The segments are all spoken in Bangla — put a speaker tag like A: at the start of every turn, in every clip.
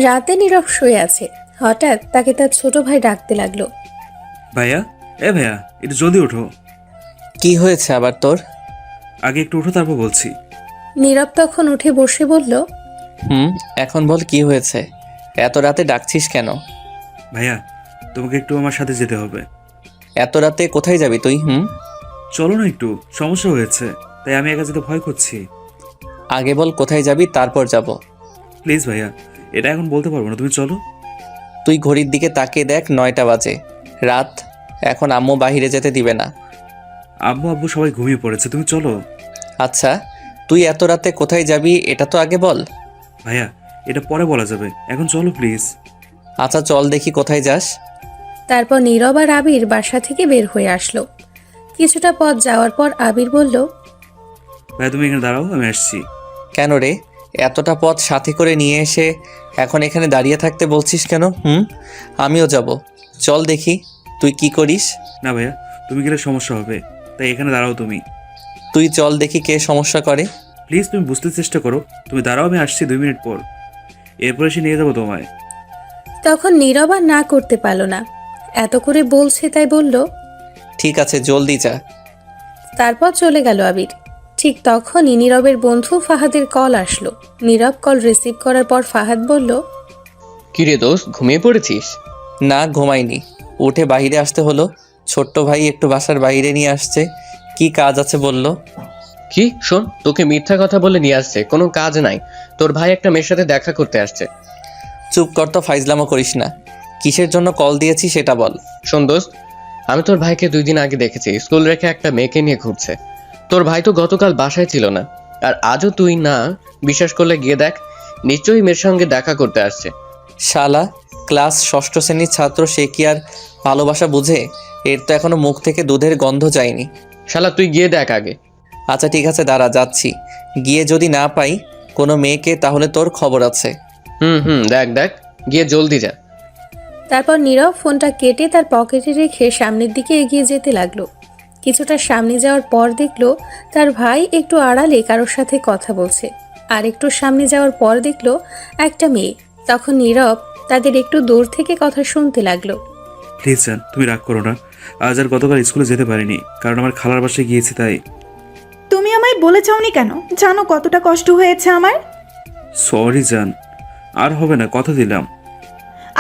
A: রাতে নীরব শুয়ে আছে। হঠাৎ তাকে তার ছোট ভাই ডাকতে লাগলো।
B: ভাইয়া, এ ভাইয়া, একটু জলদি ওঠো।
C: কি হয়েছে আবার তোর?
B: আগে একটু ওঠো, তারপর বলছি।
A: নীরব তখন উঠে বসে বলল,
C: এখন বল কি হয়েছে? এত রাতে ডাকছিস কেন?
B: ভাইয়া, তোমাকে একটু আমার সাথে যেতে হবে।
C: এত রাতে কোথায় যাবি তুই?
B: চলো না, একটু সমস্যা হয়েছে, তাই আমি একা যেতে ভয় করছি।
C: আগে বল কোথায় যাবি, তারপর যাব।
B: প্লিজ ভাইয়া, এটা এখন বলতে পারবো না, তুমি চলো।
C: তুই ঘড়ির দিকে তাকিয়ে দেখ, 9টা বাজে, রাত। এখন আম্মু বাইরে যেতে দিবে না।
B: আব্বু আব্বু সবাই ঘুমিয়ে পড়েছে, তুমি চলো।
C: আচ্ছা, তুই এত রাতে কোথায় যাবি এটা তো আগে বল।
B: ভাইয়া, এটা পরে বলা যাবে, এখন চলো প্লিজ।
C: আচ্ছা চল দেখি কোথায় যাস।
A: তারপর নীরব আর আবির বাসা থেকে বের হয়ে আসলো। কিছুটা পথ যাওয়ার পর আবির বলল,
B: ভাইয়া তুমি এখানে দাঁড়াও, আমি আসছি।
C: কেন রে, এতটা পথ সাথে করে নিয়ে এসে এখন এখানে দাঁড়িয়ে থাকতে বলছিস কেন? আমিও যাব, চল দেখি তুই কি করিস।
B: না ভাইয়া, তুমি গেলে সমস্যা হবে, তাই এখানে দাঁড়াও তুমি।
C: তুই চল দেখি কে সমস্যা করে।
B: প্লিজ তুমি বুঝতে চেষ্টা করো, তুমি দাঁড়াও, আমি আসছি 2 মিনিট পর, এরপর এসে নিয়ে যাবো তোমায়।
A: তখন নীরব আর না করতে পারল না। এত করে বলছে তাই বলল।
C: ঠিক আছে জলদি যা।
A: তারপর চলে গেল আবির। ঠিক তখনই নীরবের বন্ধু ফাহাদের কল আসলো। নীরব কল রিসিভ করার পর ফাহাদ বলল,
D: কিরে দোস্ত, ঘুমিয়ে পড়েছিস?
C: না ঘুমাইনি, উঠে বাইরে আসতে হলো। ছোট্ট ভাই একটু বাসার বাইরে নিয়ে আসছে, কি কাজ আছে বলল।
D: কি শোন, তোকে মিথ্যা কথা বলে নিয়ে আসছে, কোনো কাজ নাই। তোর ভাই একটা মেয়ের সাথে দেখা করতে আসছে।
C: চুপ কর তো, ফাইজলামো করিস না। কিসের জন্য কল দিয়েছি সেটা বল।
D: শোন দোস্ত, আমি তোর ভাইকে 2 দিন আগে দেখেছি, স্কুল রেখে একটা মেয়েকে নিয়ে ঘুরছে। তোর ভাই তো গতকাল বাসায় ছিল না, আর আজও তুই না বিশ্বাস করলে গিয়ে দেখ, নিশ্চয়ই মেয়ের সঙ্গে দেখা করতে আসছে।
C: শালা, ক্লাস ষষ্ঠ শ্রেণীর ছাত্র, সে কি আর ভালোবাসা বুঝে? এর তো এখনো মুখ থেকে দুধের গন্ধ যায়নি।
D: শালা তুই গিয়ে দেখ আগে।
C: আচ্ছা ঠিক আছে দাঁড়া, যাচ্ছি। গিয়ে যদি না পাই কোনো মেয়েকে, তাহলে তোর খবর আছে।
D: দেখ দেখ, গিয়ে জলদি যা।
A: তারপর নীরব ফোনটা কেটে তার পকেটে রেখে সামনের দিকে এগিয়ে যেতে লাগলো। কিছুটা সামনে যাওয়ার পর দেখলো তার ভাই একটু আড়ালে কারোর সাথে কথা বলছে। আর একটু সামনে যাওয়ার পর দেখলো একটা মেয়ে। তখন নীরব তাদের একটু দূর থেকে কথা শুনতে লাগলো।
B: প্লিজ জান, তুমি রাগ করো না। আজ আর গতকাল স্কুলে যেতে পারিনি, কারণ আমার খালার বাসায় গিয়েছি তাই।
E: তুমি আমায় বলে যাওনি কেন? জানো কতটা কষ্ট হয়েছে আমার।
B: সরি জান, আর হবে না, কথা দিলাম।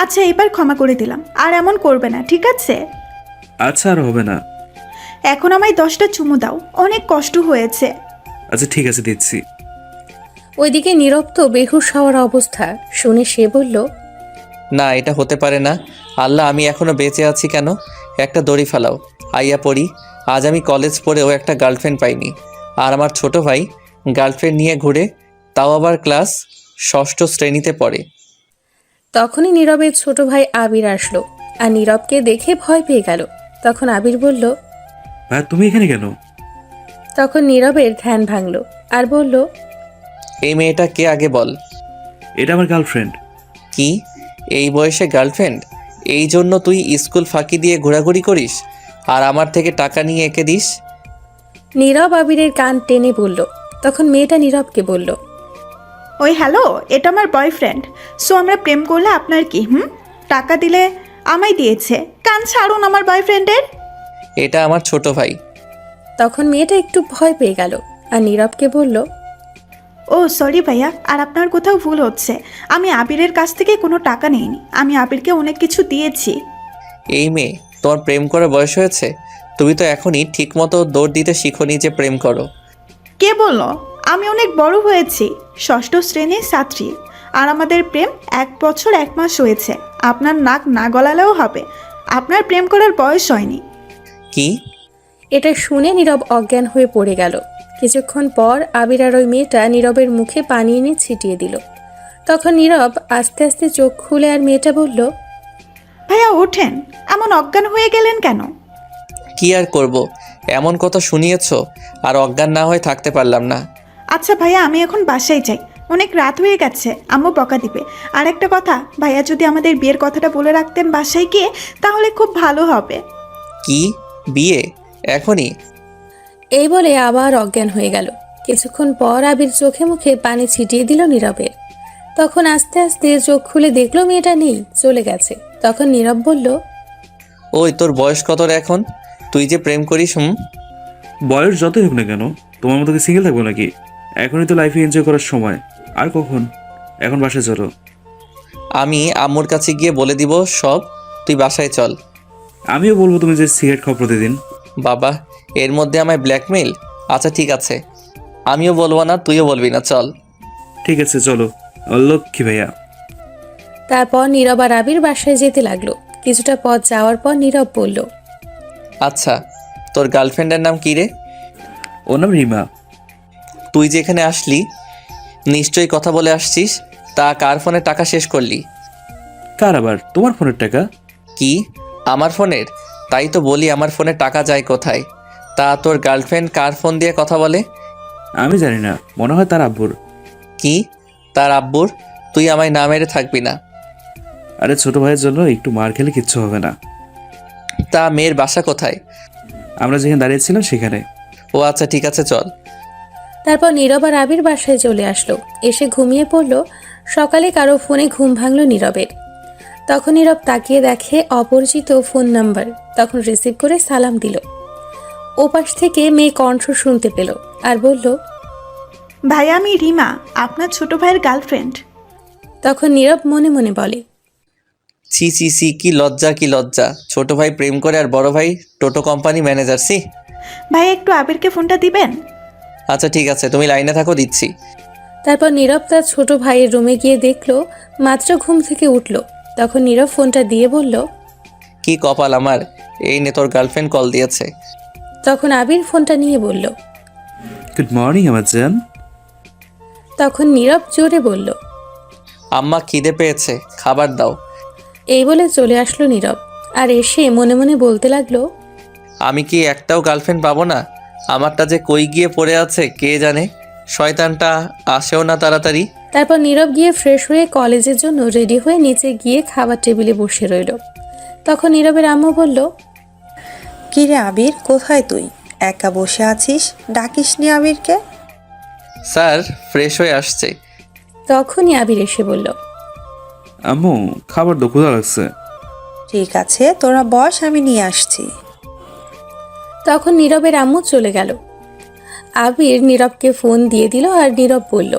E: আচ্ছা এবার ক্ষমা করে দিলাম, আর এমন করবে না, ঠিক আছে?
B: আচ্ছা আর হবে না।
E: এখন আমায় 10টা চুমু দাও, অনেক কষ্ট হয়েছে।
B: আচ্ছা ঠিক আছে, দিচ্ছি।
A: ওইদিকে নীরব তো বেহুশ হওয়ার অবস্থা। শুনে সে বলল,
C: না এটা হতে পারে না। আল্লাহ, আমি এখনো বেঁচে আছি কেন? একটা দড়ি ফেলাও, আইয়া পড়ি। আজ আমি কলেজ পড়েও একটা গার্লফ্রেন্ড পাইনি, আর আমার ছোট ভাই গার্লফ্রেন্ড নিয়ে ঘুরে, তাও আবার ক্লাস ষষ্ঠ শ্রেণীতে পড়ে।
A: তখনই নীরবের ছোট ভাই আবির আসলো আর নীরবকে দেখে ভয় পেয়ে গেল। তখন আবির বলল।
B: ভাই তুমি এখানে কেন?
A: তখন নীরবের ধ্যান ভাঙলো আর বলল,
C: এই মেয়েটা কে আগে বল।
B: এটা আমার গার্লফ্রেন্ড।
C: কি, এই বয়সে গার্লফ্রেন্ড? এই জন্য তুই স্কুল ফাঁকি দিয়ে ঘোরাঘুরি করিস আর আমার থেকে টাকা নিয়ে এঁকে দিস?
A: নীরব আবিরের কান টেনে বলল। তখন মেয়েটা নীরবকে বলল,
E: ওই হ্যালো, এটা আমার বয়ফ্রেন্ড। সো আমরা প্রেম করলে আপনার কি? টাকা দিলে আমায় দিয়েছে। কান ছাড়ুন আমার বয়ফ্রেন্ডের।
C: এটা আমার ছোট ভাই।
A: তখন মেয়েটা একটু ভয় পেয়ে গেল আর নীরবকে বলল,
E: ও সরি ভাইয়া, আর আপনার কোথাও ভুল হচ্ছে। আমি আবিরের কাছ থেকে কোনো টাকা নিইনি, আমি আবিরকে অনেক কিছু দিয়েছি।
C: এই মেয়ে, তোমার প্রেম করার বয়স হয়েছে? তুমি তো এখনই ঠিকমতো দৌড় দিতে শিখোনি যে প্রেম করো।
E: কে বললো? আমি অনেক বড় হয়েছি, ষষ্ঠ শ্রেণীর ছাত্রী, আর আমাদের প্রেম 1 বছর 1 মাস হয়েছে। আপনার নাক না গলালেও হবে, আপনার প্রেম করার বয়স হয়নি।
C: কি?
A: এটা শুনে নীরব অজ্ঞান হয়ে পড়ে গেল। কিছুক্ষণ পর আবির আর ওই মেয়েটা নীরবের মুখে পানি এনে ছিটিয়ে দিল। তখন নীরব আস্তে আস্তে চোখ খুলে আর মেয়েটা বলল,
E: ভাইয়া ওঠেন, এমন অজ্ঞান হয়ে গেলেন কেন?
C: কি আর করব, এমন কথা শুনিয়েছ, আর অজ্ঞান না হয়ে থাকতে পারলাম না।
E: আচ্ছা ভাইয়া, আমি এখন বাসায় যাই, অনেক রাত হয়ে গেছে, আম্মু বকা দিবে। আর একটা কথা, ভাইয়া যদি আমাদের বিয়ের কথাটা বলে রাখতেন বাসায় গিয়ে, তাহলে খুব ভালো হবে।
C: কি, বিয়ে এখনই?
A: এই বলে আবার অজ্ঞান হয়ে গেল। কিছুক্ষণ পর আবির চোখে মুখে পানি ছিটিয়ে দিল নীরবের। তখন আস্তে আস্তে চোখ খুলে দেখলো মেয়েটা নেই, চলে গেছে। তখন নীরব বলল,
C: ওই তোর বয়স কত রে এখন? তুই যে প্রেম করিস?
B: বয়স যতই হোক না কেন, তোমার মতো কি সিঙ্গেল থাকবো নাকি? এখনই তো লাইফে এনজয় করার সময়। আর কখন? এখন বাসায় চলো।
C: আমি আম্মুর কাছে গিয়ে বলে দিব সব, তুই বাসায় চল।
B: আমিও বলবো তুমি যে সিগারেট খাও প্রতিদিন।
C: বাবা, এর মধ্যে আমায় ব্ল্যাকমেইল? আচ্ছা ঠিক আছে, আমিও বলবো না, তুইও বলবি না, চল।
B: ঠিক আছে চলো। লক্ষ্মী ভাইয়া।
A: তারপর নীরব আর আবির বাসায় যেতে লাগলো। কিছুটা পথ যাওয়ার পর নীরব বলল,
C: আচ্ছা, তোর গার্লফ্রেন্ডের নাম কী রে?
B: ওর নাম রিমা।
C: তুই যে এখানে আসলি নিশ্চয়ই কথা বলে আসছিস, তা কার ফোনে টাকা শেষ করলি?
B: কার আবার? তোমার ফোনের টাকা।
C: কি, আমার ফোনের? তাই তো বলি আমার ফোনে টাকা যায় কোথায়। তা তোর গার্লফ্রেন্ড কার ফোন দিয়ে কথা বলে?
B: আমি জানি না, মনে হয় তার আব্বুর।
C: কি, তার আব্বুর? তুই আমায় না মেরে থাকবি না।
B: আরে ছোট ভাইয়ের জন্য একটু মার খেলে কিচ্ছু হবে না।
C: তা মেয়ের বাসা কোথায়?
B: আমরা যেখানে দাঁড়িয়েছিলাম সেখানে।
C: ও আচ্ছা ঠিক আছে, চল।
A: তারপর নীরব আর আবির বাসায় চলে আসলো। এসে ঘুমিয়ে পড়ল। সকালে কারো ফোনে ঘুম ভাঙল নীরবের। তখন নীরব তাকিয়ে দেখে অপরিচিত ফোন নাম্বার। তখন রিসিভ করে সালাম দিল। ওপাশ থেকে মেয়ে কণ্ঠ শুনতে পেল আর বলল,
E: ভাইয়া আমি রিমা, আপনার ছোট ভাইয়ের গার্লফ্রেন্ড।
A: তখন নীরব মনে মনে বলে,
C: ছি ছি ছি, কি লজ্জা কি লজ্জা! ছোট ভাই প্রেম করে আর বড় ভাই টোটো কোম্পানি ম্যানেজার, সি।
E: ভাই একটু আবিরকে ফোনটা দিবেন?
C: আচ্ছা ঠিক আছে, তুমি লাইনে থাকো, দিচ্ছি।
A: তারপর নীরব তার ছোট ভাইয়ের রুমে গিয়ে দেখলো মাত্র ঘুম থেকে উঠল। তখন নীরব ফোনটা দিয়ে বলল,
C: কি কপাল আমার, এই নে তোর গার্লফ্রেন্ড কল দিয়েছে।
A: তখন আবির ফোনটা নিয়ে বলল।
B: গুড মর্নিং আমার জান।
A: তখন নীরব জোরে বলল,
C: আম্মা খিদে পেয়েছে, খাবার দাও।
A: এই বলে চলে আসলো নীরব। আর এসে মনে মনে বলতে লাগলো,
C: আমি কি একটাও গার্লফ্রেন্ড পাবো না? আমারটা যে কই গিয়ে পড়ে আছে কে জানে, শয়তানটা আসেও না তাড়াতাড়ি।
A: তারপর নীরব গিয়ে ফ্রেশ হয়ে কলেজের জন্য রেডি হয়ে নিচে গিয়ে খাবার টেবিলে বসে রইল। তখন নীরবের আম্মু বলল,
F: কিরে আবির, কোথায় তুই? একা বসে আছিস, ডাকিসনি আবিরকে?
C: স্যার ফ্রেশ হয়ে আসছে।
A: তখনই আবির এসে বলল,
B: আম্মু খাবার তো ক্ষুধা লাগছে।
F: ঠিক আছে, তোরা বস, আমি নিয়ে আসছি।
A: তখন নীরবের আম্মু চলে গেল। আবির নীরবকে ফোন দিয়ে দিল আর নীরব বলল,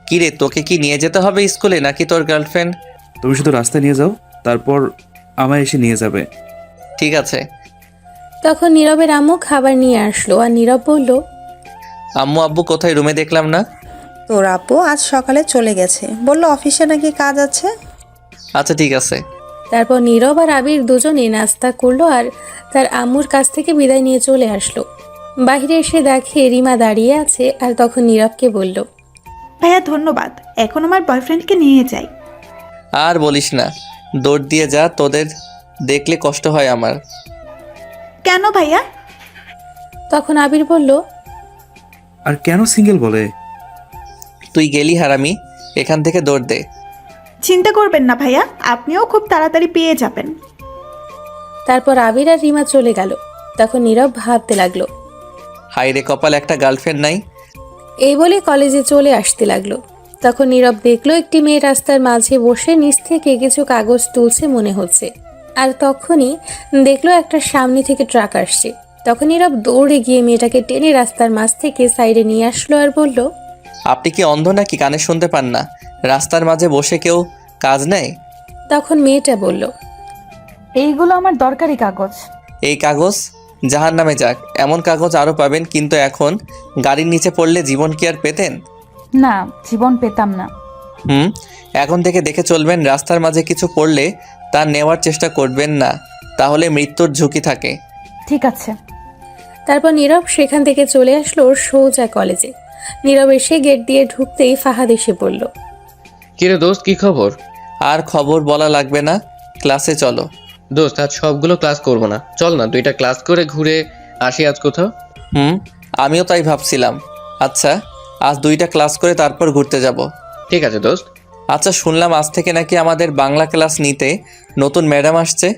C: কিরে, তোকে কি নিয়ে যেতে হবে স্কুলে নাকি তোর গার্লফ্রেন্ড?
B: তুমি শুধু রাস্তায় নিয়ে যাও, তারপর আমায় এসে নিয়ে যাবে।
C: ঠিক আছে।
A: তখন নীরবের আম্মু খাবার নিয়ে আসলো আর নীরব বলল,
C: আম্মু আব্বু কোথায়? রুমে দেখলাম না।
F: তোর আপু আজ সকালে চলে গেছে, বললো অফিসে নাকি কাজ আছে।
C: আচ্ছা ঠিক আছে।
A: তারপর নীরব আর আবির দুজনে নাস্তা করলো আর তার আম্মুর কাছ থেকে বিদায় নিয়ে চলে আসলো। বাইরে এসে দেখে রিমা দাঁড়িয়ে আছে আর তখন নীরবকে বলল,
E: ভাইয়া ধন্যবাদ, এখন আমার বয়ফ্রেন্ডকে নিয়ে যাই।
C: আর বলিস না, দৌড় দিয়ে যা, তোদের দেখলে কষ্ট হয় আমার।
E: কেন ভাইয়া?
A: তখন আবির বলল,
B: আর কেন সিঙ্গেল বলে?
C: তুই গেলি হারামি, এখান থেকে দৌড় দে।
E: চিন্তা করবেন না ভাইয়া, আপনিও খুব তাড়াতাড়ি পেয়ে যাবেন।
A: তারপর আবির আর রিমা চলে গেল। তখন নীরব ভাবতে লাগলো,
C: হাই রে কপাল, একটা গার্লফ্রেন্ড নাই।
A: এই বলে কলেজে চলে আসতে লাগলো। তখন নীরব দেখলো একটি মেয়ে রাস্তার মাঝে বসে নিচ থেকে কিছু কাগজ তুলছে মনে হচ্ছে। আর তখনই দেখলো একটা সামনে থেকে ট্রাক আসছে। তখন নীরব দৌড়ে গিয়ে মেয়েটাকে টেনে রাস্তার মাঝ থেকে সাইডে নিয়ে আসলো আর বলল,
C: আপনি কি অন্ধ নাকি, কানে শুনতে পান না? রাস্তার মাঝে বসে কেউ কাজ নেয়?
A: তখন মেয়েটা বলল,
G: এইগুলো আমার দরকারি কাগজ।
C: এই কাগজ জাহান নামে যাক, এমন কাগজ আরও পাবেন, কিন্তু এখন গাড়ির নিচে পড়লে জীবন কি আর পেতেন?
G: না, জীবন পেতাম না।
C: এখন থেকে দেখে চলবেন, রাস্তার মাঝে কিছু পড়লে তা নেওয়ার চেষ্টা করবেন না, তাহলে মৃত্যুর ঝুঁকি থাকে।
G: ঠিক আছে।
A: তারপর নীরব সেখান থেকে চলে আসলো সোজা কলেজে। নীরব এসে গেট দিয়ে ঢুকতেই ফাহাদ এসে বলল,
D: কিরে দোস্ত, কি খবর?
C: আর খবর বলা লাগবে না, ক্লাসে চলো।
D: দোস্ত আজ সবগুলো ক্লাস করবো না, চল না 2টা ক্লাস করে ঘুরে আসি আজ কোথাও।
C: আমিও তাই ভাবছিলাম। আচ্ছা, আজ 2টা ক্লাস করে তারপর ঘুরতে যাব।
D: ঠিক আছে দোস্ত।
C: আচ্ছা, শুনলাম আজ থেকে নাকি আমাদের বাংলা ক্লাস নিতে নতুন ম্যাডাম আসছে।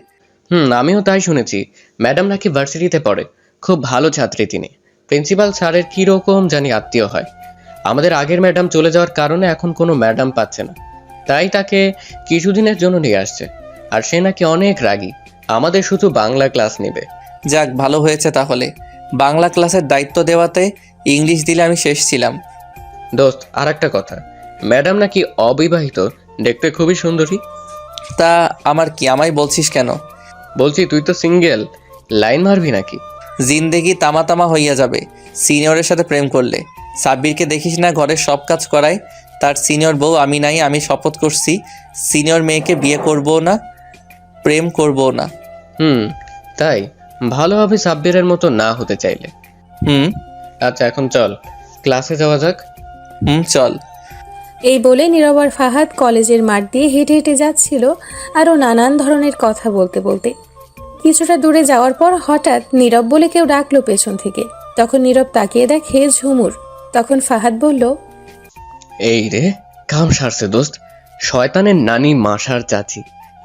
D: আমিও তাই শুনেছি। ম্যাডাম নাকি ভার্সিটিতে পড়ে, খুব ভালো ছাত্রী তিনি। প্রিন্সিপাল স্যারের কীরকম জানি আত্মীয় হয়। আমাদের আগের ম্যাডাম চলে যাওয়ার কারণে এখন কোনো ম্যাডাম পাচ্ছে না, তাই তাকে কিছুদিনের জন্য নিয়ে আসছে। আর সে নাকি অনেক রাগী, আমাদের শুধু বাংলা ক্লাস নেবে।
C: যাক, ভালো হয়েছে তাহলে। বাংলা ক্লাসের দায়িত্ব দেওয়াতে ইংলিশ দিলে আমি শেষ ছিলাম।
D: দোস্ত, আর একটা কথা, ম্যাডাম নাকি অবিবাহিত, দেখতে খুবই সুন্দরী।
C: তা আমার কি, আমায় বলছিস কেন?
D: বলছি তুই তো সিঙ্গেল, লাইন মারবি নাকি?
C: জিন্দেগি তামা তামা হইয়া যাবে সিনিয়রের সাথে প্রেম করলে। সাব্বিরকে দেখিস না, ঘরের সব কাজ করায়। তার সিনিয়র বউ আমি নাই। আমি শপথ করছি সিনিয়র মেয়েকে বিয়ে করবো না, প্রেম করবো না।
D: তাই ভালো হবে সাব্বিরের মতো না হতে চাইলে। আচ্ছা এখন চল ক্লাসে যাওয়া যাক।
C: চল।
A: এই বলে নীরব আর ফাহাদ কলেজের মাঠ দিয়ে হেঁটে হেঁটে যাচ্ছিল, আরও নানান ধরনের কথা বলতে বলতে। কিছুটা দূরে যাওয়ার পর হঠাৎ নীরব বলে কেউ ডাকলো পেছন থেকে। তখন নীরব তাকিয়ে দেখে ঝুমুর। তখন ফাহাদ বলল,
D: এই রে, কাম সারছে দোস্ত, শয়তানের নানি মাসার চাচি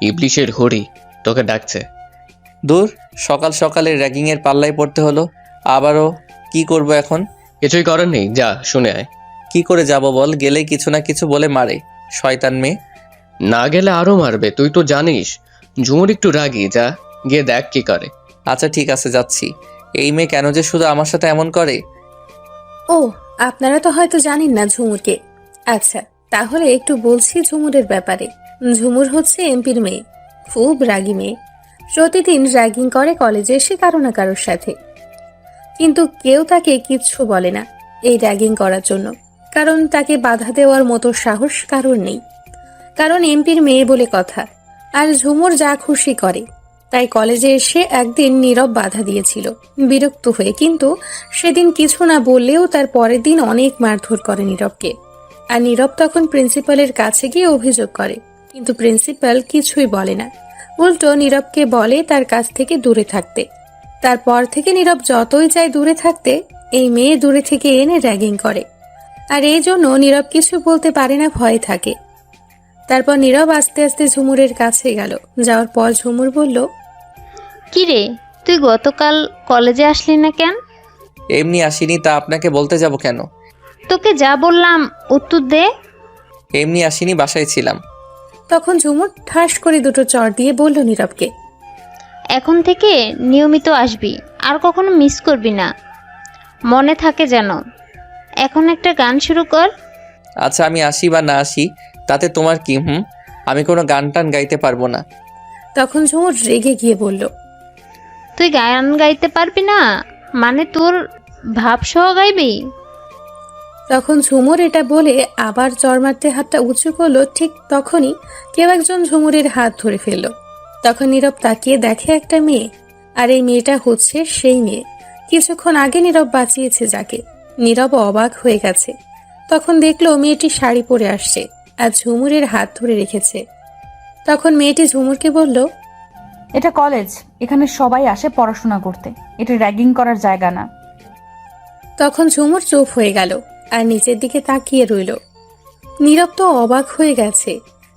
D: ইবলিশের হরি তোকে ডাকছে।
C: দূর, সকাল সকালে র্যাগিংয়ের পাল্লায় পড়তে হলো। আবারও কি করব এখন?
D: কিছুই করার নেই, যা শুনে আয়।
C: কি করে যাব বল? গেলেই কিছু না কিছু বলে মারে, শয়তান মেয়ে।
D: না গেলে আরো মারবে, তুই তো জানিস। ঝুমুর একটু রাগি, যা গিয়ে দেখ কি করে।
C: আচ্ছা ঠিক আছে, যাচ্ছি। এই মেয়ে কেন যে শুধু আমার সাথে এমন করে?
A: ও, আপনারা তো হয়তো জানেন না ঝুমুরকে। আচ্ছা, তাহলে একটু বলছি ঝুমুরের ব্যাপারে। ঝুমুর হচ্ছে এমপির মেয়ে, খুব রাগী মেয়ে। প্রতিদিন র্যাগিং করে কলেজে এসে কারো না কারোর সাথে, কিন্তু কেউ তাকে কিচ্ছু বলে না এই র্যাগিং করার জন্য, কারণ তাকে বাধা দেওয়ার মতো সাহস কারোর নেই। কারণ এমপির মেয়ে বলে কথা, আর ঝুমুর যা খুশি করে। তাই কলেজে এসে একদিন নীরব বাধা দিয়েছিল বিরক্ত হয়ে, কিন্তু সেদিন কিছু না বললেও তার পরের দিন অনেক মারধর করে নীরবকে। আর নীরব তখন প্রিন্সিপালের কাছে গিয়ে অভিযোগ করে, কিন্তু প্রিন্সিপাল কিছুই বলে না, উল্টো নীরবকে বলে তার কাছ থেকে দূরে থাকতে। তারপর থেকে নীরব যতই চায় দূরে থাকতে, এই মেয়ে দূরে থেকে এনে র্যাগিং করে। আর এই জন্য নীরব কিছু বলতে পারে না, ভয়ে থাকে। তারপর নীরব আস্তে আস্তে ঝুমুরের কাছে গেল। যাওয়ার পর ঝুমুর বলল,
H: কি রে, তুই গতকাল কলেজে আসলি না কেন?
C: এমনি আসিনি, তা আপনাকে বলতে যাব কেন?
H: তোকে যা বললাম উত্তর দে।
C: এমনি আসিনি, বাসায় ছিলাম।
A: তখন ঝুমুর ঠাস করে দুটো চড় দিয়ে বলল নীরবকে,
H: এখন থেকে নিয়মিত আসবি, আর কখনো মিস করবি না, মনে থাকে যেন। এখন একটা গান শুরু কর।
C: আচ্ছা, আমি আসি বা না আসি তাতে তোমার কি? আমি কোনো গান টান গাইতে পারবো না।
A: তখন ঝুমুর রেগে গিয়ে বলল,
H: তুই গান গাইতে পারবি না মানে তোর ভাবসহ গাইবি?
A: তখন ঝুমুর এটা বলে আবার চড় মারতে হাতটা উঁচু করলো। ঠিক তখনই কেউ একজন ঝুমুরের হাত ধরে ফেলল। তখন নীরব তাকিয়ে দেখে একটা মেয়ে, আর এই মেয়েটা হচ্ছে সেই মেয়ে কিছুক্ষণ আগে নীরব বাঁচিয়েছে যাকে। নীরব অবাক হয়ে গেছে। তখন দেখলো মেয়েটি শাড়ি পরে আসছে আর ঝুমুরের হাত ধরে রেখেছে। তখন মেয়েটি ঝুমুরকে বলল,
G: এটা কলেজ, এখানে সবাই আসে পড়াশোনা করতে, এটা র্যাগিং করার জায়গা না।
A: তখন ঝুমুর চুপ হয়ে গেল আর নিচের দিকে তাকিয়ে রইল। নীরব তো অবাক হয়ে গেছে,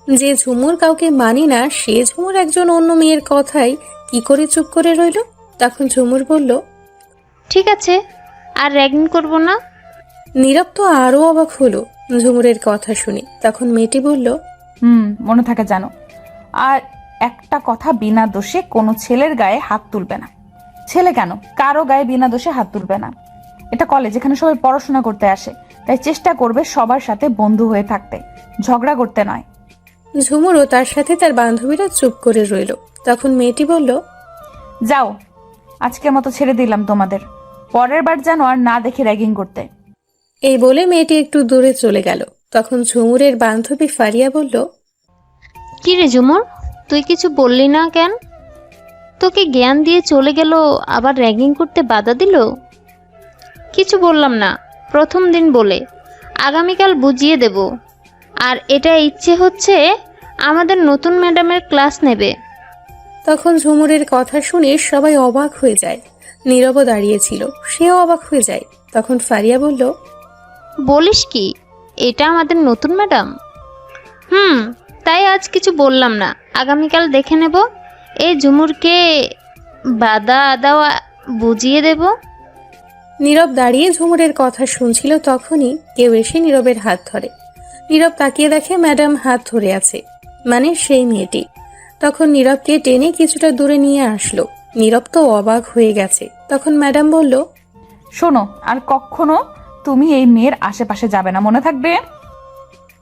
A: যে ঝুমুর কাউকে মানে না, সে ঝুমুর একজন অন্য মেয়ের কথাই কি করে চুপ করে রইল। তখন ঝুমুর বলল,
H: ঠিক আছে, আর র্যাগিং করব না।
A: নীরব তো আরো অবাক হলো ঝুমুরের কথা শুনে। তখন মেয়েটি বলল,
G: মনে থাকে জানো। আর একটা কথা, বিনা দোষে কোনো ছেলের গায়ে হাত তুলবে না। ছেলে কেন, কারো গায়ে বিনা দোষে হাত তুলবে না। এটা কলেজ, এখানে সবাই পড়াশোনা করতে আসে, তাই চেষ্টা করবে সবার সাথে বন্ধু হয়ে থাকতে, ঝগড়া করতে নয়।
A: ঝুমুরও তার সাথে তার বান্ধবীরা চুপ করে রইল। তখন মেয়েটি বলল,
G: যাও, আজকের মতো ছেড়ে দিলাম তোমাদের, পরের বার যেন আর না দেখে র্যাগিং করতে।
A: এই বলে মেয়েটি একটু দূরে চলে গেল। তখন ঝুমুরের বান্ধবী ফারিয়া বলল,
H: কি রে ঝুমুর, তুই কিছু বললি না কেন? তোকে জ্ঞান দিয়ে চলে গেল, আবার র্যাগিং করতে বাধা দিল? কিছু বললাম না, প্রথম দিন বলে, আগামীকাল বুঝিয়ে দেব। আর এটা ইচ্ছে হচ্ছে আমাদের নতুন ম্যাডামের ক্লাস নেবে।
A: তখন ঝুমুরের কথা শুনে সবাই অবাক হয়ে যায়। নীরবও দাঁড়িয়েছিল, সেও অবাক হয়ে যায়। তখন ফারিয়া বলল,
H: বলিস কি, এটা আমাদের নতুন ম্যাডাম? তাই আজ কিছু বললাম না, আগামীকাল দেখে নেব। এই ঝুমুরকে বাধা দেওয়া বুঝিয়ে দেব।
A: নীরব দাঁড়িয়ে ঝুমুরের কথা শুনছিল, তখনই কেউ এসে নীরবের হাত ধরে। নীরব তাকিয়ে দেখে ম্যাডাম হাত ধরে আছে, মানে সেই মেয়েটি। তখন নীরবকে টেনে কিছুটা দূরে নিয়ে আসলো। নীরব তো অবাক হয়ে গেছে। তখন ম্যাডাম বলল,
G: শোনো, আর কখনো তুমি এই মেয়ের আশেপাশে যাবে না, মনে থাকবে?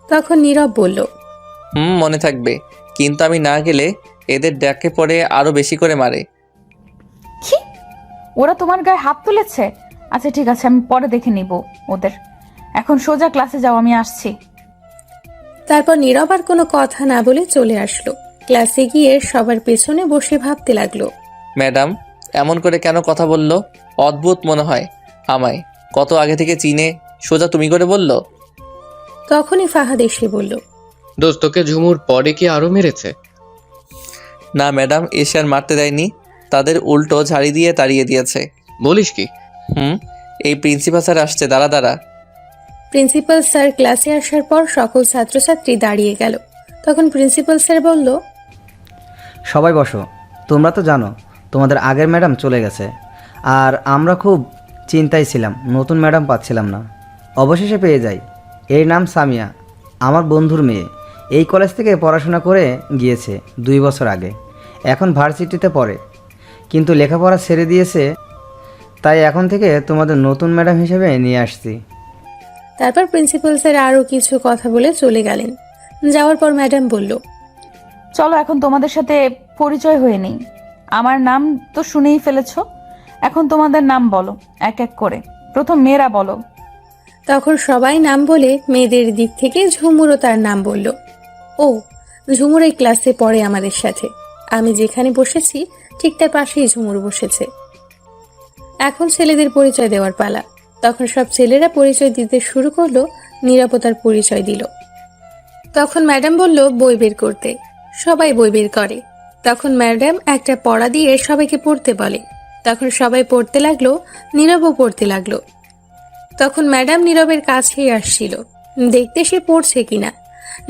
A: তখন নীরব বলল,
C: মনে থাকবে, কিন্তু আমি না গেলে এদের ডাকে পড়ে আরো বেশি করে মারে।
G: কি? ওরা তোমার গায়ে হাত তুলেছে? আচ্ছা ঠিক আছে, আমি পরে দেখে নিব ওদের। এখন সোজা ক্লাসে যাও, আমি আসছি।
A: তারপর নীরব আর কোনো কথা না বলে চলে আসলো। ক্লাসে গিয়ে সবার পেছনে বসে ভাবতে লাগলো।
C: ম্যাডাম এমন করে কেন কথা বললো? অদ্ভুত মনে হয় আমায়। কত আগে থেকে চিনে সোজা তুমি করে বললো।
A: তখনই ফাহাদ এসে বলল,
D: দোস্ত, তোকে ঝুমুর পরে কি আরো মেরেছে?
C: না ম্যাডাম, এসে আর মারতে দেয়নি, তাদের উল্টো ঝাড়ি দিয়ে তাড়িয়ে দিয়েছে।
D: বলিস কি?
C: এই প্রিন্সিপাল স্যার আসছে, দাঁড়া দাঁড়া।
A: প্রিন্সিপাল স্যার ক্লাসে আসার পর সকল ছাত্রছাত্রী দাঁড়িয়ে গেল। তখন প্রিন্সিপাল স্যার বলল,
I: সবাই বসো। তোমরা তো জানো তোমাদের আগের ম্যাডাম চলে গেছে, আর আমরা খুব চিন্তায় ছিলাম, নতুন ম্যাডাম পাচ্ছিলাম না। অবশেষে পেয়ে যাই। এর নাম সামিয়া, আমার বন্ধুর মেয়ে। এই কলেজ থেকে পড়াশোনা করে গিয়েছে 2 বছর আগে, এখন ভার্সিটিতে পড়ে, কিন্তু লেখাপড়া ছেড়ে দিয়েছে। তাই এখন থেকে তোমাদের নতুন ম্যাডাম হিসেবে নিয়ে আসছি।
A: তারপর প্রিন্সিপাল স্যার আরও কিছু কথা বলে চলে গেলেন। যাওয়ার পর ম্যাডাম বলল,
G: চলো এখন তোমাদের সাথে পরিচয় হয়ে নেই। আমার নাম তো শুনেই ফেলেছো, এখন তোমাদের নাম বলো এক এক করে। প্রথম মেয়েরা বলো।
A: তখন সবাই নাম বলে মেয়েদের দিক থেকে ঝুমুরও তার নাম বলল। ও, ঝুমুর এই ক্লাসে পড়ে আমাদের সাথে। আমি যেখানে বসেছি ঠিক তার পাশেই ঝুমুর বসেছে। এখন ছেলেদের পরিচয় দেওয়ার পালা। তখন সব ছেলেরা পরিচয় দিতে শুরু করলো। নিরাপত্তার পরিচয় দিল। তখন ম্যাডাম বলল বই বের করতে। সবাই বই বের করে। তখন ম্যাডাম একটা পড়া দিয়ে সবাইকে পড়তে বলে। তখন সবাই পড়তে লাগলো, নীরবও পড়তে লাগলো। তখন ম্যাডাম নীরবের কাছেই আসছিল, দেখতে সে পড়ছে কিনা।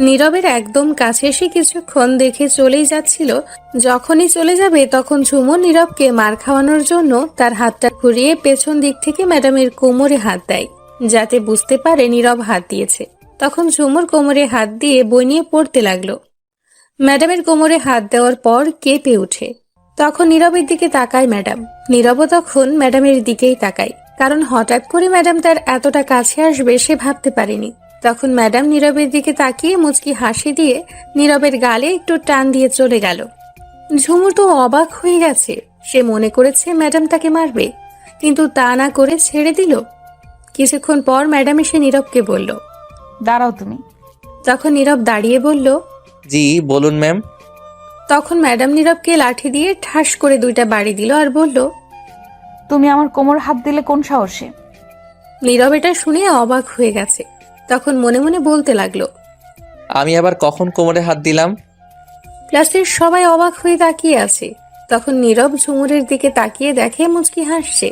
A: নীরবের একদম কাছে এসে কিছুক্ষণ দেখে চলেই যাচ্ছিল। যখনই চলে যাবে তখন ঝুমুর নীরবকে মার খাওয়ানোর জন্য তার হাতটা ঘুরিয়ে পেছন দিক থেকে ম্যাডামের কোমরে হাত দেয়, যাতে বুঝতে পারে নীরব হাত দিয়েছে। তখন ঝুমুর কোমরে হাত দিয়ে বই নিয়ে পড়তে লাগলো। ম্যাডামের কোমরে হাত দেওয়ার পর কেঁপে উঠে। তখন নীরবের দিকে তাকায় ম্যাডাম। নীরবও তখন ম্যাডামের দিকেই তাকায়, কারণ হঠাৎ করে ম্যাডাম তার এতটা কাছে আসবে সে ভাবতে পারেনি। তখন ম্যাডাম নীরবের দিকে তাকিয়ে মুচকি হাসি দিয়ে নীরবের গালে একটু টান দিয়ে চলে গেল। ঝুমুর তো অবাক হয়ে গেছে। সে মনে করেছে ম্যাডাম তাকে মারবে, কিন্তু তা না করে ছেড়ে দিল। কিছুক্ষণ পর ম্যাডাম এসে নীরবকে বলল,
G: দাঁড়াও তুমি।
A: তখন নীরব দাঁড়িয়ে বলল,
C: জি বলুন ম্যাম।
A: তখন ম্যাডাম নীরবকে লাঠি দিয়ে ঠাস করে 2টা বাড়ি দিল আর বলল,
G: তুমি আমার কোমর হাত দিলে কোন সাহসে?
A: নীরব এটা শুনে অবাক হয়ে গেছে। তখন মনে মনে বলতে লাগলো,
C: আমি আবার কখন কোমরে হাত দিলাম?
A: ক্লাসের সবাই অবাক হয়ে তাকিয়ে আছে। তখন নীরব ঝুমুরের দিকে তাকিয়ে দেখে মুচকি হাসছে।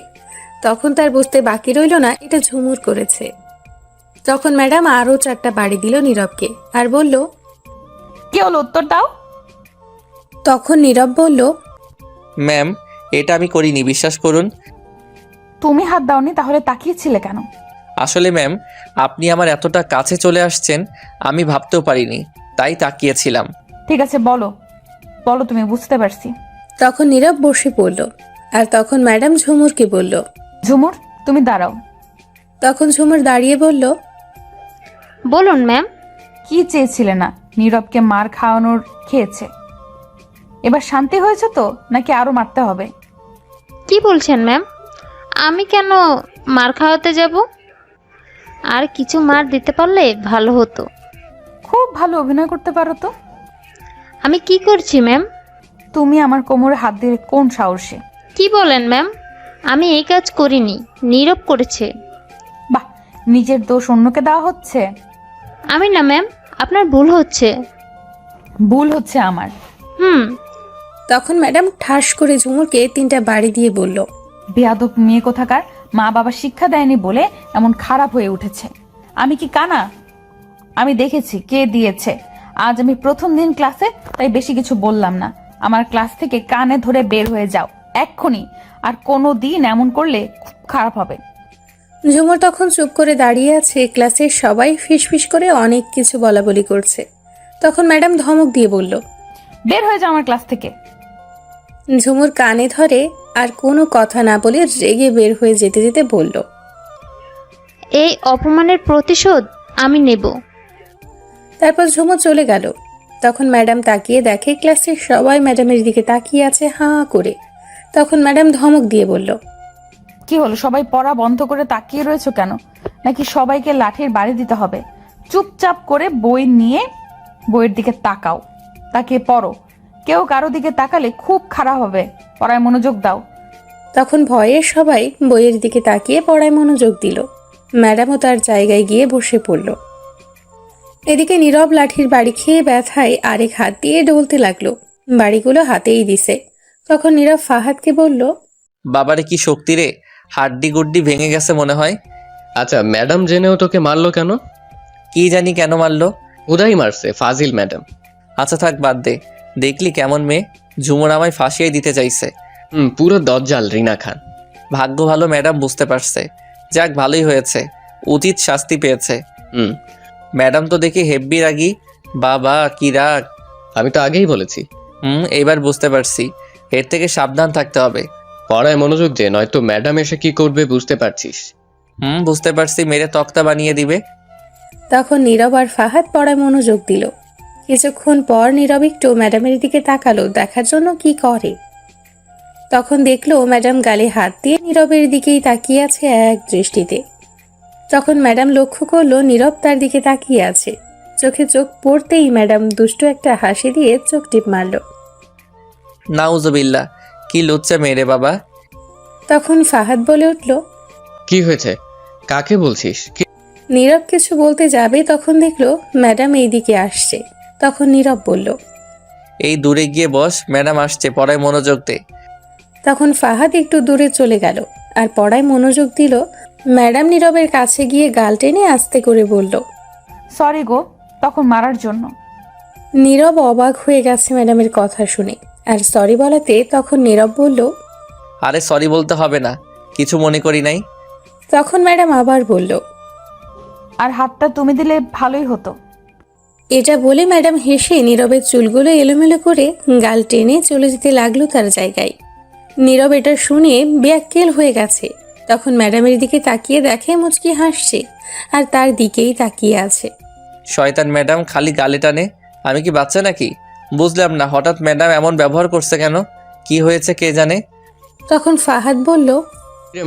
A: তখন তার বুঝতে বাকি রইল না এটা ঝুমুর করেছে। তখন ম্যাডাম আরো 4টা বাড়ি দিল নীরবকে আর বলল,
G: কি হলো, উত্তর দাও।
A: তখন নীরব বলল,
C: ম্যাম এটা আমি করিনি, বিশ্বাস করুন।
G: তুমি হাত দাওনি, তাহলে তাকিয়েছিলে কেন?
C: আসলে ম্যাম আপনি আমার এতটা কাছে চলে আসছেন আমি ভাবতেও পারিনি, তাই তাকিয়েছিলাম।
G: ঠিক আছে, বলো বলো, তুমি বুঝতে পারছি।
A: তখন নীরব বসে পড়ল। আর তখন ম্যাডাম ঝুমুরকে বলল,
G: ঝুমুর তুমি দাঁড়াও।
A: তখন ঝুমুর দাঁড়িয়ে বলল,
H: বলুন ম্যাম।
G: কি চেয়েছিলে না নীরবকে মার খাওয়ানোর? খেয়েছে। এবার শান্তি হয়েছে তো, নাকি আরো মারতে হবে?
H: কি বলছেন ম্যাম? আমি কেন মার খাওয়াতে যাব? আর কিছু মার দিতে পারলে ভালো হতো।
G: খুব ভালো অভিনয় করতে পারো তো।
H: আমি কি করছি ম্যাম?
G: তুমি আমার কোমরে হাত দিয়ে কোন সাহসে?
H: কি বলেন ম্যাম? আমি এই কাজ করিনি, নীরব করেছে।
G: বাহ, নিজের দোষ অন্যকে দেওয়া হচ্ছে।
H: আমি না ম্যাম, আপনার ভুল হচ্ছে।
G: ভুল হচ্ছে আমার।
A: তখন ম্যাডাম ঠাস করে ঝুমুরকে 3টা বাড়ি দিয়ে বলল,
G: বেয়াদব মেয়ে কোথাকার, মা বাবা শিক্ষা দেয়নি বলে এমন খারাপ হয়ে উঠেছে। আমি কি কানা? আমি দেখেছি কে দিয়েছে। আজ আমি প্রথম দিন ক্লাসে, তাই বেশি কিছু বললাম না। আমার ক্লাস থেকে কানে ধরে বের হয়ে যাও এক্ষুনি। আর কোনো দিন এমন করলে খুব খারাপ হবে।
A: ঝুমুর তখন চুপ করে দাঁড়িয়ে আছে, ক্লাসের সবাই ফিসফিস করে অনেক কিছু বলাবলি করছে। তখন ম্যাডাম ধমক দিয়ে বলল,
G: বের হয়ে যাও আমার ক্লাস থেকে।
A: ঝুমুর কানে ধরে আর কোনো কথা না বলে রেগে বের হয়ে যেতে যেতে বলল,
H: এই অপমানের প্রতিশোধ আমি নেব।
A: তারপর ঝুমুর চলে গেল। তখন ম্যাডাম তাকিয়ে দেখে ক্লাসের সবাই ম্যাডামের দিকে তাকিয়ে আছে হাঁ করে। তখন ম্যাডাম ধমক দিয়ে বলল,
G: কি হলো, সবাই পড়া বন্ধ করে তাকিয়ে রয়েছো কেন? নাকি সবাইকে লাঠির বাড়ি দিতে হবে? চুপচাপ করে বই নিয়ে বইয়ের দিকে তাকাও, তাকিয়ে পড়ো। কেউ কারো দিকে তাকালে খুব খারাপ হবে, পড়ায় মনোযোগ দাও।
A: তখন ভয়ে সবাই বইয়ের দিকে তাকিয়ে পড়ায় মনোযোগ দিল। ম্যাডামও তার জায়গায় গিয়ে বসে পড়ল। এদিকে নীরব লাঠির বাড়ি খেয়ে ব্যথায় আরেক হাত দিয়ে ডলতে লাগলো। বাড়িগুলো হাতেই দিছে। তখন নীরব ফাহাদকে বলল,
C: বাবারে কি শক্তি রে, হাড্ডি গুড্ডি ভেঙে গেছে মনে হয়।
D: আচ্ছা, ম্যাডাম জেনেও তোকে মারলো কেন?
C: কি জানি কেন মারলো।
D: উদাই মারছে, ফাজিল ম্যাডাম।
C: আচ্ছা থাক, বাদ দে। দেখলি কেমন মেয়ে, ঝুমুর আমায় ফাঁসিয়ে দিতে চাইছে।
D: পুরো দজ্জাল রিনা খান।
C: ভাগ্য ভালো ম্যাডাম বুঝতে পারছে। যাক, ভালোই হয়েছে, উচিত শাস্তি পেয়েছে।
D: হুম,
C: ম্যাডাম তো দেখি হেব্বি রাগী। বাবা কি রাগ।
D: আমি তো আগেই বলেছি।
C: এবার বুঝতে পারছি, এর থেকে সাবধান থাকতে হবে।
D: পড়ায় মনোযোগ দে, নয়তো ম্যাডাম এসে কি করবে বুঝতে পারছিস।
C: বুঝতে পারছি, মেরে তক্তা বানিয়ে দিবে।
A: তখন নীরব আর ফাহাদ পড়ায় মনোযোগ দিল। কিছুক্ষণ পর নীরব একটু ম্যাডামের দিকে তাকালো দেখার জন্য কি করে। তখন দেখলো ম্যাডাম গালে হাত দিয়ে নীরবের দিকেই তাকিয়ে আছে এক দৃষ্টিতে। তখন ম্যাডাম লক্ষ্য করলো নীরব তার দিকে তাকিয়ে আছে। চোখে চোখ পড়তেই ম্যাডাম দুষ্টু একটা হাসি দিয়ে চোখ টিপ মারল।
C: নাউজুবিল্লাহ, কি লুচ্চা মেরে বাবা।
A: তখন ফাহাদ বলে উঠল,
D: কি হয়েছে, কাকে বলছিস?
A: নীরব কিছু বলতে যাবে, তখন দেখলো ম্যাডাম এই দিকে আসছে। তখন নীরব বলল,
C: এই দূরে গিয়ে বস, ম্যাডাম আসছে, পড়ায় মনোযোগ দে।
A: তখন ফাহাদ একটু দূরে চলে গেল আর পড়ায় মনোযোগ দিল। ম্যাডাম নীরবের কাছে গিয়ে গাল টেনে আস্তে করে বলল,
G: সরি গো, তখন মারার জন্য।
A: নীরব অবাক হয়ে গেছে ম্যাডামের কথা শুনে, আর সরি বলাতে তখন নীরব বলল,
C: আরে সরি বলতে হবে না, কিছু মনে করি নাই।
A: তখন ম্যাডাম আবার বলল,
G: আর হাতটা তুমি দিলে ভালোই হতো।
A: এটা বলে ম্যাডাম হেসে নীরবের চুলগুলো এলোমেলো করে গাল টেনে চলে যেতে লাগলো তার জায়গায়। নীরব এটা শুনে ব্যাকুল হয়ে গেছে। তখন ম্যাডামের দিকে তাকিয়ে দেখে মুচকি হাসছে আর তার দিকেই তাকিয়ে আছে।
C: শয়তান ম্যাডাম খালি গালে টানে। আমি কি বাচ্চা নাকি? বুঝলাম না, হঠাৎ ম্যাডাম এমন ব্যবহার করছে কেন? কি হয়েছে কে জানে।
A: তখন ফাহাদ বলল,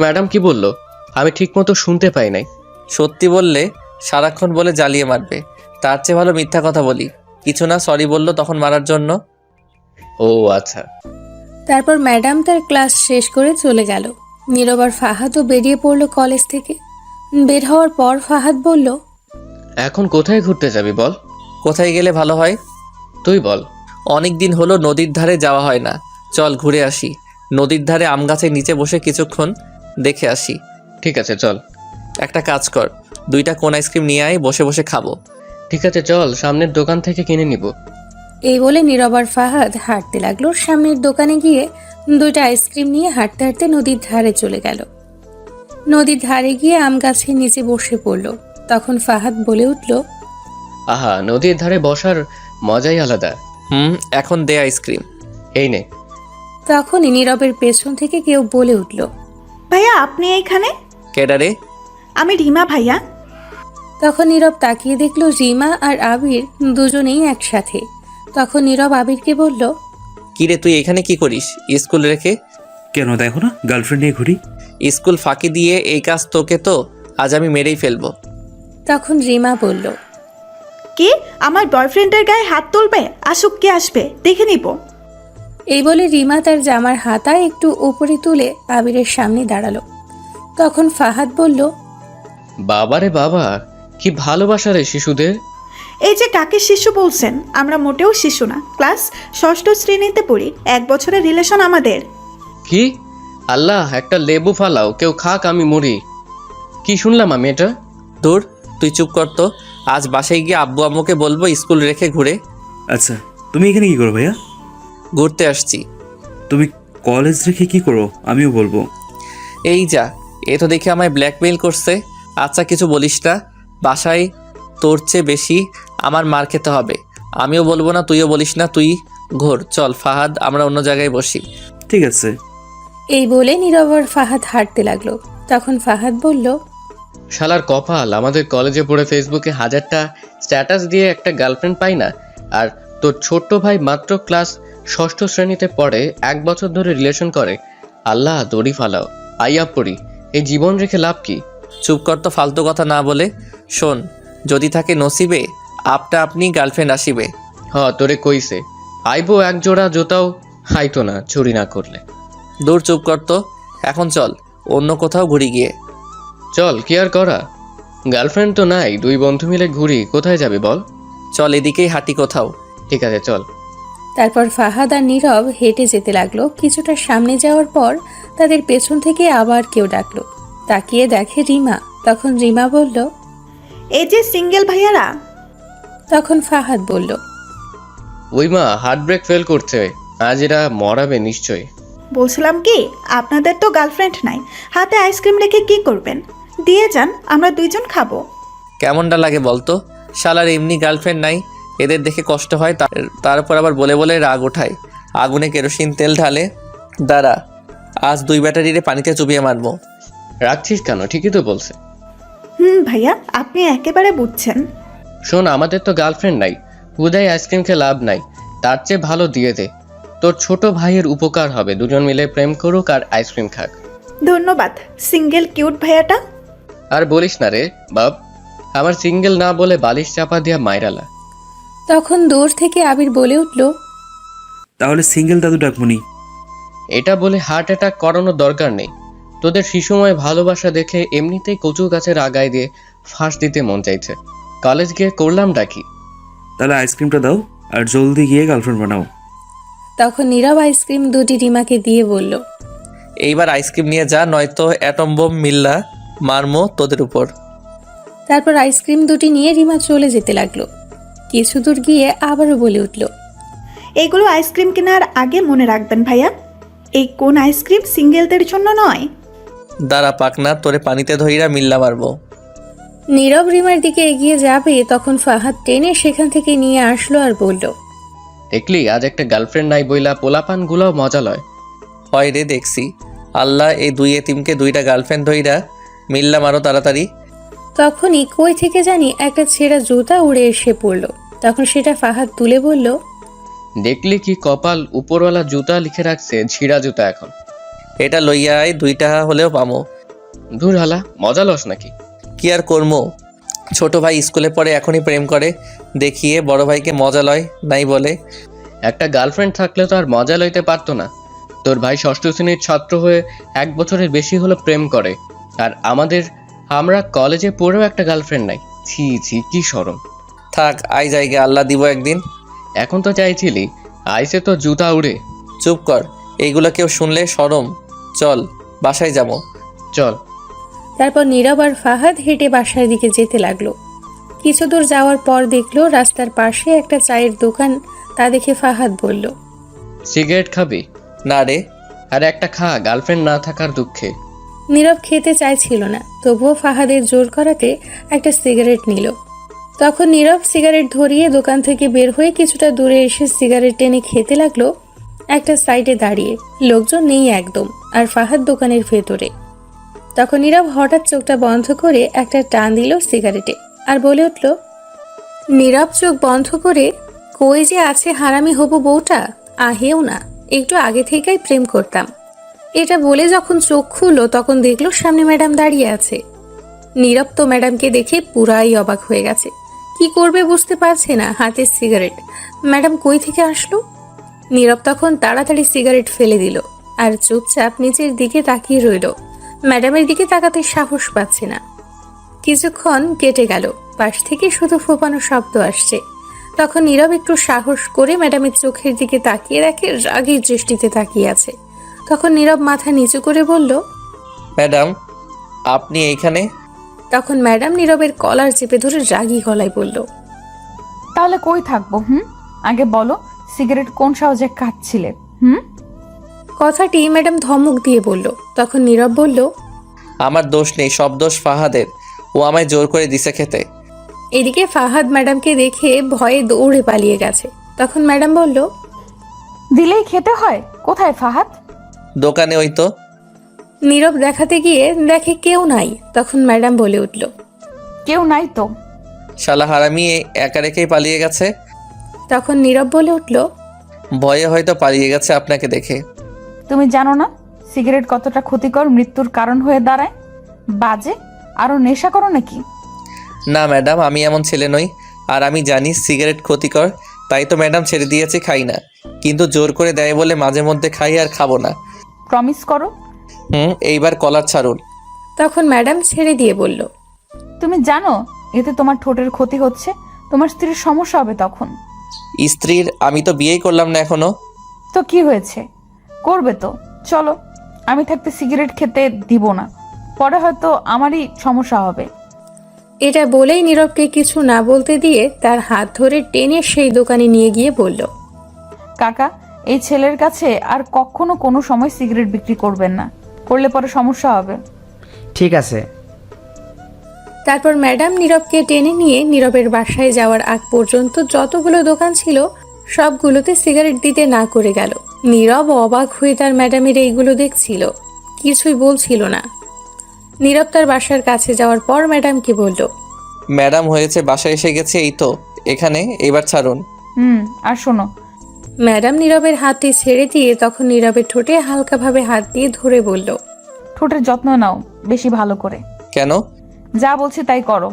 D: ম্যাডাম কি বললো? আমি ঠিক মতো শুনতে পাই নাই।
C: সত্যি বললে সারাক্ষণ বলে জ্বালিয়ে মারবে, তার চেয়ে ভালো মিথ্যা কথা বলি। কিছু না, সরি বললো তখন মারার জন্য।
D: ও আচ্ছা।
A: তারপর ম্যাডাম তার ক্লাস শেষ করে চলে গেল। নীরব আর ফাহাদও বেরিয়ে পড়লো কলেজ থেকে। বের হওয়ার পর ফাহাদ বলল,
D: এখন কোথায় ঘুরতে যাবি বল?
C: কোথায় গেলে ভালো হয়?
D: তুই বল।
C: অনেক দিন হলো নদীর ধারে যাওয়া হয় না, চল ঘুরে আসি। নদীর ধারে আম গাছের নিচে বসে কিছুক্ষণ দেখে আসি।
D: ঠিক আছে চল।
C: একটা কাজ কর, 2টা কোন আইসক্রিম নিয়ে আয়, বসে বসে খাবো।
D: ঠিক আছে চল, সামনের দোকান থেকে কিনে নিব।
A: এই বলে নীরব আর ফাহাদ হাঁটতে লাগলো। সামনের দোকানে গিয়ে 2টা আইসক্রিম নিয়ে হাঁটতে হাঁটতে নদীর ধারে চলে গেল। নদীর ধারে গিয়ে আম গাছের নিচে বসে পড়ল। তখন ফাহাদ বলে উঠল,
D: আহা, নদীর ধারে বসার মজাই আলাদা।
C: এখন দে আইসক্রিম।
D: এই নে।
A: তখনই নীরবের পেছন থেকে কেউ বলে উঠল,
E: ভাইয়া আপনি এইখানে?
C: কেডারে?
E: আমি রিমা ভাইয়া।
A: তখন নীরব তাকিয়ে দেখলো রিমা আর আবির দুজনেই একসাথে। তখন নীরব আবিরকে বলল,
C: কিরে তুই এখানে কি করিস স্কুল রেখে?
B: কেন, দেখো না গার্লফ্রেন্ড নিয়ে ঘুরি।
C: স্কুল ফাঁকি দিয়ে এই কাজ তোকে তো আজ আমি মেরেই ফেলবো।
A: তখন রিমা বলল,
E: কি আমার বয়ফ্রেন্ডের গায়ে হাত তুলবে? আসুক, কে আসবে দেখে নিব।
A: এই বলে রিমা তার জামার হাতা একটু উপরে তুলে আবিরের সামনে দাঁড়ালো। তখন ফাহাদ বলল,
D: বাবারে বাবা, কি ভালোবাসা রে শিশুদের।
E: এই যে কাকে শিশু বলছেন? আমরা মোটেও শিশু না, ক্লাস 6ষ্ঠ শ্রেণীতে পড়ি। 1 বছরের রিলেশন আমাদের।
D: কি? আল্লাহ, একটা লেবু ফালাও, কেউ খাক আমি মরি। কি শুনলাম আমি এটা?
C: দূর, তুই চুপ কর তো। আজ বাসায় গিয়ে আব্বু আম্মুকে বলবো স্কুল রেখে ঘুরে।
B: আচ্ছা, তুমি এখানে কি করো ভাইয়া?
C: ঘুরতে আসছি।
B: তুমি কলেজ রেখে কি করো আমিও বলবো।
C: এই যা, এ তো দেখে আমায় ব্ল্যাকমেইল করছে। আচ্ছা কিছু বলিস না, বাসায় তোর চেয়ে বেশি আমার মার খেতে হবে। আমিও বলবো না, তুইও বলিস না, তুই ঘোর। চল ফাহাদ, আমরা অন্য জায়গায় বসি।
B: ঠিক আছে।
A: এই বলে নীরব আর ফাহাদ হাঁটতে লাগলো। তখন ফাহাদ বলল,
D: শালার কপাল, আমাদের কলেজে পড়ে ফেসবুকে 1000টা স্ট্যাটাস দিয়ে একটা গার্লফ্রেন্ড পাই না, আর তোর ছোট্ট ভাই মাত্র ক্লাস 6ষ্ঠ শ্রেণীতে পড়ে 1 বছর ধরে রিলেশন করে। আল্লাহ দড়ি ফালাও, আইয়া পড়ি, এই জীবন রেখে লাভ কি?
C: চুপ কর তো, ফালতু কথা না বলে। শোন, যদি থাকে নসিবে আপনা আপনি গার্লফ্রেন্ড আসিবে।
D: তোরে কইছে আইবো, এক জোড়া জুতাও হাইতো না চুরি না করলে।
C: দূর, চুপ কর তো। এখন চল অন্য কোথাও ঘুরি গিয়ে।
D: চল, কি আর করা, গার্লফ্রেন্ড তো নাই, 2 বন্ধু মিলে ঘুরি। কোথায় যাবে বল?
C: চল এদিকেই হাঁটি কোথাও।
D: ঠিক আছে চল।
A: তারপর ফাহাদ আর নীরব হেঁটে যেতে লাগলো। কিছুটা সামনে যাওয়ার পর তাদের পেছন থেকে আবার কেউ ডাকলো। তাকিয়ে দেখে রিমা। তখন রিমা বলল,
E: এই যে সিঙ্গেল ভাইয়ারা।
A: তখন ফাহাদ বলল,
D: ওই মা হার্ট ব্রেক ফেল করছে, আজ এরা মরাবে নিশ্চয়।
E: বলছিলাম কি, আপনাদের তো গার্লফ্রেন্ড নাই, হাতে আইসক্রিম রেখে কি করবেন? দিয়ে যান, আমরা 2 জন খাবো।
C: কেমনটা লাগে বলতো? শালার এমনি গার্লফ্রেন্ড নাই, এদের দেখে কষ্ট হয়, তারপর আবার বলে বলে রাগ ওঠায়। আগুনে কেরোসিন তেল ঢালে। দাঁড়া, আজ 2 ব্যাটারিরে পানিতে চুবিয়ে মারবো।
D: রাখছিস কেন? ঠিকই তো বলছে।
E: ভাইয়া, আপনি একেবারে বুঝছেন।
D: শোন, আমাদের তো গার্লফ্রেন্ড নাই, হুদাই আইসক্রিম খেয়ে লাভ নাই, তার চেয়ে ভালো দিয়ে দে। তোর ছোট ভাইয়ের উপকার হবে, 2 জন মিলে প্রেম করুক আর আইসক্রিম খাক।
E: ধন্যবাদ সিঙ্গেল কিউট ভাইয়াটা।
D: আর বলিস না রে বাপ, আমার সিঙ্গেল না বলে বালিশ চাপা দিয়া মাইরালা।
A: তখন দূর থেকে আবির বলে উঠল,
B: তাহলে সিঙ্গেল দাদু ডাকমুনি।
D: এটা বলে হার্ট অ্যাটাক করানোর দরকার নেই। তোদের শিশুময় ভালোবাসা দেখে এমনিতেই কচু গাছের আগায় দিয়ে ফাঁস দিতে মন চাইছে। কলেজ গিয়ে করলাম ডাকি।
B: তাহলে আইসক্রিমটা দাও আর জলদি গিয়ে গার্লফ্রেন্ড বানাও।
A: তখন নীরব আইসক্রিম 2টি রিমাকে দিয়ে বলল,
C: এইবার আইসক্রিম নিয়ে যা, নয়তো অ্যাটম বোম মিল্লা মারমো তোদের উপর।
A: তারপর আইসক্রিম 2টি নিয়ে রিমা চলে যেতে লাগলো। কিছু দূর গিয়ে আবারও বলে উঠল,
E: এইগুলো আইসক্রিম কেনার আগে মনে রাখবেন ভাইয়া, এই কোন আইসক্রিম সিঙ্গেলদের জন্য নয়।
C: দাঁড়া পাকনা, তোরে পানিতে ধইরা মিল্লা মারবো।
A: নীরব রিমার দিকে এগিয়ে যাবে, তখন ফাহাদ টেনে সেখান থেকে নিয়ে আসলো আর বলল,
D: দেখলি, আজ একটা গার্লফ্রেন্ড নাই বইলা পোলাপান গুলাও মজা লয়।
C: হয় রে, দেখছি। আল্লাহ, এই 2 এতিমকে 2টা গার্লফ্রেন্ড ধইরা মিল্লা মারো তাড়াতাড়ি।
A: তখনই কই থেকে জানি একটা ছেঁড়া জুতা উড়ে এসে পড়ল। তখন সেটা ফাহাদ তুলে বলল,
D: দেখলি কি কপাল, উপরওয়ালা জুতা লিখে রাখছে ছিঁড়া জুতা। এখন
C: এটা লইয়া আয়, 2টা হলেও পামো।
D: ধুর হালা, মজা লস নাকি?
C: কি আর করমো, ছোট ভাই স্কুলে পড়ে এখনই প্রেম করে দেখিয়ে বড় ভাইকে মজা লয় নাই বলে।
D: একটা গার্লফ্রেন্ড থাকলে তো আর মজা লইতে পারতো না। তোর ভাই 6ষ্ঠ শ্রেণীর ছাত্র হয়ে 1 বছরের বেশি হলো প্রেম করে, আর আমরা কলেজে পড়েও একটা গার্লফ্রেন্ড নাই। ছি ছি, কি শরম।
C: থাক, আই জায়গা, আল্লাহ দিব একদিন।
D: এখন তো চাইছিলি, আইসে তো জুতা উড়ে।
C: চুপ কর, এইগুলো কেউ শুনলে শরম। চল বাসায় যাবো।
D: চল।
A: তারপর নীরব আর ফাহাদ হেঁটে বাসার দিকে যেতে লাগলো। কিছু দূর যাওয়ার পর দেখলো রাস্তার পাশে একটা চায়ের দোকান। তা দেখে ফাহাদ বলল,
D: সিগারেট খাবি?
C: না রে।
D: আর একটা খা, গার্লফ্রেন্ড না থাকার দুঃখে।
A: নীরব খেতে চাইছিল না, তবুও ফাহাদের জোর করাতে একটা সিগারেট নিল। তখন নীরব সিগারেট ধরিয়ে দোকান থেকে বের হয়ে কিছুটা দূরে এসে সিগারেট টেনে খেতে লাগলো। একটা সাইডে দাঁড়িয়ে, লোকজন নেই একদম, আর ফাহাদ দোকানের ভেতরে। তখন নীরব হঠাৎ চোখটা বন্ধ করে একটা টান দিল সিগারেটে আর বলে উঠল, নীরব চোখ বন্ধ করে, কই যে আছে হারামি হবু বউটা, আহেও না, একটু আগে থেকেই প্রেম করতাম। এটা বলে যখন চোখ খুললো তখন দেখলো সামনে ম্যাডাম দাঁড়িয়ে আছে। নীরব তো ম্যাডামকে দেখে পুরাই অবাক হয়ে গেছে, কি করবে বুঝতে পারছে না। হাতে সিগারেট, ম্যাডাম কই থেকে আসলো? নীরব তখন তাড়াতাড়ি সিগারেট ফেলে দিল আর চুপচাপ নিচের দিকে তাকিয়ে রইল। ম্যাডামের দিকে তাকাতে সাহস পাচ্ছে না। কিছুক্ষণ কেটে গেল, পাশ থেকে শুধু ফোপানো শব্দ আসছে। তখন নীরব একটু সাহস করে ম্যাডামের চোখের দিকে তাকিয়ে দেখে রাগী দৃষ্টিতে তাকিয়ে আছে। তখন নীরব মাথা নিচু করে বলল,
C: ম্যাডাম আপনি এইখানে?
A: তখন ম্যাডাম নীরবের কলার চেপে ধরে রাগী গলায় বলল,
G: তাহলে কই থাকবো? আগে বলো, সিগারেট কোন সাহসে খাচ্ছিলে?
A: কথাটি ম্যাডাম ধমক দিয়ে বলল। তখন নীরব বলল,
C: আমার দোষ নেই, সব দোষ ফাহাদের। ও আমায় জোর করে দিছে খেতে।
A: এদিকে ফাহাদ ম্যাডামকে দেখে ভয়ে দৌড়ে পালিয়ে গেছে। তখন ম্যাডাম বলল,
G: দিলেই খেতে হয়? কোথায় ফাহাদ?
C: দোকানে ওই তো।
A: নীরব দেখাতে গিয়ে দেখে কেউ নাই। তখন ম্যাডাম বলে উঠল,
G: কেউ নাই তো।
C: শালা হারামি একা রেখেই পালিয়ে গেছে।
A: তখন নীরব বলে উঠল,
C: ভয়ে হয়তো পালিয়ে গেছে আপনাকে দেখে।
G: তুমি জানো না সিগারেট কতটা ক্ষতিকর, মৃত্যুর কারণ হয়ে দাঁড়ায়? বাজে আরো নেশা করো নাকি?
C: না ম্যাডাম, আমি এমন ছেলে নই। আর আমি জানি সিগারেট ক্ষতিকর, তাই তো ম্যাডাম ছেড়ে দিয়েছি, খাই না। কিন্তু জোর করে দেয় বলে মাঝে মধ্যে খাই, আর খাবো না।
G: প্রমিস করো।
C: এইবার কলার ছাড়ুন।
A: তখন ম্যাডাম ছেড়ে দিয়ে বলল,
G: তুমি জানো এতে তোমার ঠোঁটের ক্ষতি হচ্ছে, তোমার স্ত্রীর সমস্যা হবে তখন।
C: স্ত্রীর? আমি তো বিয়েই করলাম না এখনো।
G: তো কি হয়েছে, করবে তো। চলো, আমি থাকতে সিগারেট খেতে দিব না, পরে হয়তো আমারই সমস্যা হবে।
A: এটা বলেই নীরবকে কিছু না বলতে দিয়ে তার হাত ধরে টেনে সেই দোকানে নিয়ে গিয়ে বলল,
G: কাকা, এই ছেলের কাছে আর কখনো কোনো সময় সিগারেট বিক্রি করবেন না, করলে পরে সমস্যা হবে।
I: ঠিক আছে।
A: তারপর ম্যাডাম নীরবকে টেনে নিয়ে নীরবের বাসায় যাওয়ার আগ পর্যন্ত যতগুলো দোকান ছিল সবগুলোতে সিগারেট দিতে না করে গেল। নীরব অবাক হয়ে তার ম্যাডামের এইগুলো দেখছিল, কিছুই বলছিল না। নীরব তার বাসার কাছে যাওয়ার পর ম্যাডামকে বলল,
C: ম্যাডাম হয়েছে, বাসায় এসে গেছে, এই তো এখানে, এবার ছাড়ুন।
G: আর শোনো।
A: ম্যাডাম নীরবের হাতটি ছেড়ে দিয়ে তখন নীরবের ঠোঁটে হালকাভাবে হাত দিয়ে ধরে বলল,
G: ঠোঁটের যত্ন নাও বেশি ভালো করে।
C: কেন?
G: যা বলছি তাই করো।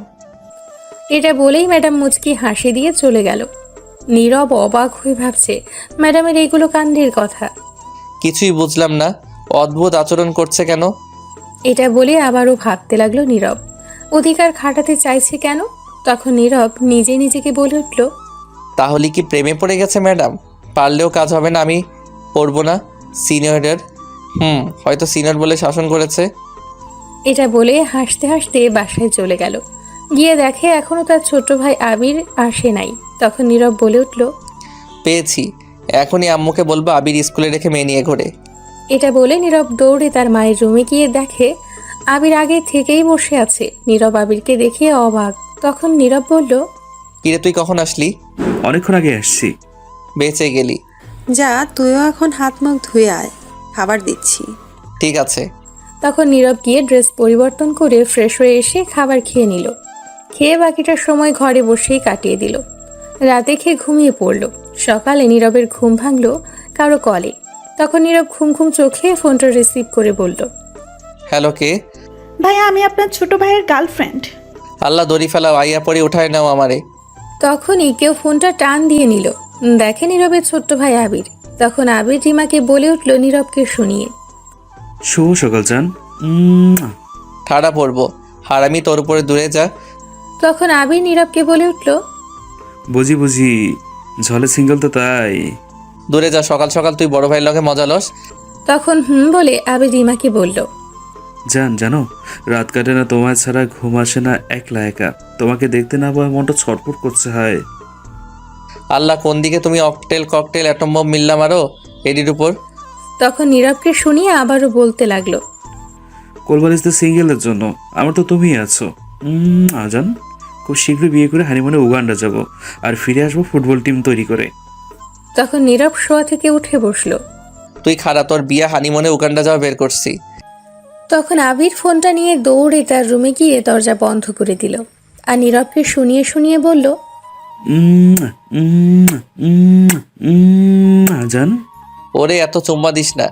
A: এটা বলেই ম্যাডাম মুচকি হাসি দিয়ে চলে গেল। নীরব অবাক হয়ে ভাবছে ম্যাডামের এইগুলো কাণ্ডের কথা।
C: কিছুই বুঝলাম না, অদ্ভুত আচরণ করছে কেন?
A: এটা বলে আবারও ভাবতে লাগলো নীরব, অধিকার খাটাতে চাইছে কেন। তখন নীরব নিজে নিজেকে বলে উঠল,
C: তাহলে কি প্রেমে পড়ে গেছে ম্যাডাম? পারলেও কাজ হবে না, আমি পড়বো না। সিনিয়রের হয়তো সিনিয়র বলে শাসন করেছে।
A: এটা বলে হাসতে হাসতে বাসায় চলে গেল। গিয়ে দেখে এখনো তার ছোট ভাই আবির আসে নাই। তখন নীরব বলে উঠল,
C: পেয়েছি, এখনই আম্মুকে বলবো আবির স্কুলে রেখে মেয়ে নিয়ে ঘোরে।
A: এটা বলে নীরব দৌড়ে তার মায়ের রুমে গিয়ে দেখে আবির আগে থেকেই বসে আছে। নীরব আবিরকে দেখে অবাক। তখন নীরব বলল,
C: কিরে তুই কখন আসলি?
B: অনেকক্ষণ আগে আসছি।
C: বেঁচে গেলি।
F: যা, তুইও এখন হাত মুখ ধুয়ে আয়, খাবার দিচ্ছি।
C: ঠিক আছে।
A: তখন নীরব গিয়ে ড্রেস পরিবর্তন করে ফ্রেশ হয়ে এসে খাবার খেয়ে নিল। খেয়ে বাকিটার সময় ঘরে বসেই কাটিয়ে দিল। রাতে খেয়ে ঘুমিয়ে পড়ল। সকালে নীরবের ঘুম ভাঙল কারো কলে। তখন নীরব ঘুম ঘুম চোখে ফোনটা রিসিভ করে বলল,
C: হ্যালো, কে?
E: ভাইয়া, আমি আপনার ছোট ভাইয়ের গার্লফ্রেন্ড।
C: আল্লাহ দড়ি ফেলাও, আইয়া পরে উঠায় নাও আমারে।
A: তখনই কেউ ফোনটা টান দিয়ে নিল। দেখে নীরবের ছোট্ট ভাই আবির। তখন আবির রিমাকে বলে উঠল নীরবকে শুনিয়ে,
B: শুভ সকাল জান।
C: ঠাড়া পড়বো, হারামি, তোর উপরে দূরে যা।
A: তখন আবির নীরবকে বলে উঠল,
B: বুঝি বুঝি, ঝলে সিঙ্গেল তো তাই।
C: দূরে যা, সকাল সকাল তুই বড় ভাইয়ের লগে মজা লস।
A: তখন বলে আবির রিমাকে বলল,
B: জান জানো, রাত কাটে না তোমার ছাড়া, ঘুম আসে না একলা একা। তোমাকে দেখতে না পাওয়া মনটা ছটফট করছে। হয়
C: আল্লাহ, কোন দিকে তুমি অকটেল ককটেল অ্যাটম বম মিললাম আরো এডির উপর।
A: তখন নীরবকে শুনিয়ে আবারও বলতে লাগলো,
B: কোলবালিশ তো সিঙ্গেলের জন্য, আমার তো তুমিই আছো। জান, খুব শীঘ্রই বিয়ে করে হানিমুনে উগান্ডা যাব, আর ফিরে আসবো ফুটবল টিম তৈরি করে।
A: তখন নীরব শোয়া থেকে উঠে বসলো।
C: তুই খাড়া, তোর বিয়া হানিমুনে উগান্ডা যাওয়া বের করছি।
A: তখন আবির ফোনটা নিয়ে দৌড়ে তার রুমে গিয়ে দরজা বন্ধ করে দিল। আর নীরবকে শুনিয়ে শুনিয়ে বলল,
B: জান।
C: ওরে এত চুম্মা দিস না,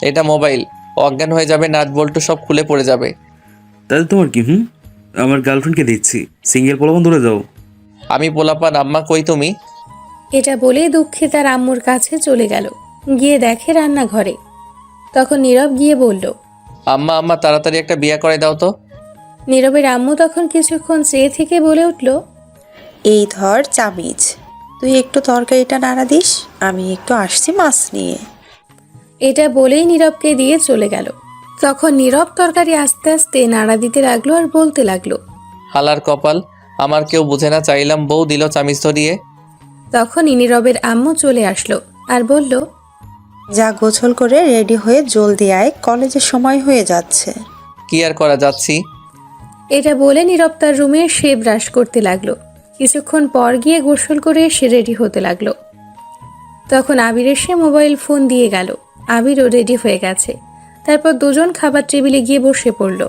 C: এটা মোবাইল, অজ্ঞান হয়ে যাবে, নাট বল্টু সব খুলে পড়ে যাবে।
B: তাহলে তোমার কি? আমার গার্লফ্রেন্ডকে দিচ্ছি, সিঙ্গেল পোলাপান ধরে যাও।
C: আমি পোলাপান, আম্মা কই তুমি?
A: এটা বলে দুঃখে তার আম্মুর কাছে চলে গেল। গিয়ে দেখে রান্নাঘরে। তখন নীরব গিয়ে বলল,
C: আম্মা আম্মা, তাড়াতাড়ি একটা বিয়া করে দাও তো।
A: নীরবের আম্মু তখন কিছুক্ষণ চেয়ে থেকে বলে উঠল,
F: এই ধর চামিচ, তুই একটু তরকারিটা নাড়া দিস, আমি একটু আসছি মাছ নিয়ে।
A: এটা বলেই নীরবকে দিয়ে চলে গেল। তখন নীরব তরকারি আস্তে আস্তে নাড়া দিতে লাগলো আর বলতে লাগলো,
C: হালার কপাল, আমার কেউ বুঝে না, চাইলাম বউ দিল চামিচ ধরিয়ে।
A: তখনই নীরবের আম্মু চলে আসলো আর বলল,
F: যা, গোছল করে রেডি হয়ে জলদি আয়, কলেজের সময় হয়ে যাচ্ছে।
C: কি আর করা, যাচ্ছি।
A: এটা বলে নীরব তার রুমে সে ব্রাশ করতে লাগলো। কিছুক্ষণ পর গিয়ে গোসল করে সে রেডি হতে লাগলো। তখন আবির এসে মোবাইল ফোন দিয়ে গেল। আবিরও রেডি হয়ে গেছে। তারপর দুজন খাবার টেবিলে গিয়ে বসে পড়ল।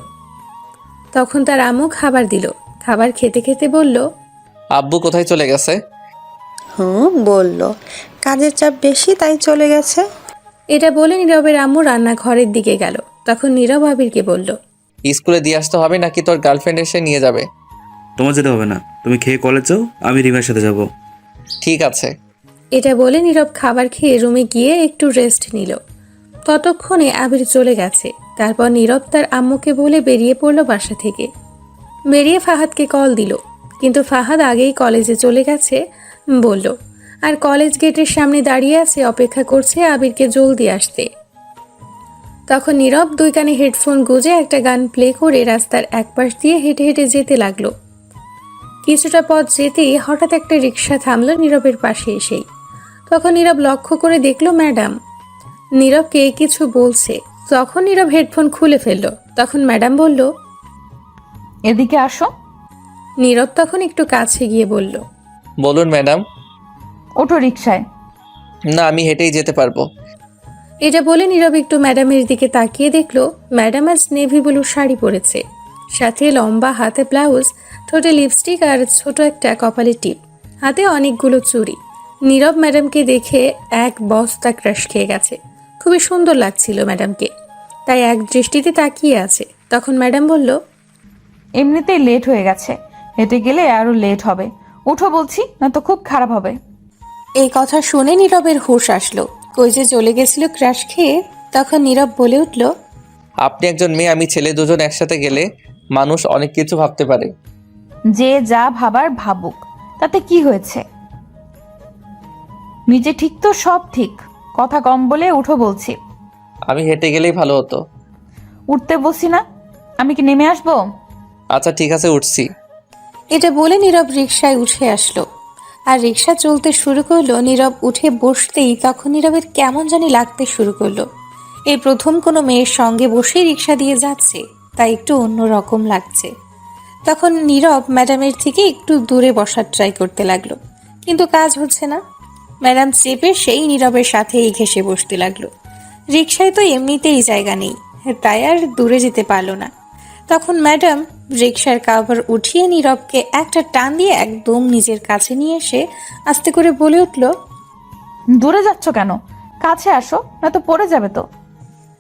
A: তখন তার আম্মু খাবার দিল। খাবার খেতে খেতে বলল,
C: আব্বু কোথায় চলে গেছে?
F: বললো কাজের চাপ বেশি তাই চলে গেছে।
A: এটা বলে নীরবের আম্মু রান্নাঘরের দিকে গেল। তখন নীরব আবিরকে বলল,
C: স্কুলে দিয়ে আসতে হবে নাকি তোর গার্লফ্রেন্ড এসে নিয়ে যাবে?
B: তোমার যেতে হবে না, তুমি খেয়ে কলেজ যাও, আমি রিমার সাথে যাব।
C: ঠিক আছে।
A: এটা বলে নীরব খাবার খেয়ে রুমে গিয়ে একটু রেস্ট নিল। ততক্ষণে আবির চলে গেছে। তারপর নীরব তার আম্মুকে বলে বেরিয়ে পড়ল বাসা থেকে। বেরিয়ে ফাহাদকে কল দিল, কিন্তু ফাহাদ আগেই কলেজে চলে গেছে বলল, আর কলেজ গেটের সামনে দাঁড়িয়ে আছে, অপেক্ষা করছে আবিরকে জলদি আসতে। তখন নীরব দুই কানে হেডফোন গুঁজে একটা গান প্লে করে রাস্তার একপাশ দিয়ে হেঁটে হেঁটে যেতে লাগলো। কিছুটা পথ যেতেই হঠাৎ একটা রিক্সা থামলো নীরবের পাশে এসেই। তখন নীরব লক্ষ্য করে দেখলো ম্যাডাম নীরবকে কিছু বলছে। তখন নীরব হেডফোন খুলে ফেলল। তখন ম্যাডাম বলল,
G: এদিকে আসো।
A: নীরব তখন একটু কাছে গিয়ে বলল,
C: বলুন ম্যাডাম।
G: ওঠো রিক্সায়।
C: না, আমি হেঁটেই যেতে পারবো।
A: এটা বলে নীরব একটু ম্যাডামের দিকে তাকিয়ে দেখলো ম্যাডাম আজ নেভি ব্লু শাড়ি পরেছে, সাথে লম্বা হাতে ব্লাউজ, ঠোঁটে লিপস্টিক আর ছোট একটা কপালে টিপ, হাতে অনেকগুলো চুড়ি। নীরব ম্যাডামকে দেখে এক বস্তা ক্রাশ খেয়ে গেছে। খুবই সুন্দর লাগছিল ম্যাডামকে, তাই এক দৃষ্টিতে তাকিয়ে আছে। তখন ম্যাডাম বলল,
G: এমনিতেই লেট হয়ে গেছে, হেঁটে গেলে আরো লেট হবে। উঠো বলছি, না তো খুব খারাপ হবে।
A: এই কথা শুনে নীরবের হুঁশ আসলো, কই যে চলে গেছিল ক্রাশ খেয়ে। তখন নীরব বলে উঠল,
C: আপনি একজন মেয়ে, আমি ছেলে, দুজন একসাথে গেলে মানুষ অনেক কিছু ভাবতে পারে।
G: যে যা ভাবার ভাবুক, তাতে কি হয়েছে? নিজে ঠিক তো সব ঠিক, কথা কম বলে উঠো বলছি।
C: আমি হেঁটে গেলেই ভালো হতো।
G: উঠতে বসি না, আমি কি নেমে আসবো?
C: আচ্ছা ঠিক আছে, উঠছি।
A: এটা বলে নীরব রিকশায় উঠে আসলো আর রিকশা চলতে শুরু করলো। নীরব উঠে বসতেই তখন নীরবের কেমন জানি লাগতে শুরু করলো। এই প্রথম কোনো মেয়ের সঙ্গে বসে রিকশা দিয়ে যাচ্ছে, তাই একটু অন্যরকম লাগছে। তখন নীরব ম্যাডামের থেকে একটু দূরে বসার ট্রাই করতে লাগলো, কিন্তু কাজ হচ্ছে না। ম্যাডাম চেপে সেই নীরবের সাথেই ঘেঁষে বসতে লাগলো। রিকশায় তো এমনিতেই জায়গা নেই, তাই আর দূরে যেতে পারলো না। তখন ম্যাডাম রিকশার কাভার উঠিয়ে নীরবকে একটা টান দিয়ে একদম নিজের কাছে নিয়ে এসে আস্তে করে বলে উঠল,
G: দূরে যাচ্ছ কেন? কাছে আসো, না তো পড়ে যাবে তো।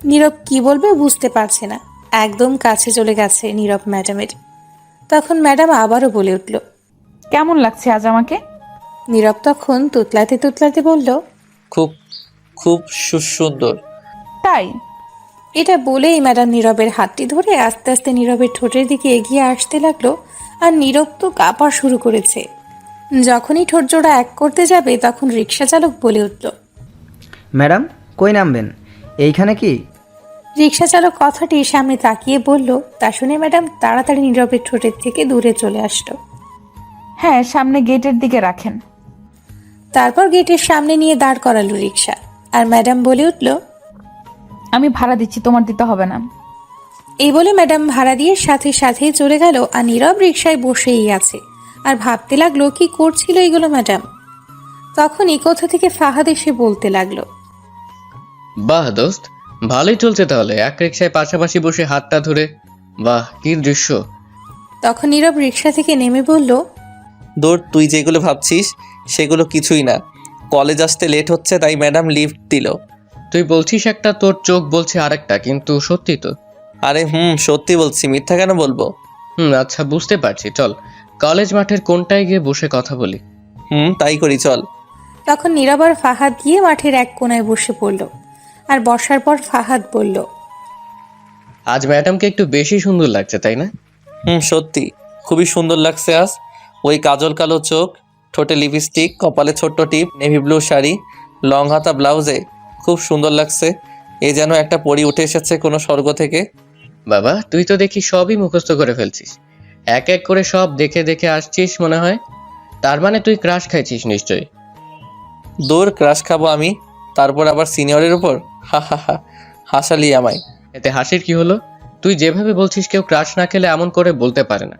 A: নীরব কি বলবে বুঝতে পারছে না, একদম কাছে চলে গেছে নীরব ম্যাডামের। তখন ম্যাডাম আবারও বলে উঠল,
G: কেমন লাগছে আজ আমাকে?
A: নীরব তখন তুতলাতে তুতলাতে বলল,
C: খুব খুব সুন্দর।
G: তাই?
A: এটা বলেই ম্যাডাম নীরবের হাতটি ধরে আস্তে আস্তে নীরবের ঠোঁটের দিকে এগিয়ে আসতে লাগলো। আর নীরব তো কাঁপা শুরু করেছে। যখনই ঠোঁট জোড়া এক করতে যাবে তখন রিক্সা চালক বলে উঠল,
I: ম্যাডাম কই নামবেন? এইখানে কি?
A: রিক্সা চালক কথাটি সামনে তাকিয়ে বলল। তা শুনে ম্যাডাম তাড়াতাড়ি নীরবের ঠোঁটের থেকে দূরে চলে আসলো।
G: হ্যাঁ, সামনে গেটের দিকে রাখেন।
A: তারপর গেটের সামনে নিয়ে দাঁড় করালো রিক্সা। আর ম্যাডাম বলে উঠল,
G: আমি ভাড়া দিচ্ছি, তোমার দিতে হবে না।
A: এই বলে ম্যাডাম ভাড়া দিয়ে সাথে সাথেই চলে গেল। আর নীরব রিক্সায় বসেই আছে আর ভাবতে লাগলো কি করছিল এগুলো ম্যাডাম। তখন এই কথা থেকে ফাহাদ এসে বলতে লাগলো,
D: বাহ দোস্ত, ভালোই চলছে তাহলে, এক রিক্সায় পাশাপাশি বসে হাতটা ধরে। বাহ, কি দৃশ্য।
A: তখন নীরব রিক্সা থেকে নেমে বলল,
C: দূর, তুই যেগুলো ভাবছিস সেগুলো কিছুই না। কলেজ আসতে লেট হচ্ছে তাই ম্যাডাম লিফট দিল।
D: তুই বলছিস একটা, তোর চোখ বলছে আরেকটা, কিন্তু সত্যি তো।
C: আরে সত্যি বলছি, মিথ্যা কেন বলবো?
D: আচ্ছা বুঝতে পারছি, চল কলেজ মাঠের কোনটায় গিয়ে বসে কথা বলি।
C: তাই করি, চল।
A: তখন নীরব আর ফাহাদ গিয়ে মাঠের এক কোনায় বসে পড়ল। আর বসার পর ফাহাদ বলল,
D: আজ ম্যাডামকে একটু বেশি সুন্দর লাগছে তাই না?
C: সত্যি খুবই সুন্দর লাগছে আজ। ওই কাজল কালো চোখ, ঠোঁটে লিপস্টিক, কপালে ছোট্ট টিপ, নেভি ব্লু শাড়ি, লং হাতা ব্লাউজে খুব সুন্দর লাগছে। এ যেন একটা পরি উঠে এসেছে কোনো স্বর্গ থেকে।
D: বাবা, তুই তো দেখি সবই মুখস্থ করে ফেলছিস, এক এক করে সব দেখে দেখে আসছিস মনে হয়। তার মানে তুই ক্রাশ খাইছিস নিশ্চয়ই।
C: দূর, ক্রাশ খাবো আমি, তারপর আবার সিনিয়রের উপর? হা হা হা, হাসালি আমায়।
D: এতে হাসির কি হলো? তুই যেভাবে বলছিস কেউ ক্রাশ না খেলে এমন করে বলতে পারে না।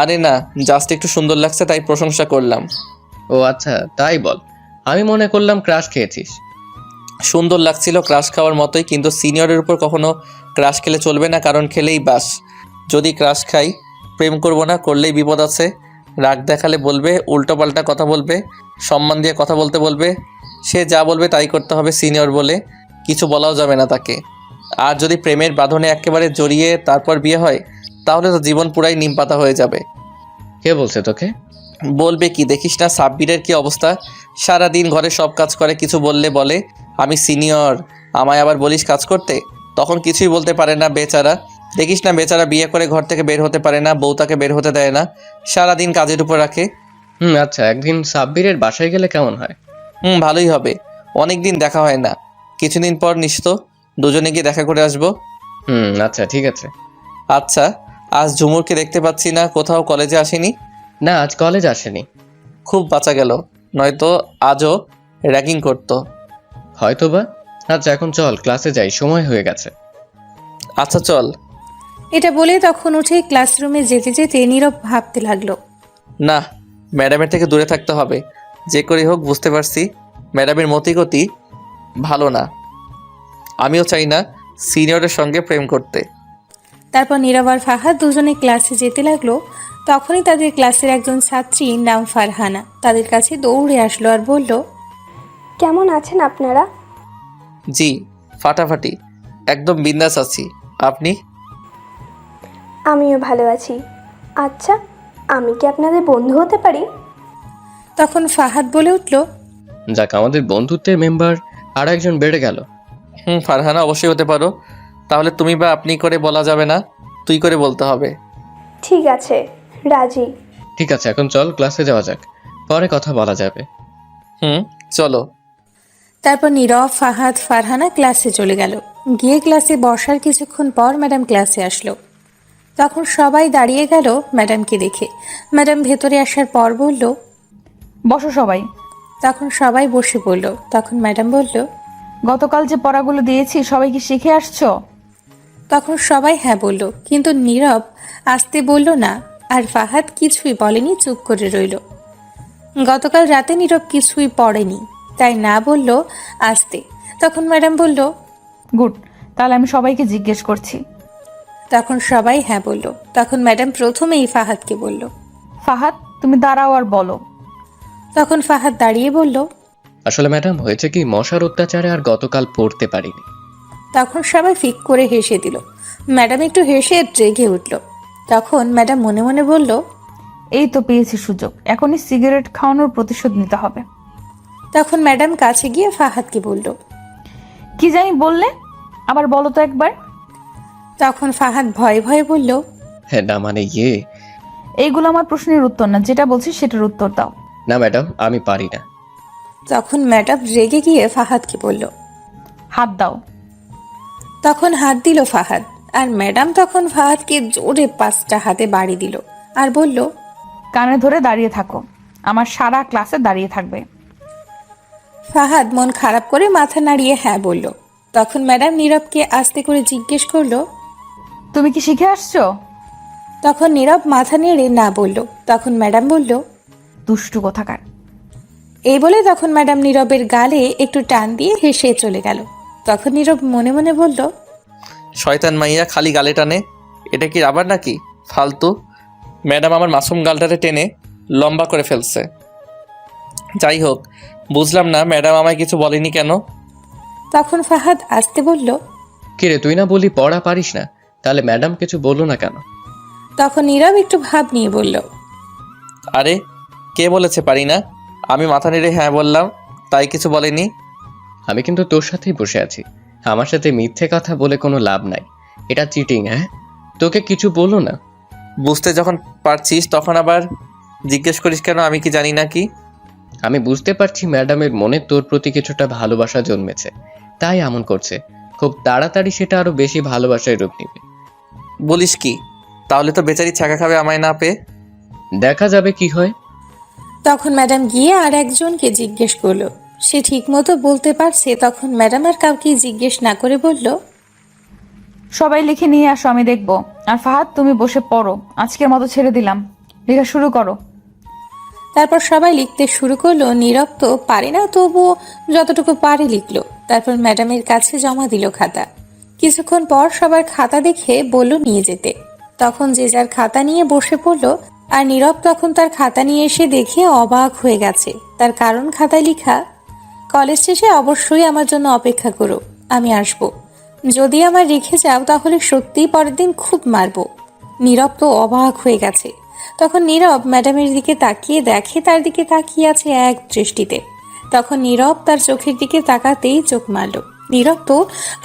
C: আরে না, জাস্ট একটু সুন্দর লাগছে তাই প্রশংসা করলাম।
D: ও আচ্ছা, তাই বল। আমি মনে করলাম ক্রাশ খেয়েছিস।
C: সুন্দর লাগছিল ক্রাশ খাওয়ার মতোই, কিন্তু সিনিয়রের উপর কখনো ক্রাশ খেলে চলবে না, কারণ খেলেই বাস। যদি ক্রাশ খাই, প্রেম করব না, করলেই বিপদ আছে। রাগ দেখালে বলবে, উল্টোপাল্টা কথা বলবে, সম্মান দিয়ে কথা বলতে বলবে। সে যা বলবে তাই করতে হবে, সিনিয়র বলে কিছু বলাও যাবে না তাকে। আর যদি প্রেমের বাঁধনে একেবারে জড়িয়ে তারপর বিয়ে হয়, তাহলে তো জীবন পুরাই নিমপাতা হয়ে যাবে।
D: কে বলছে তোকে?
C: বলবে কি, দেখিস না সাব্বিরের কি অবস্থা? সারাদিন ঘরে সব কাজ করে, কিছু বললে বলে আমি সিনিয়র, আমায় আবার বলিস কাজ করতে। তখন কিছুই বলতে পারে না বেচারা। দেখিস না বেচারা বিয়ে করে ঘর থেকে বের হতে পারে না, বউ তাকে বের হতে দেয় না, সারাদিন কাজের উপর রাখে।
D: আচ্ছা, একদিন সাব্বিরের বাসায় গেলে কেমন হয়?
C: ভালোই হবে। অনেক দিন দেখা হয় না, কিছুদিন পর নিশ্চয় দুজনে গিয়ে দেখা করে আসবো।
D: আচ্ছা ঠিক আছে।
C: আচ্ছা, আজ ঝুমুরকে দেখতে পাচ্ছি না, কোথাও কলেজে আসেনি?
D: না, আজ কলেজ আসেনি।
C: খুব বাঁচা গেল, নয়তো আজও র্যাগিং করতো।
D: হয়তোবা। আচ্ছা এখন চল, ক্লাসে যাই, সময় হয়ে গেছে।
C: আচ্ছা চল।
A: এটা বলে তখন উঠে ক্লাসরুমে যেতে যেতে নীরব ভাবতে লাগলো।
C: না, ম্যাডামের থেকে দূরে থাকতে হবে। যে করে হোক, বুঝতে পারছি ম্যাডামের মতিগতি ভালো না। আমিও চাই না সিনিয়রের সঙ্গে প্রেম করতে।
A: তারপর নীরব আর ফাহাদ দুজনে ক্লাসে যেতে লাগলো। তখনই তাদের ক্লাসের একজন ছাত্রী নাম ফারহানা তাদের কাছে দৌড়ে আসলো আর বলল,
J: কেমন আছেন আপনারা?
C: জি, ফাটাফাটি, একদম বিন্দাস আছি। আপনি?
J: আমিও ভালো আছি। আচ্ছা, আমি কি আপনাদের বন্ধু হতে পারি?
A: তখন ফাহাদ বলে উঠল,
D: যাক, আমাদের বন্ধুত্বের মেম্বার আর একজন বেড়ে গেল।
C: ফারহানা, অবশ্যই হতে পারো। তাহলে তুমি বা আপনি করে বলা যাবে না, তুই করে বলতে হবে।
J: ঠিক আছে, রাজি।
D: ঠিক আছে, এখন চল ক্লাসে যাওয়া যাক, পরে কথা বলা যাবে।
C: চলো।
A: তারপর নীরব, ফাহাদ, ফারহানা ক্লাসে চলে গেল। গিয়ে ক্লাসে বসার কিছুক্ষণ পর ম্যাডাম ক্লাসে আসলো। তখন সবাই দাঁড়িয়ে গেল ম্যাডামকে দেখে। ম্যাডাম ভেতরে আসার পর বলল,
G: বসো সবাই।
A: তখন সবাই বসে পড়ল। তখন ম্যাডাম বলল,
G: গতকাল যে পড়াগুলো দিয়েছি সবাই কি শিখে আসছো?
A: তখন সবাই হ্যাঁ বলল, কিন্তু নীরব আসতে বলল না, আর ফাহাদ কিছুই বলেনি, চুপ করে রইল। গতকাল রাতে নীরব কিছুই পড়েনি, তাই না বলল আসতে। তখন ম্যাডাম বলল,
G: গুড, তাহলে আমি সবাইকে জিজ্ঞেস করছি।
A: তখন সবাই হ্যাঁ বলল। তখন ম্যাডাম প্রথমেই ফাহাদকে বলল,
G: ফাহাদ, তুমি দাঁড়াও আর বলো।
A: তখন ফাহাদ দাঁড়িয়ে বলল,
D: আসলে ম্যাডাম, হয়েছে কি, মশার অত্যাচারে আর গতকাল পড়তে পারিনি।
A: তখন সবাই ফিক করে হেসে দিল। ম্যাডাম একটু হেসে রেগে উঠল। তখন ম্যাডাম মনে মনে বলল,
G: এই তো পেয়েছি সুযোগ, এখনই সিগারেট খাওয়ানোর প্রতিশোধ নিতে হবে।
A: তখন ম্যাডাম কাছে গিয়ে ফাহাদকে বলল,
G: কি জানি বললে, আবার বলো তো একবার।
A: তখন ফাহাদ ভয়ে ভয়ে বলল,
D: হ্যাঁ না মানে
G: এইগুলো আমার প্রশ্নের উত্তর না, যেটা বলছি সেটার উত্তর দাও।
D: না ম্যাডাম, আমি পারি না।
A: তখন ম্যাডাম রেগে গিয়ে ফাহাদকে বলল,
G: হাত দাও।
A: তখন হাত দিল ফাহাদ, আর ম্যাডাম তখন ফাহাদকে জোরে 5টা হাতে বাড়ি দিল আর বলল,
G: কানে ধরে দাঁড়িয়ে থাকো, আমার সারা ক্লাসে দাঁড়িয়ে থাকবে।
A: ফাহাদ মন খারাপ করে মাথা নাড়িয়ে হ্যাঁ বলল। তখন ম্যাডাম নীরবকে আস্তে করে জিজ্ঞেস করলো,
G: তুমি কি শিখে আসছো?
A: তখন নীরব মাথা নেড়ে না বলল। তখন ম্যাডাম বলল,
G: দুষ্টু কোথাকার।
A: এই বলে তখন ম্যাডাম নীরবের গালে একটু টান দিয়ে হেসে চলে গেল। তখন নীরব মনে মনে বলল,
C: শয়তান মাইয়া, খালি গালে টানে, এটা কি আবার নাকি ফালতু? ম্যাডাম আমার মাসুম গালটারে টেনে লম্বা করে ফেলছে। যাই হোক, বুঝলাম না ম্যাডাম আমায় কিছু বলেনি কেন।
A: তখন ফাহাদ আসতে বলল,
D: কিরে, তুই না বলি পড়া পারিস না, তাহলে ম্যাডাম কিছু বললো না কেন?
A: তখন নীরব একটু ভাব নিয়ে বলল,
C: আরে কে বলেছে পারি না? আমি মাথা নেড়ে হ্যাঁ বললাম, তাই কিছু বলেনি।
D: আমি কিন্তু তোর সাথেই বসে আছি, আমার সাথে মিথ্যে কথা বলে কোনো লাভ নাই, এটা চিটিং। হ্যাঁ, তোকে কিছু বললো না?
C: বুঝতে যখন পারছিস তখন আবার জিজ্ঞেস করিস কেন? আমি কি জানি না কি?
D: আমি বুঝতে পারছি ম্যাডামের মনে তোর প্রতি কিছুটা ভালোবাসা জন্মেছে, তাই এমন করছে। খুব তাড়াতাড়ি সেটা আরো বেশি ভালোবাসায় রূপ নিবে।
C: বলিস কি? তাহলে তো বেচারি ছাকা খাবে আমায় না পেয়ে।
D: দেখা যাবে কি হয়।
A: তখন ম্যাডাম গিয়ে আর একজনকে জিজ্ঞেস করলো। সে ঠিক মতো বলতে পারছে। তখন ম্যাডাম আর কাউকে জিজ্ঞেস না করে বলল,
G: সবাই লিখে নিয়ে আসো, আমি দেখবো। আর ফাহাদ, তুমি বসে পড়ো, আজকের মতো ছেড়ে দিলাম, লেখা শুরু করো।
A: তারপর সবাই লিখতে শুরু করলো। নীরব তো পারে না, তবুও যতটুকু পারে লিখলো। তারপর ম্যাডামের কাছে জমা দিল খাতা। কিছুক্ষণ পর সবার খাতা দেখে বলল নিয়ে যেতে। তখন যে যার খাতা নিয়ে বসে পড়লো। আর নীরব তখন তার খাতা নিয়ে এসে দেখে অবাক হয়ে গেছে। তার কারণ খাতায় লেখা, কলেজ শেষে অবশ্যই আমার জন্য অপেক্ষা করো, আমি আসবো। যদি আমার রেখে যাও তাহলে সত্যিই পরের দিন খুব মারবো। নীরব তো অবাক হয়ে গেছে। তখন নীরব ম্যাডামের দিকে তাকিয়ে দেখে তার দিকে তাকিয়ে আছে এক দৃষ্টিতে। তখন নীরব তার চোখের দিকে তাকাতেই চোখ মারল। নীরব তো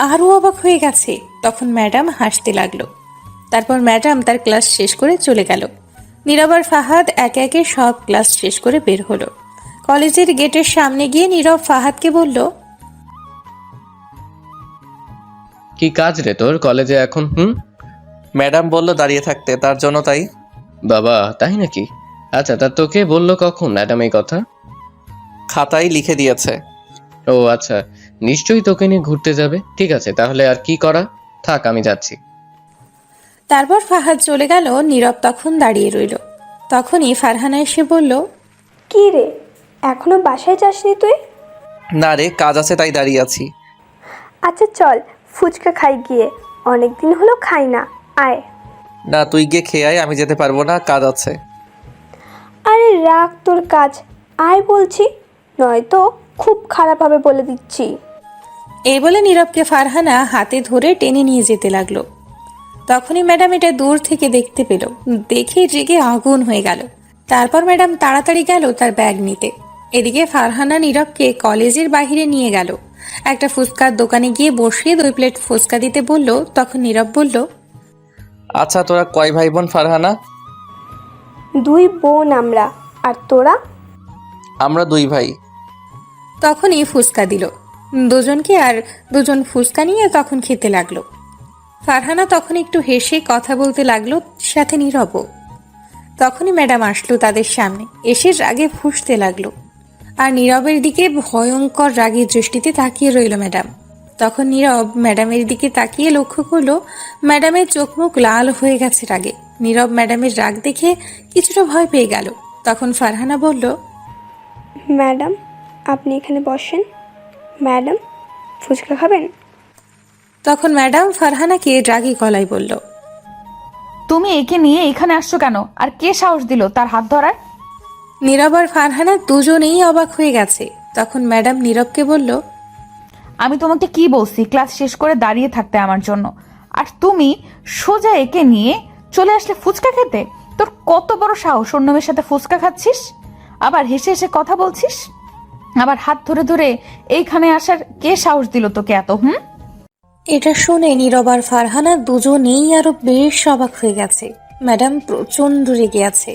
A: আরও অবাক হয়ে গেছে। তখন ম্যাডাম হাসতে লাগলো। তারপর ম্যাডাম তার ক্লাস শেষ করে চলে গেল। নীরব আর ফাহাদ একে একে সব ক্লাস শেষ করে বের হলো। কলেজের গেটের সামনে গিয়ে নীরব ফাহাদকে বলল,
D: কি কাজ রে তোর কলেজে এখন?
C: ম্যাডাম বলল দাঁড়িয়ে থাকতে, তার জন্য তাই।
D: বাবা, তাই নাকি? আচ্ছা, তা তোকে বললো কখন ম্যাডাম এই কথা?
C: খাতায় লিখে দিয়েছে।
D: ও আচ্ছা, নিশ্চয়ই তোকে নিয়ে ঘুরতে যাবে। ঠিক আছে, তাহলে আর কি করা, থাক আমি যাচ্ছি।
A: তারপর ফাহাদ চলে গেল। নীরব তখন দাঁড়িয়ে রইল। তখনই ফারহানা এসে বলল,
J: কি রে, এখনো বাসায় যাসনি তুই?
C: না রে, কাজ আছে তাই দাঁড়িয়ে আছি।
J: আচ্ছা চল, ফুচকা খাই গিয়ে, অনেক দিন হলো খাই না, আয়।
C: না, তুই গিয়ে খেয়ে আয়, আমি যেতে পারবো না, কাজ আছে।
J: আরে রাখ তোর কাজ, আয় বলছি, নয়তো খুব খারাপ হবে বলে দিচ্ছি।
A: এই বলে নীরবকে ফারহানা হাতে ধরে টেনে নিয়ে যেতে লাগলো। তখনই ম্যাডাম এটা দূর থেকে দেখতে পেল। দেখে রেগে আগুন হয়ে গেল। তারপর ম্যাডাম তাড়াতাড়ি গেল তার ব্যাগ নিতে। এদিকে ফারহানা নীরবকে কলেজের বাইরে নিয়ে গেল। একটা ফুচকার দোকানে গিয়ে বসিয়ে 2 প্লেট ফুচকা দিতে বলল। তখন নীরব বলল,
C: আচ্ছা, তোরা কয় ভাই বোন ফারহানা?
J: 2 বোন আমরা, আর তোরা?
C: আমরা 2 ভাই।
A: তখনই ফুচকা দিল দুজনকে, আর দুজন ফুচকা নিয়ে তখন খেতে লাগলো। ফারহানা তখন একটু হেসে কথা বলতে লাগলো, সাথে নীরবও। তখনই ম্যাডাম আসলো তাদের সামনে, এসে রাগে ফুঁসতে লাগলো। আর নীরবের দিকে ভয়ঙ্কর রাগের দৃষ্টিতে তাকিয়ে রইল ম্যাডাম। তখন নীরব ম্যাডামের দিকে তাকিয়ে লক্ষ্য করলো ম্যাডামের চোখ মুখ লাল হয়ে গেছে রাগে। নীরব ম্যাডামের রাগ দেখে কিছুটা ভয় পেয়ে গেল। তখন ফারহানা বলল,
J: ম্যাডাম আপনি এখানে বসেন। ম্যাডাম, ফুচকা খাবেন?
A: তখন ম্যাডাম ফারহানাকে রাগী গলায় বলল,
G: তুমি একে নিয়ে এখানে আসছো কেন? আর কে সাহস দিল তার হাত ধরার?
A: নীরব আর ফারহানা দুজনেই অবাক হয়ে গেছে। তখন ম্যাডাম নীরবকে বলল,
G: আমি তোমাকে কি বলছি ক্লাস শেষ করে দাঁড়িয়ে থাকতে আমার জন্য, আর তুমি সোজা একে নিয়ে চলে আসলে ফুচকা খেতে? তোর কত বড় সাহস, অন্য মেয়ের সাথে ফুচকা খাচ্ছিস, আবার হেসে হেসে কথা বলছিস, আবার হাত ধরে ধরে এইখানে আসার কে সাহস দিল তোকে এত?
A: এটা শুনে নীরব আর ফারহানা দুজনেই আরো বেশ অবাক হয়ে গেছে। ম্যাডাম প্রচন্ড রেগে আছে।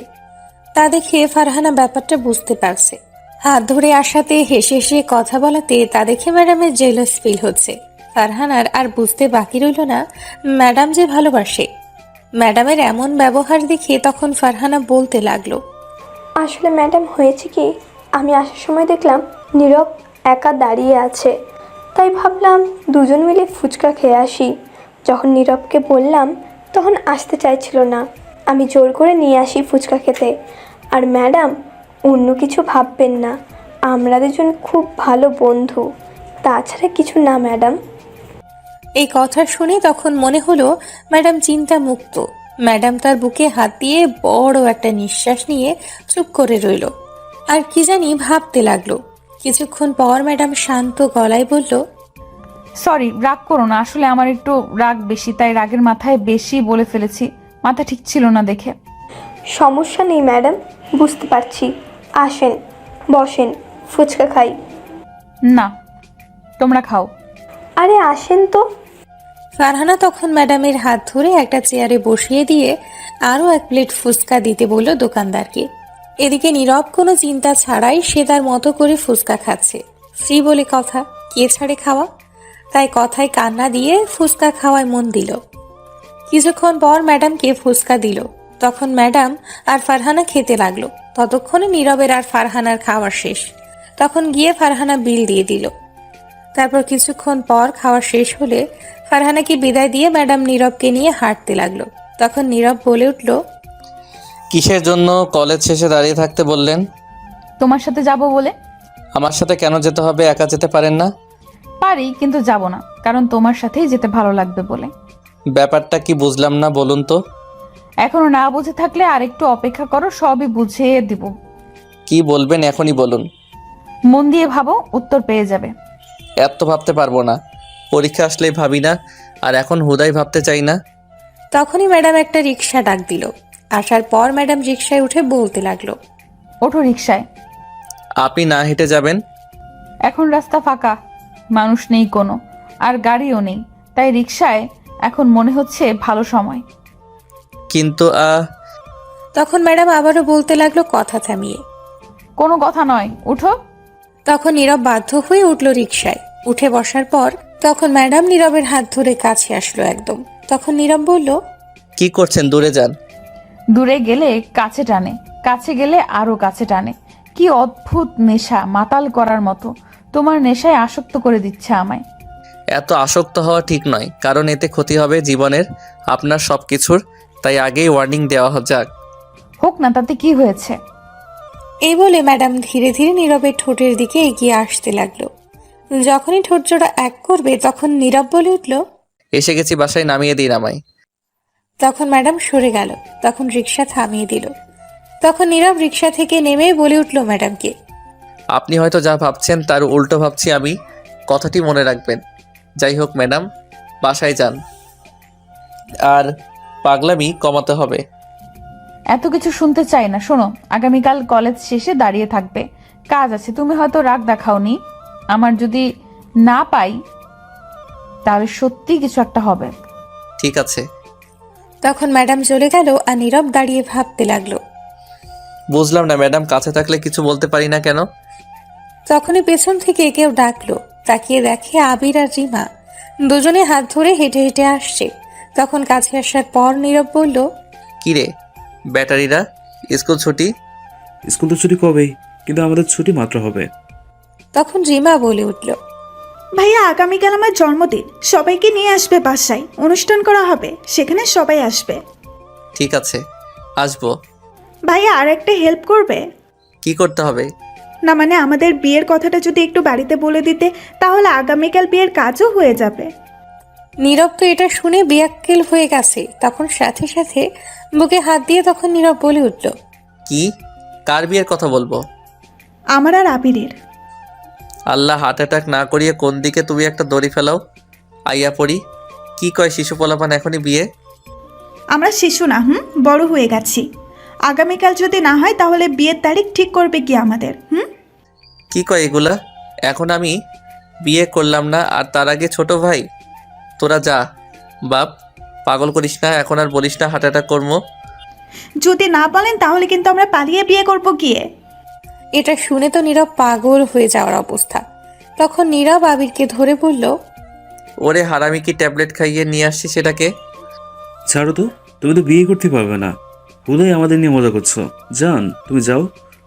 A: তা দেখে ফারহানা ব্যাপারটা বুঝতে পারছে। হাত ধরে আসাতে হেসে হেসে কথা বলাতে তা দেখে ম্যাডামের জেলাস ফিল হচ্ছে। ফারহানার আর বুঝতে বাকি রইল না ম্যাডাম যে ভালোবাসে। ম্যাডামের এমন ব্যবহার দেখে তখন ফারহানা বলতে লাগলো,
J: আসলে ম্যাডাম হয়েছে কি, আমি আসার সময় দেখলাম নীরব একা দাঁড়িয়ে আছে, তাই ভাবলাম দুজন মিলে ফুচকা খেয়ে আসি। যখন নীরবকে বললাম তখন আসতে চাইছিল না, আমি জোর করে নিয়ে আসি ফুচকা খেতে। আর ম্যাডাম অন্য কিছু ভাববেন না, আমরা দুজন খুব ভালো বন্ধু, তাছাড়া কিছু না ম্যাডাম।
A: এই কথা শুনে তখন মনে হলো ম্যাডাম চিন্তা মুক্ত। ম্যাডাম তার বুকে হাত দিয়ে বড় একটা নিঃশ্বাস নিয়ে চুপ করে রইল, আর কি জানি ভাবতে লাগলো। কিছুক্ষণ পর ম্যাডাম শান্ত গলায় বলল,
G: সরি, রাগ করো না, আসলে আমার একটু রাগ বেশি, তাই রাগের মাথায় বেশি বলে ফেলেছি, মাথা ঠিক ছিল না দেখে।
J: সমস্যা নেই ম্যাডাম, বুঝতে পারছি, আসেন বসেন, ফুচকা খাই।
G: না, তোমরা খাও।
J: আরে আসেন তো।
A: ফারহানা তখন ম্যাডামের হাত ধরে একটা চেয়ারে বসিয়ে দিয়ে আরও 1 প্লেট ফুচকা দিতে বলল দোকানদারকে। এদিকে নীরব কোনো চিন্তা ছাড়াই সে তার মতো করে ফুচকা খাচ্ছে। ফ্রি বলে কথা, কে ছাড়ে খাওয়া, তাই কথায় কান্না দিয়ে ফুচকা খাওয়ায় মন দিল। কিছুক্ষণ পর ম্যাডামকে ফুচকা দিল। তখন ম্যাডাম আর ফারহানা খেতে লাগলো। ততক্ষণে নীরবের আর ফারহানার খাওয়া শেষ। তখন গিয়ে ফারহানা বিল দিয়ে দিল। তারপর কিছুক্ষণ পর খাওয়া শেষ হলে ফারহানাকে বিদায় দিয়ে ম্যাডাম নীরবকে নিয়ে হাঁটতে লাগলো। তখন নীরব বলে উঠল,
C: কিসের জন্য কলেজ শেষে দাঁড়িয়ে থাকতে বললেন?
G: তোমার সাথে যাব বলে।
C: আমার সাথে কেন যেতে হবে? একা যেতে পারেন না?
G: পারি, কিন্তু যাব না, কারণ তোমার সাথেই যেতে ভালো লাগবে বলে।
C: ব্যাপারটা কি বুঝলাম না, বলুন তো।
G: এখনো না বুঝে থাকলে আর একটু অপেক্ষা করো, সবই বুঝিয়ে দিব।
C: কি বলবেন এখনই বলুন।
G: মন দিয়ে ভাবো, উত্তর পেয়ে যাবে।
C: এত ভাবতে পারবো না, পরীক্ষা আসলেই ভাবি না, আর এখন হুদাই ভাবতে চাই না।
A: তখনই ম্যাডাম একটা রিক্সা ডাক দিল। আসার পর ম্যাডাম রিক্সায় উঠে বলতে লাগলো,
G: ওঠো রিক্সায়।
C: আপনি না হেঁটে যাবেন?
G: এখন রাস্তা ফাঁকা, মানুষ নেই কোনো, আর গাড়িও নেই, তাই রিক্সায় এখন মনে হচ্ছে ভালো সময়।
C: কিন্তু
A: তখন ম্যাডাম আবারও বলতে লাগলো কথা থামিয়ে।
G: কোনো কথা নয়, উঠো।
A: তখন নীরব বাধ্য হয়ে উঠল রিক্সায়। উঠে বসার পর তখন ম্যাডাম নীরবের হাত ধরে কাছে আসলো একদম। তখন নীরব বলল,
C: কি করছেন? দূরে যান।
G: দূরে গেলে কাছে টানে, কাছে গেলে আরো কাছে টানে। কি অদ্ভুত নেশা, মাতাল করার মতো। তোমার নেশায় আসক্ত করে দিচ্ছে আমায়।
C: এত আসক্ত হওয়া ঠিক নয়, কারণ এতে ক্ষতি হবে জীবনের, আপনার সব কিছুর। তাই আগেই ওয়ার্নিং দেওয়া যাক।
G: হোক না, তাতে কি হয়েছে?
A: এই বলে ম্যাডাম ধীরে ধীরে নীরবের ঠোঁটের দিকে এগিয়ে আসতে লাগলো। যখনই ঠোঁট জোড়া এক করবে তখন নীরব বলে উঠল,
C: এসে গেছি, বাসায় নামিয়ে দিন আমায়।
A: তখন ম্যাডাম সরে গেল। তখন রিক্সা থামিয়ে দিল। তখন নীরব রিক্সা থেকে নেমে বলে উঠল ম্যাডামকে,
C: আপনি হয়তো যা ভাবছেন তার উল্টো ভাবছি আমি, কথাটি মনে রাখবেন। যাই হোক ম্যাডাম, বাসায় যান, আর পাগলামি কমাতে হবে।
G: এত কিছু শুনতে চাই না। শোনো, আগামীকাল কলেজ শেষে দাঁড়িয়ে থাকবে, কাজ আছে। তুমি হয়তো রাগ দেখাওনি, আমার যদি না পাই তাহলে সত্যি কিছু একটা হবে।
C: ঠিক আছে।
A: তখন ম্যাডাম চলে গেল আর নীরব দাঁড়িয়ে ভাবতে লাগলো।
C: বুঝলাম না ম্যাডাম, কাছে থাকলে কিছু বলতে পারি না কেন?
A: তখনই পেছন থেকে কেউ ডাকলো। তাকিয়ে দেখে আবির আর রিমা দুজনে হাত ধরে হেঁটে হেঁটে আসছে। তখন কাছে আসার পর নীরব বলল,
C: কি রে ব্যাটারিরা, স্কুল ছুটি?
B: স্কুল তো ছুটি কবেই, কিন্তু আমাদের ছুটি মাত্র হবে।
A: তখন রিমা বলে উঠল,
E: ভাইয়া আগামীকাল আমার জন্মদিন, সবাইকে নিয়ে আসবে বাসায়, অনুষ্ঠান করা হবে, সেখানে সবাই আসবে।
C: ঠিক আছে, আসবো।
E: ভাইয়া আর একটা হেল্প করবে?
C: কি করতে হবে?
E: না মানে আমাদের বিয়ের কথাটা যদি একটু বাড়িতে বলে দিতে, তাহলে আগামীকাল বিয়ের কাজও হয়ে যাবে।
A: নীরব তো এটা শুনে বেয়াক্কেল হয়ে গেছে। তখন সাথে সাথে বুকে হাত দিয়ে তখন নীরব বলে উঠল,
C: কি? কার বিয়ের কথা বলবো?
E: আমার আর আবিরের।
C: আল্লাহ হার্ট অ্যাটাক না করিয়ে কোন দিকে তুমি একটা দড়ি ফেলাও। আইয়া পড়ি। কি কয় শিশু পোলাপান এখনই বিয়ে?
E: আমরা শিশু না, বড় হয়ে গেছি। আগামীকাল যদি না হয় তাহলে বিয়ের তারিখ ঠিক করবে কি আমাদের?
C: কি কয় এগুলা? এখন আমি বিয়ে করলাম না, আর তার আগে ছোট ভাই? তোরা যা বাপ, পাগল করিস না, এখন আর বলিস না হার্ট অ্যাটাক করবো।
E: যদি না বলেন তাহলে কিন্তু আমরা পালিয়ে বিয়ে করব গিয়ে।
A: এটা শুনে তো নীরব পাগল হয়ে যাওয়ার অবস্থা। তখন নীরব আবিরকে ধরে বলল,
C: ওরে হারামি, কি ট্যাবলেট খাইয়ে নিয়ে আসছি সেটাকে?
B: ছাড়ো তো, তুমি তো বিয়ে করতে পারবে না। হুদাই আমাদের নিয়ে মজা করছো। জান, তুমি যাও,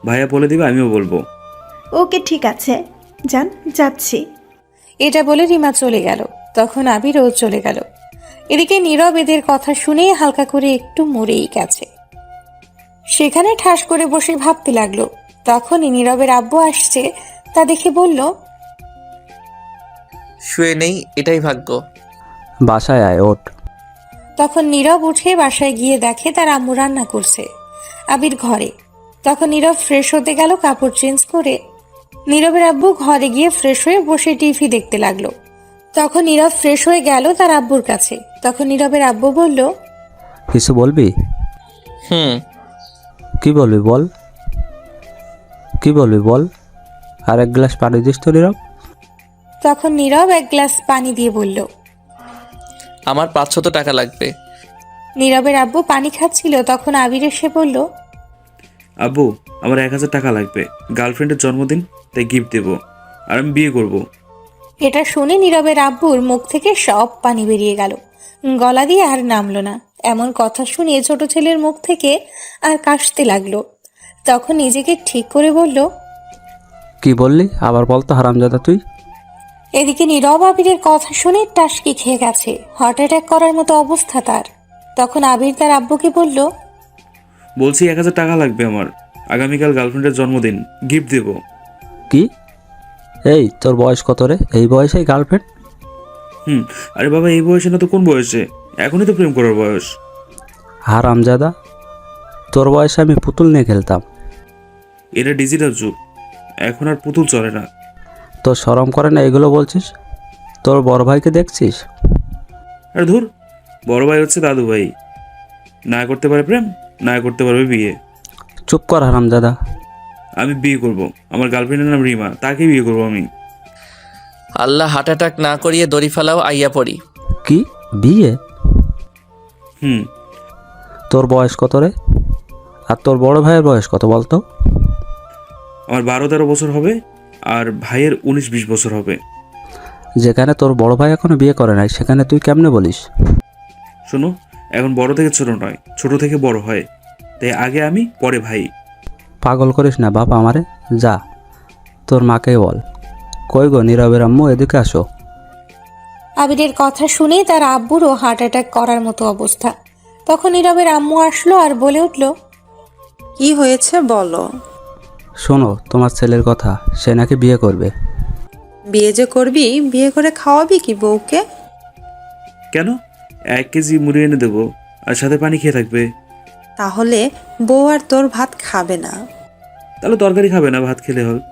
B: ভাইয়া বলে দিবে, আমিও বলবো।
E: ওকে ঠিক আছে, যান, যাচ্ছি।
A: এটা বলে রিমা চলে গেল। তখন আবিরও চলে গেল। এদিকে নীরব এদের কথা শুনে হালকা করে একটু মরেই গেছে। সেখানে ঠাস করে বসে ভাবতে লাগলো। তখনই নীরবের আব্বু আসছে, তা দেখে বলল,
C: শুয়ে নেই, এটাই ভাগ্য।
K: বাসায় আয়, ওঠ।
A: তখন নীরব উঠে বাসায় গিয়ে দেখে তার আম্মু রান্না করছে, আবির ঘরে। তখন নীরব ফ্রেশ হতে গেল কাপড় চেঞ্জ করে। নীরবের আব্বু ঘরে গিয়ে ফ্রেশ হয়ে বসে টিভি দেখতে লাগলো। তখন নীরব ফ্রেশ হয়ে গেল তার আব্বুর কাছে। তখন নীরবের আব্বু বলল,
K: কিছু বলবি? কি বলবি বল, কি বলবি বল। আর এক গ্লাস পানি দিস তো নীরব।
A: তখন নীরব এক গ্লাস পানি দিয়ে বলল,
C: আমার 500 টাকা লাগবে।
A: নীরবের আব্বু পানি খাচ্ছিল। তখন আবির এসে বলল,
B: আব্বু, আমার 1000 টাকা লাগবে, গার্লফ্রেন্ডের জন্মদিন, তাই গিফট দেবো, আর আমি বিয়ে করব।
A: এটা শুনে নীরবের আব্বুর মুখ থেকে সব পানি বেরিয়ে গেল, গলা দিয়ে আর নামলো না। এমন কথা শুনে ছোট ছেলের মুখ থেকে আর কাশতে লাগলো। তখন নিজেকে ঠিক করে বলল,
K: কি বললি আবার বল তো হারামজাদা তুই।
A: এদিকে নীরব আবিরের কথা শুনে টাসকি খেয়ে গেছে, হার্ট অ্যাটাক করার মতো অবস্থা তার। তখন আবির তার আব্বুকে বলল,
B: বলছি 1000 টাকা লাগবে আমার, আগামীকাল গার্লফ্রেন্ডের জন্মদিন, গিফট দেবো।
K: কি? এই তোর বয়স কত রে? এই বয়সেই গার্লফ্রেন্ড?
B: আরে বাবা, এই বয়সে না তো কোন বয়সে, এখনই তো প্রেম করার বয়স।
K: হারামজাদা, তোর বয়সে আমি পুতুল নিয়ে খেলতাম।
B: এটা ডিজিটাল যুগ, এখন আর পুতুল চলে না।
K: তোর শরম করে না এগুলো বলছিস? তোর বড় ভাইকে দেখছিস?
B: আর ধুর, বড় ভাই হচ্ছে দাদু ভাই, না করতে পারে প্রেম, না করতে পারবে বিয়ে।
K: চুপ কর হারামজাদা।
B: আমি বিয়ে করব, আমার গার্লফ্রেন্ডের নাম রিমা, তাকে বিয়ে করব আমি।
C: আল্লাহ হার্ট অ্যাটাক না করিয়ে দড়ি ফেলাও, আইয়া পড়ি।
K: কি বিয়ে?
B: হুম।
K: তোর বয়স কত রে? আর তোর বড় ভাইয়ের বয়স কত বলতো?
B: আমার 12-13 বছর হবে, আর ভাইয়ের 19-20 বছর হবে।
K: যেখানে তোর বড় ভাই এখনো বিয়ে করে নাই, সেখানে তুই কেমনে বলিস?
B: শোনো, এখন বড় থেকে ছোট নয়, ছোট থেকে বড় হয়, তাই আগে আমি, পরে ভাই।
K: পাগল করিস না বাপ আমারে। যা তোর মাকে বল। কই গো নীরবের আম্মু, এদিকে আসো।
A: আবিরের কথা শুনে তার আব্বুরও হার্ট অ্যাটাক করার মতো অবস্থা। তখন নীরবের আম্মু আসলো আর বলে উঠল,
F: কি হয়েছে বলো।
K: শোনো তোমার ছেলের কথা, সে নাকি বিয়ে করবে।
F: বিয়ে যে করবি, বিয়ে করে খাওয়াবি কি বউকে?
B: কেন? 1 কেজি মুড়ি এনে দেবো, আর সাথে পানি খেয়ে থাকবে।
F: তাহলে বউ আর তোর ভাত খাবে না।
B: তাহলে তরকারি খাবে না, ভাত খেলে হবে।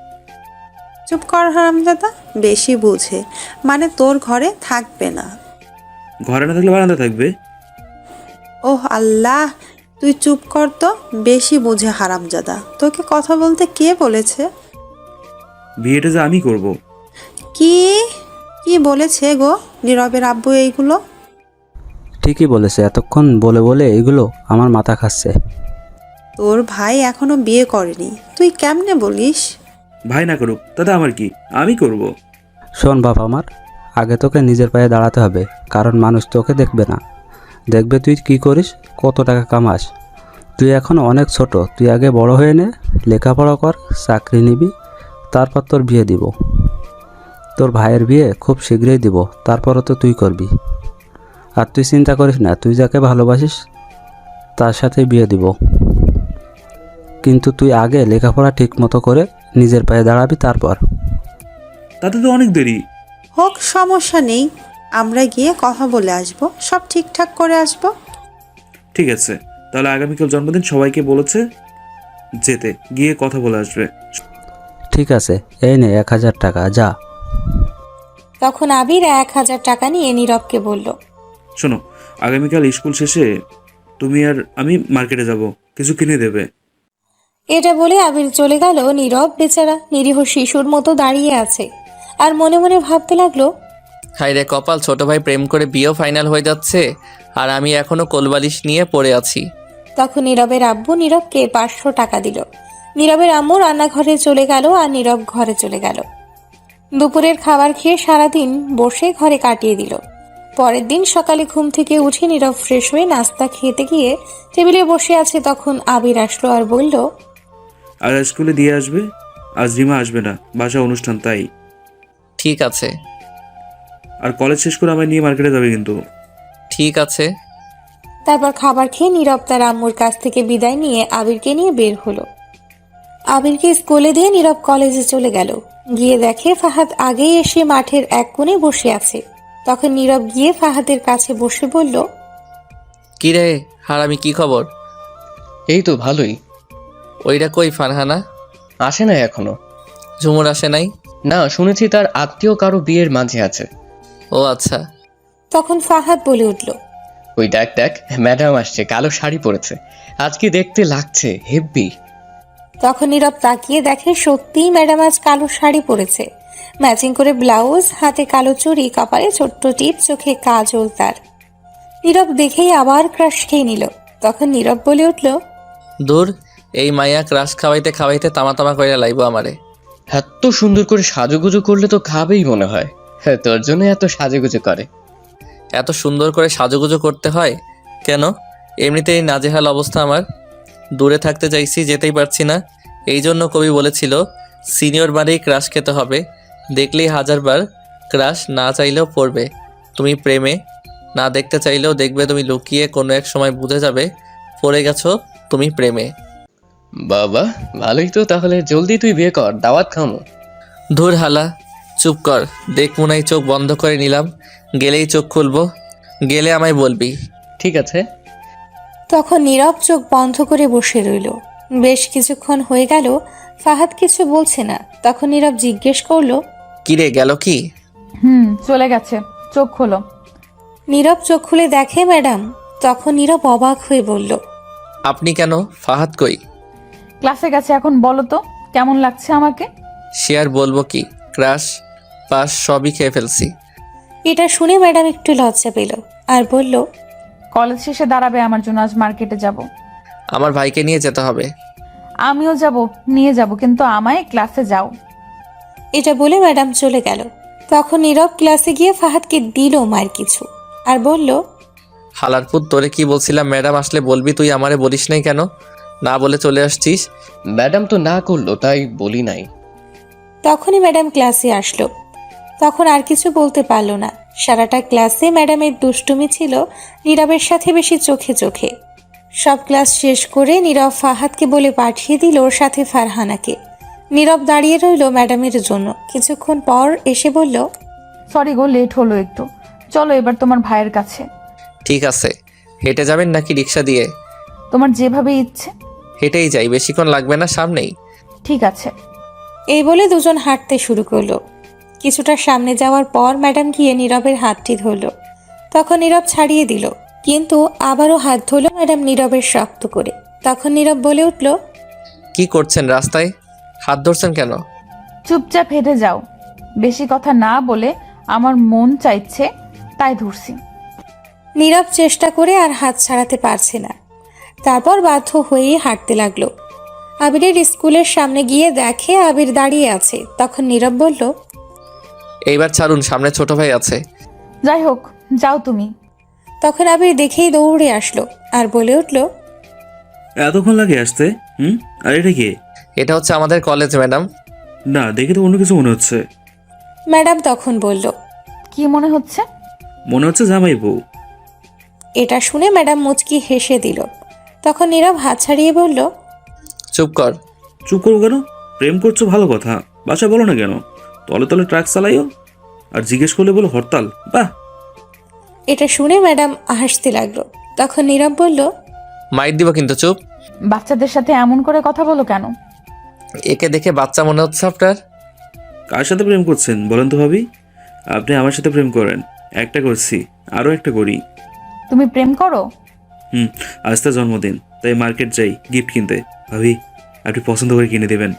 F: চুপ কর হারামজাদা, বেশি বুঝে, মানে তোর ঘরে থাকবে না।
B: ঘরে না থাকলে বারান্দা থাকবে।
F: ওহ আল্লাহ, তুই চুপ কর তো, বেশি বুঝে হারামজাদা। তোকে কথা বলতে কে বলেছে?
B: বিয়েটা যে আমি করব।
F: কি কি বলেছে গো নীরবের আব্বু এইগুলো?
K: ঠিকই বলেছে, এতক্ষণ বলে বলে এগুলো আমার মাথা খাচ্ছে।
F: তোর ভাই এখনো বিয়ে করেনি, তুই কেমনে বলিস?
B: ভাই না করুক, তাতে আমার কি, আমি করব।
K: শোন বাপ আমার, আগে তোকে নিজের পায়ে দাঁড়াতে হবে, কারণ মানুষ তোকে দেখবে না, দেখবে তুই কি করিস, কত টাকা কামাস। তুই এখন অনেক ছোট, তুই আগে বড় হয়ে নে, লেখাপড়া কর, চাকরি নিবি, তারপর তোর বিয়ে দিব। তোর ভাইয়ের বিয়ে খুব শীঘ্রই দিব, তারপরও তো তুই করবি। আর তুই চিন্তা করিস না, তুই যাকে ভালোবাসিস তার সাথে বিয়ে দিব, কিন্তু তুই আগে লেখাপড়া ঠিক মতো করে নিজের পায়ে দাঁড়াবি তারপর।
B: তাতে তো অনেক দেরি।
F: হোক, সমস্যা নেই, আমরা গিয়ে কথা বলে আসব, সব ঠিকঠাক করে আসব।
B: ঠিক আছে, তাহলে আগামীকাল জন্মদিন, সবাইকে বলেছে যেতে, গিয়ে কথা বলে আসবে।
K: ঠিক আছে, এই নে 1000 টাকা, যা।
A: তখন আবির 1000 টাকা নিয়ে নীরবকে বলল,
B: শোনো, আগামীকাল স্কুল শেষে তুমি আর আমি মার্কেটে যাব, কিছু কিনে দেবে।
A: এটা বলে আবির চলে গেল। নীরব বেচারা নিরীহ শিশুর মতো দাঁড়িয়ে আছে আর মনে মনে ভাবতে লাগলো,
C: হাই রে কপাল, ছোট ভাই প্রেম করে বিয়েও ফাইনাল হয়ে যাচ্ছে, আর আমি এখনো কোলবালিশ নিয়ে পড়ে আছি।
A: তখন নীরবের আব্বু নীরবকে 500 টাকা দিল। নীরবের আম্মু রান্নাঘরে চলে গেল আর নীরব ঘরে চলে গেল। দুপুরের খাবার খেয়ে সারাদিন বসে ঘরে কাটিয়ে দিল। পরের দিন সকালে ঘুম থেকে উঠে নীরব ফ্রেশ হয়ে নাস্তা খেতে গিয়ে টেবিলে বসে আছে। তখন আবির আসলো আর বলল,
B: আর স্কুলে দিয়ে আসবে, আজ রিমা আসবে না, বাসা অনুষ্ঠান তাই।
C: ঠিক আছে।
B: আর কলেজ শেষ করে আমায় নিয়ে মার্কেটে যাবে কিন্তু।
C: ঠিক আছে।
A: তারপর খাবার খেয়ে নীরব তার আম্মুর কাছ থেকে বিদায় নিয়ে আবিরকে নিয়ে বের হলো। আবিরকে স্কুলে দিয়ে নীরব কলেজে চলে গেল। গিয়ে দেখে ফাহাদ আগেই এসে মাঠের এক কোণে বসে আছে। তখন নীরব গিয়ে ফাহাদের কাছে বসে বলল,
C: কি রে হারামি, কি খবর?
D: এই তো ভালোই।
C: ওইটা কই ফারহানা?
D: আসে না এখনো।
C: ঝুমুর আসে নাই?
D: না, শুনেছি তার আত্মীয় কারো বিয়ের মাঝে আছে।
C: ও আচ্ছা।
A: তখন ফাহাদ বলে উঠল,
D: ওই দেখ দেখ, ম্যাডাম আসছে, কালো শাড়ি পরেছে, আজকে দেখতে লাগছে হেব্বি।
A: তখন নীরব তাকিয়ে দেখে সত্যিই ম্যাডাম আজ কালো শাড়ি পরেছে, ম্যাচিং করে ব্লাউজ, হাতে কালো চুড়ি, কপালে ছোট্ট টিপ, চোখে কাজল তার। নীরব দেখেই আবার ক্রাশ খেয়ে নিল। তখন নীরব বলে উঠল,
C: দূর, এই মাইয়া ক্রাশ খাওয়াইতে খাওয়াইতে তামা তামা কইরা লাইব আমারে।
D: এত সুন্দর করে সাজুগুজু করলে তো খাবেই মনে হয়। হ্যাঁ, তোর জন্য এত সাজুগুজু করে।
C: এত সুন্দর করে সাজুগুজু করতে হয় কেন? এমনিতেই নাজেহাল অবস্থা আমার, দূরে থাকতে চাইছি, যেতেই পারছি না। এই জন্য কবি বলেছিল সিনিয়র বারেই ক্রাশ খেতে হবে, দেখলেই 1000বার ক্রাশ না চাইলেও পড়বে তুমি প্রেমে, না দেখতে চাইলেও দেখবে তুমি, লুকিয়ে কোনো এক সময় বুঝে যাবে পড়ে গেছো তুমি প্রেমে।
D: বাবা ভালোই তো, তাহলে জলদি তুই বিয়ে কর, দাওয়াত খামো।
C: ধুর হালা, চুপ কর। দেখ মুনাই, চোখ বন্ধ করে নিলাম, গেলেই চোখ খুলবো, গেলে আমায় বলবি।
D: ঠিক আছে।
A: তখন নীরব চোখ বন্ধ করে বসে রইল। বেশ কিছুক্ষণ হয়ে গেল, ফাহাদ কিছু বলছে না। তখন নীরব জিজ্ঞেস করলো,
C: কিরে গেল কি?
G: চলে গেছে, চোখ খোলো।
A: নীরব চোখ খুলে দেখে ম্যাডাম। তখন নীরব অবাক হয়ে বলল,
C: আপনি কেন? ফাহাদ কই?
G: ক্লাসে গেছে। এখন বলো তো কেমন লাগছে আমাকে?
C: সে আর বলবো কি, ক্রাশ পাস সবই খেয়ে ফেলছি।
A: এটা শুনে ম্যাডাম একটু লজ্জা পেল আর বলল,
G: কলেজ শেষে দাঁড়াবে আমার জন্য, আজ মার্কেটে যাব।
C: আমার ভাইকে নিয়ে যেতে হবে।
G: আমিও যাব, নিয়ে যাব, কিন্তু আমায় ক্লাসে যাও।
A: এটা বলে ম্যাডাম চলে গেল। তখন নীরব ক্লাসে গিয়ে ফাহাদকে দিল মার কিছু আর বলল,
C: হালারপুর, তোরে কি বলছিলাম ম্যাডাম আসলে বলবি, তুই আমারে বলিস নাই কেন? না বলে চলে আসছিস।
D: ম্যাডাম তো না করলো তাই বলি নাই।
A: তখনই ম্যাডাম ক্লাসে আসলো। তখন আর কিছু বলতে পারল না। সারাটা ক্লাসে ম্যাডামের দুষ্টুমি ছিল নীরবের সাথে বেশি চোখে চোখে। সব ক্লাস শেষ করে নীরব ফাহাদকে বলে পাঠিয়ে দিল ওর সাথে ফারহানাকে। নীরব দাঁড়িয়ে রইল ম্যাডামের জন্য। কিছুক্ষণ পর এসে বলল,
G: সরি গো, লেট হলো একটু। চলো এবার তোমার ভাইয়ের কাছে।
C: ঠিক আছে। হেঁটে যাবেন নাকি রিক্সা দিয়ে?
G: তোমার যেভাবে ইচ্ছে।
C: হেঁটেই যাই, বেশিক্ষণ লাগবে না, সামনেই।
G: ঠিক আছে।
A: এই বলে দুজন হাঁটতে শুরু করলো। কিছুটা সামনে যাওয়ার পর ম্যাডাম গিয়ে নীরবের হাতটি ধরল। তখন নীরব ছাড়িয়ে দিল, কিন্তু আবারও হাত ধরল ম্যাডাম নীরবের শক্ত করে। তখন নীরব বলে উঠল,
C: কি করছেন রাস্তায়? হাত ধরছেন কেন?
G: চুপচাপ হেঁটে যাও। বেশি কথা না বলে আমার মন চাইছে তাই ধরছি।
A: নীরব চেষ্টা করে আর হাত ছাড়াতে পারছে না। তারপর বাধ্য হয়েই হাঁটতে লাগলো। আবিরের স্কুলের সামনে গিয়ে দেখে আবির দাঁড়িয়ে আছে। তখন নীরব বলল,
C: এইবার ছাড়ুন, সামনে ছোট ভাই আছে।
G: যাই হোক, যাও তুমি।
A: তখন আবির দেখেই দৌড়ে আসলো আর বলে উঠল,
B: এতক্ষণ লাগে আসতে? আর এটা কে?
C: এটা হচ্ছে আমাদের কলেজ ম্যাডাম।
B: না, দেখে তো অন্য কিছু মনে হচ্ছে।
A: ম্যাডাম তখন বলল,
G: কি মনে হচ্ছে?
B: মনে হচ্ছে জামাই বউ।
A: এটা শুনে ম্যাডাম মুচকি হেসে দিল। তখন নীরব হাত ছাড়িয়ে বলল,
C: চুপ কর।
B: চুপ করবো কেন? প্রেম করছো ভালো কথা, বাসা বলো না কেন? তলে তলে ট্রাক চালাইও আর জিজ্ঞেস করলে বলো হরতাল। বাহ!
A: এটা শুনে ম্যাডাম হাসতে লাগলো। তখন নীরব বলল,
C: মাইর দিব কিন্তু, চুপ।
G: বাচ্চাদের সাথে এমন করে কথা বলো কেন?
C: একে দেখে বাচ্চা মনে হচ্ছে আপনার?
B: কার সাথে প্রেম করছেন বলেন তো ভাবি? আপনি আমার সাথে প্রেম করেন। একটা করছি, আরও একটা করি।
G: তুমি প্রেম করো?
B: আজ তার জন্মদিন, তাই মার্কেট যাই গিফট কিনতে। ভাবি, আপনি পছন্দ করে কিনে দেবেন।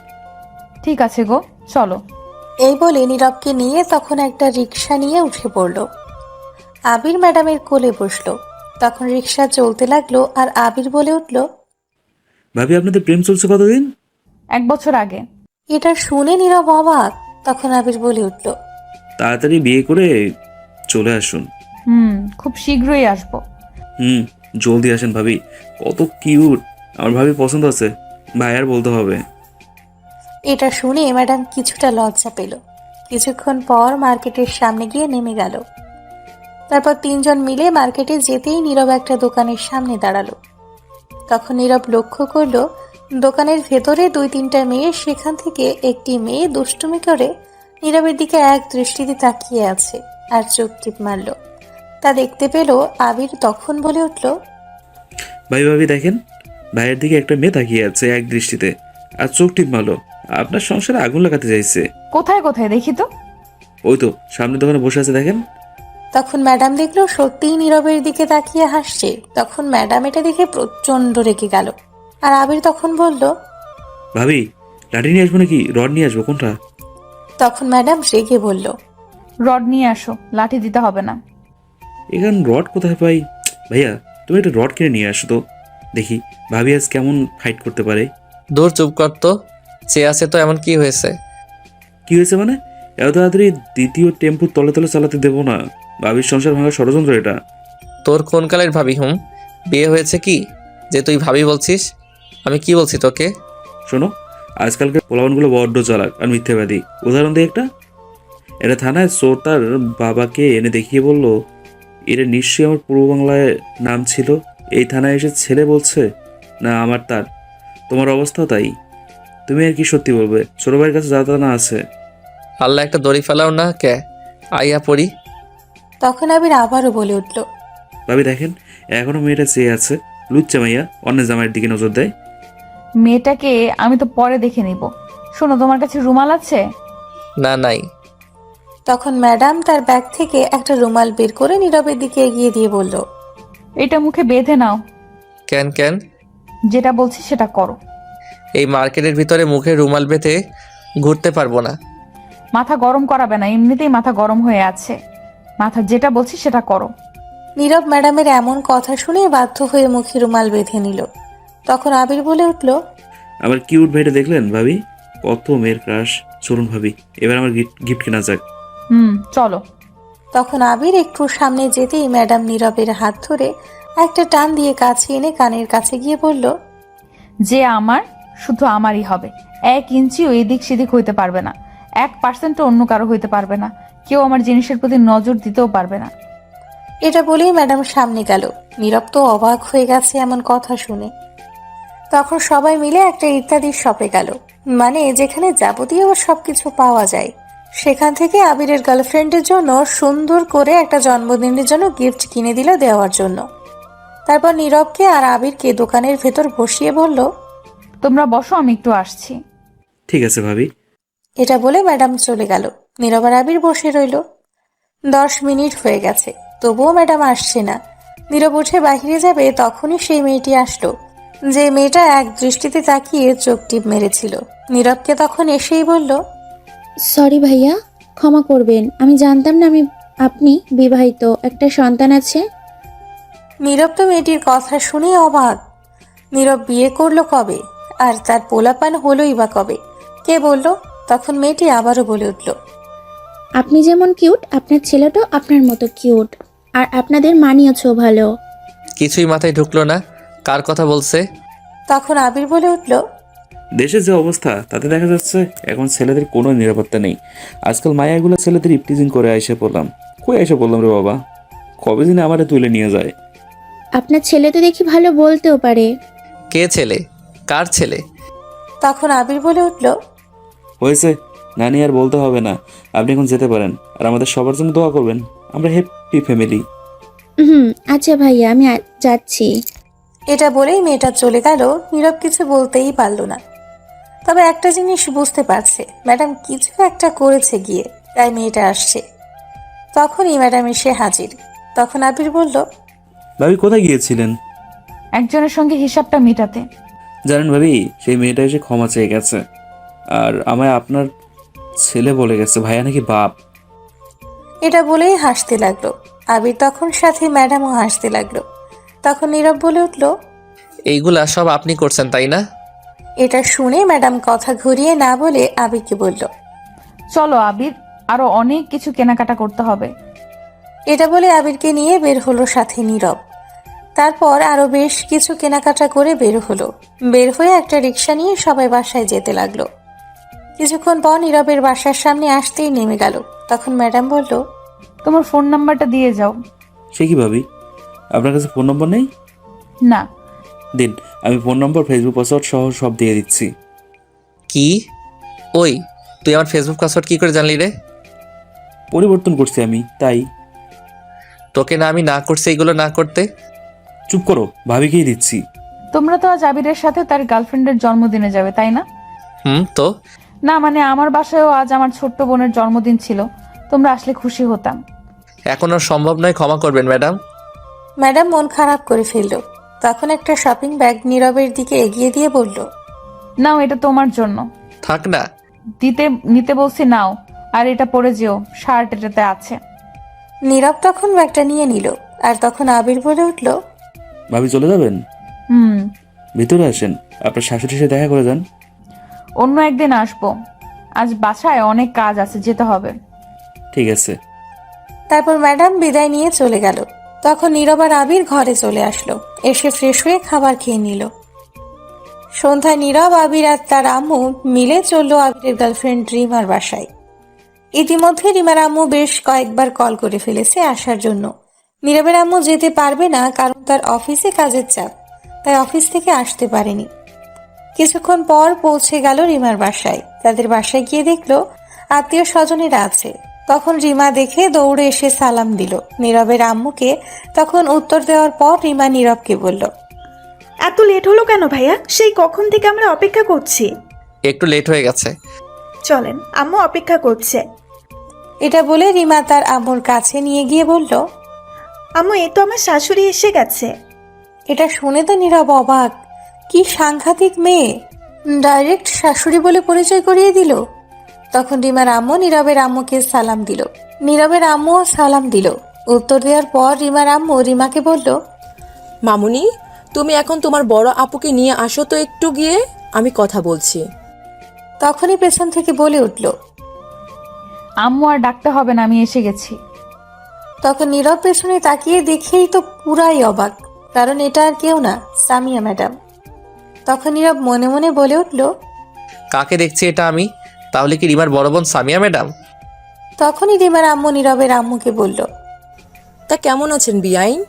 G: ঠিক আছে গো, চলো।
A: এই বলে নীরবকে নিয়ে তখন একটা রিক্সা নিয়ে উঠে পড়ল। আবির ম্যাডামের কোলে বসলো। তখন রিক্সা চলতে লাগলো আর আবির বলে উঠল,
B: ভাবি, আপনাদের প্রেম চলছে কতদিন?
G: 1 বছর আগে।
A: এটা শুনে নীরব অবাক। তখন আবির বলে উঠল,
B: তাড়াতাড়ি বিয়ে করে চলে আসুন।
G: খুব শীঘ্রই আসবো।
B: জলদি আসেন ভাবি, কত কিউট। আমার ভাবি পছন্দ আছে, ভাই আর বলতে হবে।
A: এটা শুনে ম্যাডাম কিছুটা লজ্জা পেল। কিছুক্ষণ পর মার্কেটের সামনে গিয়ে নেমে গেল। তারপর 3 জন মিলে মার্কেটে যেতেই নীরব একটা দোকানের সামনে দাঁড়ালো। তখন নীরব লক্ষ্য করলো দোকানের ভেতরে 2-3টা মেয়ে, সেখান থেকে একটি মেয়ে দুষ্টুমি করে নীরবের দিকে এক দৃষ্টিতে তাকিয়ে আছে আর চোখ টিপ মারল। তা দেখতে পেল আবির। তখন বলে উঠল,
B: ভাই ভাবি দেখেন, ভাইয়ের দিকে একটা মেয়ে তাকিয়ে আছে এক দৃষ্টিতে আর চোখ টিপ মারলো। আপনার সংসারে আগুন লাগাতে চাইছে।
G: কোথায় কোথায় দেখি তো?
B: ওই তো সামনে দোকানে বসে আছে, দেখেন।
A: তখন ম্যাডাম দেখলো সত্যিই নীরবের দিকে তাকিয়ে হাসছে। তখন ম্যাডাম এটা দেখে প্রচণ্ড রেগে গেল। আর আবির তখন বলল,
B: ভাবি, লাঠি নিয়ে আসবো নাকি রড নিয়ে আসবো, কোনটা?
A: তখন ম্যাডাম রেগে বলল,
G: রড নিয়ে আসো, লাঠি দিতে হবে না।
B: এখানে রড কোথায় পাই? ভাইয়া, তুমি একটা রড কিনে নিয়ে আসো তো, দেখি ভাবি আজ কেমন ফাইট করতে পারে।
C: দূর, চুপ কর তো। চেয়ে আছে তো, এমন কি হয়েছে?
B: কি হয়েছে মানে? এত তাড়াতাড়ি দ্বিতীয় টেম্পু তলে তলে চালাতে দেবো না। ভাবির সংসার ভাঙার ষড়যন্ত্র এটা।
C: তোর কোন কালের ভাবি? বিয়ে হয়েছে কি যে তুই ভাবি বলছিস? আমি কি বলছি তোকে?
B: শোনো, আজকালকার পোলাপানগুলো বড্ড চালাক আর মিথ্যাবাদী। উদাহরণ দিই একটা। এটা থানায় চোর তার বাবাকে এনে দেখিয়ে বলল, এটা নিশ্চয়ই আমার পূর্ব বাংলায় নাম ছিল। এই থানায় এসে ছেলে বলছে না আমার তার। তোমার অবস্থাও তাই। তুমি আর কি সত্যি বলবে? ছোট ভাইয়ের কাছে যা তা না আছে।
C: আল্লাহ একটা দড়ি ফেলাও না কে, আইয়া পড়ি।
A: তখন আবির আবারও বলে উঠল,
B: ভাবি দেখেন, এখনো মেয়েটা চেয়ে আছে। লুচ্চা মাইয়া অন্য জামাইয়ের দিকে নজর দেয়।
G: মেয়েটাকে আমি তো পরে দেখে নিব। শোনো, তোমার কাছে রুমাল আছে?
C: না, নাই।
A: তখন ম্যাডাম তার ব্যাগ থেকে একটা রুমাল বের করে নীরবের দিকে এগিয়ে দিয়ে বলল,
G: এটা মুখে বেঁধে নাও।
C: কেন কেন?
G: যেটা বলছি সেটা করো।
C: এই মার্কেটের ভিতরে মুখে রুমাল বেঁধে ঘুরতে পারবো না।
G: মাথা গরম করাবে না, এমনিতেই মাথা গরম হয়ে আছে। মাথা যেটা বলছি সেটা করো।
A: নীরব ম্যাডামের এমন কথা শুনে বাধ্য হয়ে মুখে রুমাল বেঁধে নিল। তখন আবির বলে উঠল,
B: আমার কিউট ভাইটা দেখলেন ভাবি? কত মেয়ের ক্রাশ। চলুন ভাবি, এবার আমার গিফট কেনা যাক।
G: চলো।
A: তখন আবির একটু সামনে যেতেই ম্যাডাম নীরবের হাত ধরে একটা টান দিয়ে কাছে এনে কানের কাছে গিয়ে বলল,
G: যে আমার শুধু আমারই হবে। 1 ইঞ্চিও এদিক সেদিক হইতে পারবে না। 1% অন্য কারো হইতে পারবে না। কেউ আমার জিনিসের প্রতি নজর দিতেও পারবে না।
A: এটা বলেই ম্যাডাম সামনে গেল। নীরব তো অবাক হয়ে গেছে এমন কথা শুনে। তখন সবাই মিলে একটা ইত্যাদির শপে গেল, মানে যেখানে যাবতীয় সবকিছু পাওয়া যায়। সেখান থেকে আবিরের গার্লফ্রেন্ডের জন্য সুন্দর করে একটা জন্মদিনের জন্য গিফট কিনে দিল দেওয়ার জন্য। তারপর নীরবকে আর আবিরকে দোকানের ভেতর বসিয়ে বলল,
G: তোমরা বসো, আমি একটু আসছি।
B: ঠিক আছে ভাবি।
A: এটা বলে ম্যাডাম চলে গেল। নীরব আর আবির বসে রইল। 10 মিনিট হয়ে গেছে, তবুও ম্যাডাম আসছে না। নীরব উঠে বাহিরে যাবে, তখনই সেই মেয়েটি আসলো, যে মেয়েটা এক দৃষ্টিতে তাকিয়ে চোখ টিপ মেরেছিল। নীরবকে তখন এসেই বলল,
L: সরি ভাইয়া, ক্ষমা করবেন, আমি জানতাম না আপনি বিবাহিত, একটা সন্তান আছে।
A: নীরব তো মেয়েটির কথা শুনে অবাক। নীরব বিয়ে করলো কবে? আর তার পোলাপান হলোই বা কবে? কে বলল? তখন মেয়েটি আবারও বলে উঠল,
L: আপনি যেমন কিউট, আপনার ছেলেটাও আপনার মতো কিউট, আর আপনাদের মানিয়েছেও ভালো।
C: কিছুই মাথায় ঢুকলো না, কার কথা বলছে?
A: তখন আবির বলে উঠল,
B: দেশের যে অবস্থা তাতে দেখা যাচ্ছে এখন ছেলেদের কোনো নিরাপত্তা নেই। আজকাল মায়াগুলো ছেলেদের ইপটিজিং করে এসে পড়লাম। কই এসে পড়লাম রে বাবা, কবে দিনে আমারে তুলে নিয়ে যায়।
L: আপনার ছেলে তো দেখি ভালো বলতেও পারে।
C: কে ছেলে? কার ছেলে?
A: তখন আবির বলে উঠল,
B: হয়েছে নানি, আর বলতে হবে না। আপনি এখন যেতে পারেন, আর আমাদের সবার জন্য দোয়া করবেন। আমরা হ্যাপি ফ্যামিলি।
L: আচ্ছা ভাইয়া, আমি যাচ্ছি।
A: এটা বলেই মেয়েটা চলে গেল। নীরব কিছু বলতেই পারল না। তবে একটা জিনিস বুঝতে পারছে, ম্যাডাম কিছু একটা করেছে গিয়ে, তাই মেয়েটা আসছে। তখনই ম্যাডাম এসে হাজির। তখন আবির বলল,
B: ভাবি কোথায় গিয়েছিলেন?
G: একজনের সঙ্গে হিসাবটা মেটাতে।
B: জানেন ভাবি, সেই মেয়েটা এসে ক্ষমা চেয়ে গেছে, আর আমায় আপনার ছেলে বলে গেছে। ভাইয়া নাকি বাপ।
A: এটা বলেই হাসতে লাগলো আবির। তখন সাথে ম্যাডামও হাসতে লাগলো। তখন নীরব বলে উঠল,
C: এইগুলা সব আপনি করছেন তাই না?
A: এটা শুনে ম্যাডাম কথা ঘুরিয়ে না বলে আবিরকে বলল,
G: চলো আবির, আরো অনেক কিছু কেনাকাটা করতে হবে।
A: এটা বলে আবিরকে নিয়ে বের হলো সাথে নীরব। তারপর আরো বেশ কিছু কেনাকাটা করে বের হলো। বের হয়ে একটা রিক্সা নিয়ে সবাই বাসায় যেতে লাগলো। কিছুক্ষণ পর নীরবের বাসার সামনে আসতেই নেমে গেল। তখন ম্যাডাম বলল,
G: তোমার ফোন নাম্বারটা দিয়ে যাও।
B: সে কি ভাবি, আপনার কাছে ফোন নম্বর নেই?
G: না।
B: দিন, আমি ফোন নম্বর, ফেসবুক পাসওয়ার্ড সহ সব দিয়ে দিচ্ছি।
C: কি? ওই, তুই আমার ফেসবুক পাসওয়ার্ড কি করে জানলি রে?
B: পরিবর্তন করছি আমি, তাই।
C: তোকে না আমি না করছি এইগুলো না করতে?
B: চুপ করো, ভাবিকেই দিচ্ছি।
G: তোমরা তো আজ আবিরের সাথে তার গার্লফ্রেন্ডের জন্মদিনে যাবে, তাই না?
C: তো
G: না, মানে আমার বাসায়ও আজ আমার ছোট্ট বোনের জন্মদিন ছিল। তোমরা আসলে খুশি হতাম।
C: এখন আর সম্ভব নয়, ক্ষমা করবেন ম্যাডাম।
A: ম্যাডাম মন খারাপ করে ফেলল। তখন একটা শপিং ব্যাগ নীরবের দিকে এগিয়ে দিয়ে বলল,
G: নাও, এটা তোমার জন্য।
C: থাক না।
G: নিতে বলছি, নাও। আর এটা পরে যেও, শার্ট এটাতে আছে।
A: নীরব তখন ব্যাগটা নিয়ে নিল। আর তখন আবির বলে উঠল,
B: ভাবি চলে যাবেন? ভিতরে আসেন, আপনার শাশুড়ির সাথে দেখা করে যান।
G: অন্য একদিন আসবো, আজ বাসায় অনেক কাজ আছে, যেতে হবে।
B: ঠিক আছে।
A: তারপর ম্যাডাম বিদায় নিয়ে চলে গেল। তখন নীরব আর আবির ঘরে চলে আসলো। এসে ফ্রেশ হয়ে খাবার খেয়ে নিল। সন্ধ্যায় নীরব, আবির আর তার আম্মু মিলে চললো আবিরের গার্লফ্রেন্ড রিমার বাসায়। ইতিমধ্যে রিমার আম্মু বেশ কয়েকবার কল করে ফেলেছে আসার জন্য। নীরবের আম্মু যেতে পারবে না কারণ তার অফিসে কাজের চাপ, তাই অফিস থেকে আসতে পারেনি। কিছুক্ষণ পর পৌঁছে গেল রিমার বাসায়। তাদের বাসায় গিয়ে দেখলো আত্মীয় স্বজনেরা আছে। তখন রিমা দেখে দৌড়ে এসে সালাম দিল নীরবের আম্মুকে। তখন উত্তর দেওয়ার পর রিমা নীরবকে বলল,
E: এত লেট হলো কেন ভাইয়া? সেই কখন থেকে আমরা অপেক্ষা করছি।
C: একটু লেট হয়ে গেছে।
E: চলেন, আম্মু অপেক্ষা করছে।
A: এটা বলে রিমা তার আম্মুর কাছে নিয়ে গিয়ে বলল,
E: আম্মু, এই তো আমার শাশুড়ি এসে গেছে।
A: এটা শুনে তো নীরব অবাক। কি সাংঘাতিক মেয়ে, ডাইরেক্ট শাশুড়ি বলে পরিচয় করিয়ে দিল। তখন রিমার আম্মু নীরবের আম্মুকে সালাম দিল। নীরবের আম্মুও সালাম দিল। উত্তর দেওয়ার পর রিমার আম্মু রিমাকে বলল,
M: মামুনি, তুমি এখন তোমার বড় আপুকে নিয়ে আসো তো একটু গিয়ে, আমি কথা বলছি।
A: তখনই পেছন থেকে বলে উঠল,
G: আম্মু আর ডাকতে হবে না, আমি এসে গেছি।
A: তখন নীরব পেছনে তাকিয়ে দেখেই তো পুরাই অবাক, কারণ এটা আর কেউ না, সামিয়া ম্যাডাম। তখন নীরব মনে মনে বলে উঠল,
C: কাকে দেখছি এটা আমি? তাহলে কি রিমার বড় বোন সামিয়া ম্যাডাম?
A: তখনই রিমার আম্মু নীরবের আম্মুকে বলল,
M: তা কেমন আছেন বিআইন?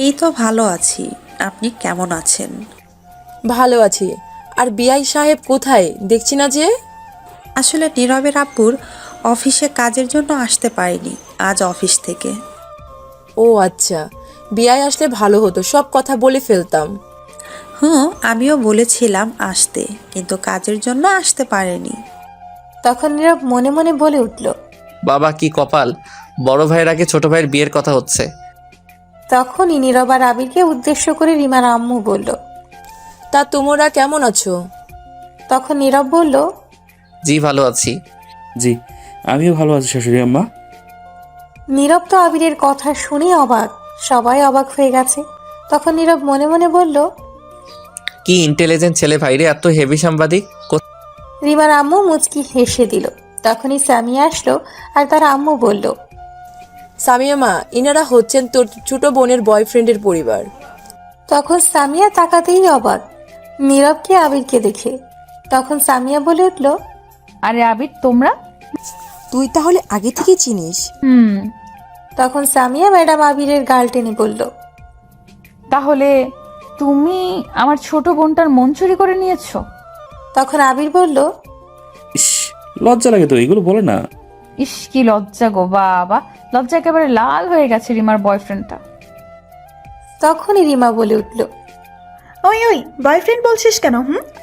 F: এই তো ভালো আছি, আপনি কেমন আছেন?
M: ভালো আছি। আর বিআই সাহেব কোথায়, দেখছি না যে?
F: আসলে নীরবের আব্বুর অফিসে কাজের জন্য আসতে পারিনি আজ অফিস থেকে।
M: ও আচ্ছা, বিআই আসলে ভালো হতো, সব কথা বলে ফেলতাম।
F: আমিও বলেছিলাম আসতে, কিন্তু কাজের জন্য আসতে পারেনি।
A: তখন নীরব মনে মনে বলে উঠল,
C: বাবা কি কপাল, বড় ভাইয়ের আগে ছোট ভাইয়ের বিয়ের কথা হচ্ছে।
A: তখনই নীরব আর আবিরকে উদ্দেশ্য করে রিমার আম্মু বলল,
M: তা তোমরা কেমন আছো?
A: তখন নীরব বলল,
C: জি ভালো আছি।
B: জি, আমিও ভালো আছি শাশুড়ি আম্মা।
A: নীরব তো আবিরের কথা শুনে অবাক, সবাই অবাক হয়ে গেছে। তখন নীরব মনে মনে বলল,
C: কি ইন্টেলিজেন্ট ছেলে ভাইরে, এত হেভি সাংবাদিক।
A: রিমার আম্মু মুচকি হেসে দিল। তখনই সামিয়া আসলো আর তার আম্মু বলল,
M: সামিয়া মা, ইনারা হচ্ছেন তোর ছোট বোনের বয়ফ্রেন্ডের পরিবার।
A: তখন সামিয়া তাকাতেই অবাক নীরবকে আবিরকে দেখে। তখন সামিয়া বলে উঠল,
G: আরে আবির, তোমরা?
M: তুই তাহলে আগে থেকে চিনিস?
A: তখন সামিয়া ম্যাডাম আবিরের গাল টেনে বলল,
G: তাহলে তুমি আমার ছোট বোনটার মন চুরি করে নিয়েছো?
A: তখন আবির বলল,
B: ইস, লজ্জা লাগে তো, এগুলো বলে না।
G: ইস, কি লজ্জা গো বাবা, লজ্জা একেবারে লাল হয়ে গেছে রিমার বয়ফ্রেন্ডটা।
A: তখনই রিমা বলে উঠল,
E: ওই ওই, বয়ফ্রেন্ড বলছিস কেন?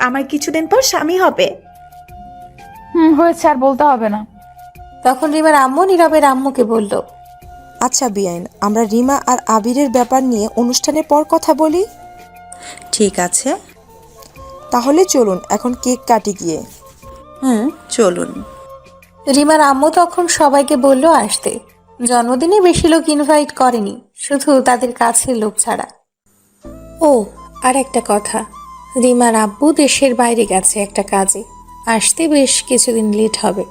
E: আমার কিছুদিন পর স্বামী হবে।
G: হয়েছে, আর বলতে হবে না।
A: তখন রিমার আম্মু নীরবের আম্মুকে বলল,
M: আচ্ছা বিআইন, আমরা রিমা আর আবিরের ব্যাপার নিয়ে অনুষ্ঠানের পর কথা বলি।
F: ঠিক আছে,
M: তাহলে চলুন এখন কেক কাটি গিয়ে।
F: চলুন।
A: রিমার আম্মু তখন সবাইকে বলল আসতে। জন্মদিনে বেশি লোক ইনভাইট করেনি, শুধু তাদের কাছের লোক ছাড়া। ও আর একটা কথা, রিমার আব্বু দেশের বাইরে গেছে একটা কাজে, আসতে বেশ কিছুদিন লেট হবে।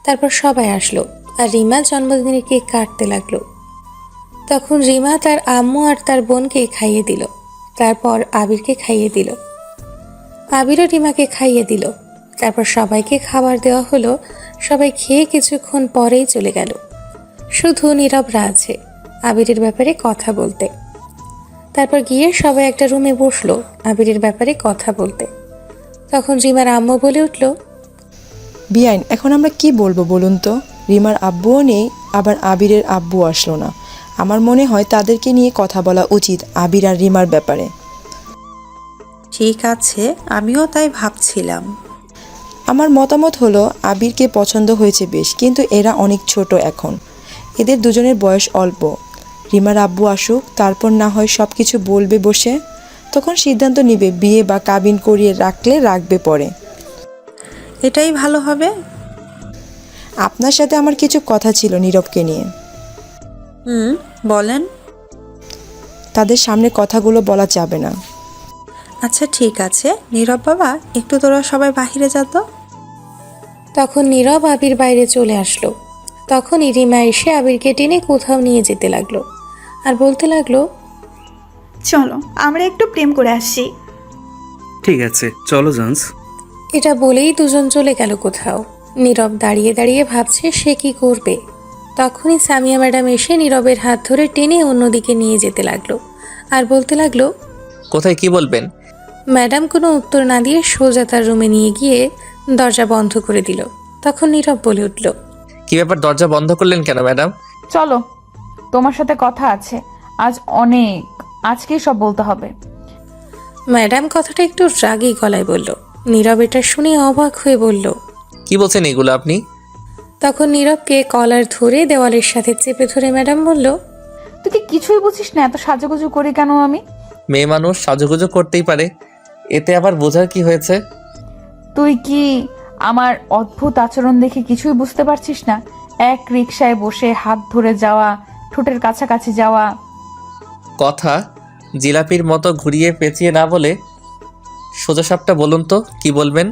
A: তারপর সবাই আসলো আর রিমা জন্মদিনের কেক কাটতে লাগলো। তখন রিমা তার আম্মু আর তার বোনকে খাইয়ে দিল, তারপর আবিরকে খাইয়ে দিল। আবিরও রিমাকে খাইয়ে দিল। তারপর সবাইকে খাবার দেওয়া হলো। সবাই খেয়ে কিছুক্ষণ পরেই চলে গেল। শুধু নীরবরা আছে আবিরের ব্যাপারে কথা বলতে। তারপর গিয়ে সবাই একটা রুমে বসলো আবিরের ব্যাপারে কথা বলতে। তখন রিমার আম্মু বলে উঠল,
M: বিআইন, এখন আমরা কি বলবো বলুন তো? রিমার আব্বুও নেই, আবার আবিরের আব্বু আসলো না। আমার মনে হয় তাদেরকে নিয়ে কথা বলা উচিত আবির আর রিমার ব্যাপারে।
F: ঠিক আছে, আমিও তাই ভাবছিলাম।
M: আমার মতামত হলো আবিরকে পছন্দ হয়েছে বেশ, কিন্তু এরা অনেক ছোট এখন, এদের দুজনের বয়স অল্প। রিমার আব্বু আসুক, তারপর না হয় সব কিছু বলবে বসে, তখন সিদ্ধান্ত নিবে বিয়ে বা কাবিন করিয়ে রাখলে রাখবে পরে।
F: এটাই ভালো হবে।
M: আপনার সাথে আমার কিছু কথা ছিল নীরবকে নিয়ে।
F: বলেন।
M: তাদের সামনে কথাগুলো বলা যাবে না।
F: আচ্ছা ঠিক আছে, নীরব বাবা, একটু তোরা সবাই বাহিরে যা তো।
A: তখন নীরব আবির বাইরে চলে আসলো। তখনই রিমা এসে আবিরকে টেনে কোথাও নিয়ে যেতে লাগলো আর বলতে লাগলো,
E: চলো আমরা একটু প্রেম করে আসি।
B: ঠিক আছে, চলো জান্স।
A: এটা বলেই দুজন চলে গেল কোথাও। নীরব দাঁড়িয়ে দাঁড়িয়ে ভাবছে সে কি করবে। তখনই সামিয়া ম্যাডাম এসে নীরবের হাত ধরে টেনে অন্যদিকে নিয়ে যেতে লাগলো আর বলতে লাগলো,
C: কোথায় কি বলবেন?
A: ম্যাডাম কোনো উত্তর না দিয়ে সোজা তার রুমে নিয়ে গিয়ে দরজা বন্ধ করে দিল। তখন নীরব বলে উঠল,
C: কি ব্যাপার, দরজা বন্ধ করলেন কেন ম্যাডাম?
G: চলো, তোমার সাথে কথা আছে আজ অনেক, আজকেই সব বলতে হবে।
A: ম্যাডাম কথাটা একটু রাগী গলায় বলল। নীরব এটা শুনে অবাক হয়ে বলল।
C: কি বলছেন এগুলো আপনি?
A: তখন নীরবকে কলার ধরে দেওয়ালের সাথে চেপে ধরে ম্যাডাম বলল,
G: তুই কি কিছুই বুঝিস না এত সাজুগুজু করি কেন আমি?
C: মেয়ে মানুষ সাজুগুজু করতেই পারে, এতে আবার বোঝার কি হয়েছে?
G: তুই কি আমার অদ্ভুত আচরণ দেখে কিছুই বুঝতে পারছিস না? এক রিকশায় বসে হাত ধরে যাওয়া, ঠোঁটের কাছাকাছি যাওয়া।
C: কথা জিলাপির মতো ঘুরিয়ে পেঁচিয়ে না বলে সোজা সাপটা বলুন তো, কি বলবেন?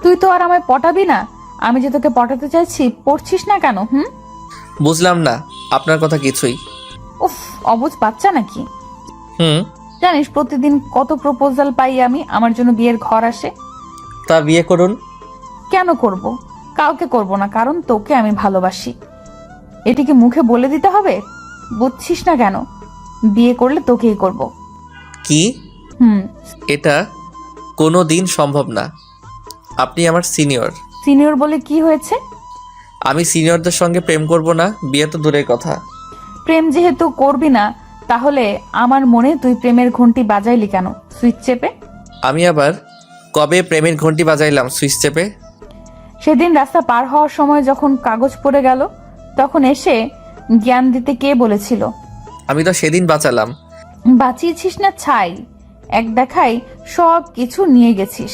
G: তুই তো আর আমায় পটাবি না, আমি যে তোকে পটাতে চাইছি, পড়ছিস না কেন?
C: বুঝলাম না আপনার কথা কিছুই।
G: উফ, অবুঝ বাচ্চা নাকি?
C: হুম।
G: জানিস প্রতিদিন কত প্রপোজাল পাই আমি, আমার জন্য বিয়ের ঘর আসে।
C: তা বিয়ে করুন।
G: কেন করব? কাউকে করব না, কারণ তোকে আমি ভালোবাসি। এটিকে মুখে বলে দিতে হবে? বুঝছিস না কেন? বিয়ে করলে তোকেই করব।
C: কি? এটা কোনো দিন সম্ভব না, আপনি আমার সিনিয়র।
G: সিনিয়র বলে কি হয়েছে?
C: আমি সিনিয়রদের সঙ্গে প্রেম করব না, বিয়ে তো দূরের কথা।
G: প্রেম যেহেতু করবি না, তাহলে আমার মনে তুই প্রেমের ঘন্টি বাজাইলি কেন সুইচ চেপে?
C: আমি আবার কবে প্রেমের ঘন্টি বাজাইলাম সুইচ চেপে?
G: সেদিন রাস্তা পার হওয়ার সময় যখন কাগজ পড়ে গেল, তখন এসে জ্ঞান দিতে কে বলেছিল?
C: আমি তো সেদিন বাঁচালাম।
G: বাঁচিয়েছিস না ছাই, এক দেখাই সব কিছু নিয়ে গেছিস।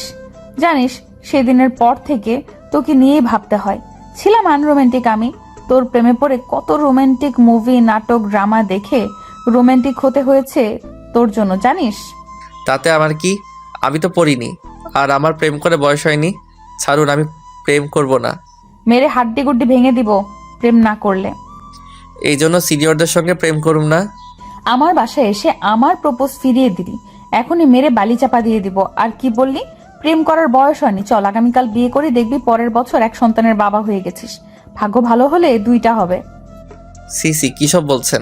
G: জানিস সেদিনের পর থেকে তোকে নিয়েই ভাবতে হয়। ছিলাম আনরোম্যান্টিক আমি, তোর প্রেমে পড়ে কত রোমান্টিক মুভি, নাটক, ড্রামা দেখে রোমান্টিক হতে হয়েছে তোর জন্য, জানিস?
C: তাতে আমার কি? আমি তো পড়িনি, আর আমার প্রেম করে বয়স হয়নি। ছাড়ুন, আমি প্রেম করব না।
G: মেরে হাড্ডি গুড্ডি ভেঙে দিব প্রেম না করলে।
C: এই জন্য সিনিয়রদের সঙ্গে প্রেম করুম না।
G: আমার বাসায় এসে আমার প্রপোজ ফিরিয়ে দিলি, এখনই মেরে বালি চাপা দিয়ে দিব। আর কি বললি? প্রেম করার বয়স হয়নি। চল আগামীকাল বিয়ে করে দেখবি পরের বছর এক সন্তানের বাবা হয়ে গেছিস। ভাগ্য ভালো হলে 2টা হবে।
C: সিসি কি সব বলছেন?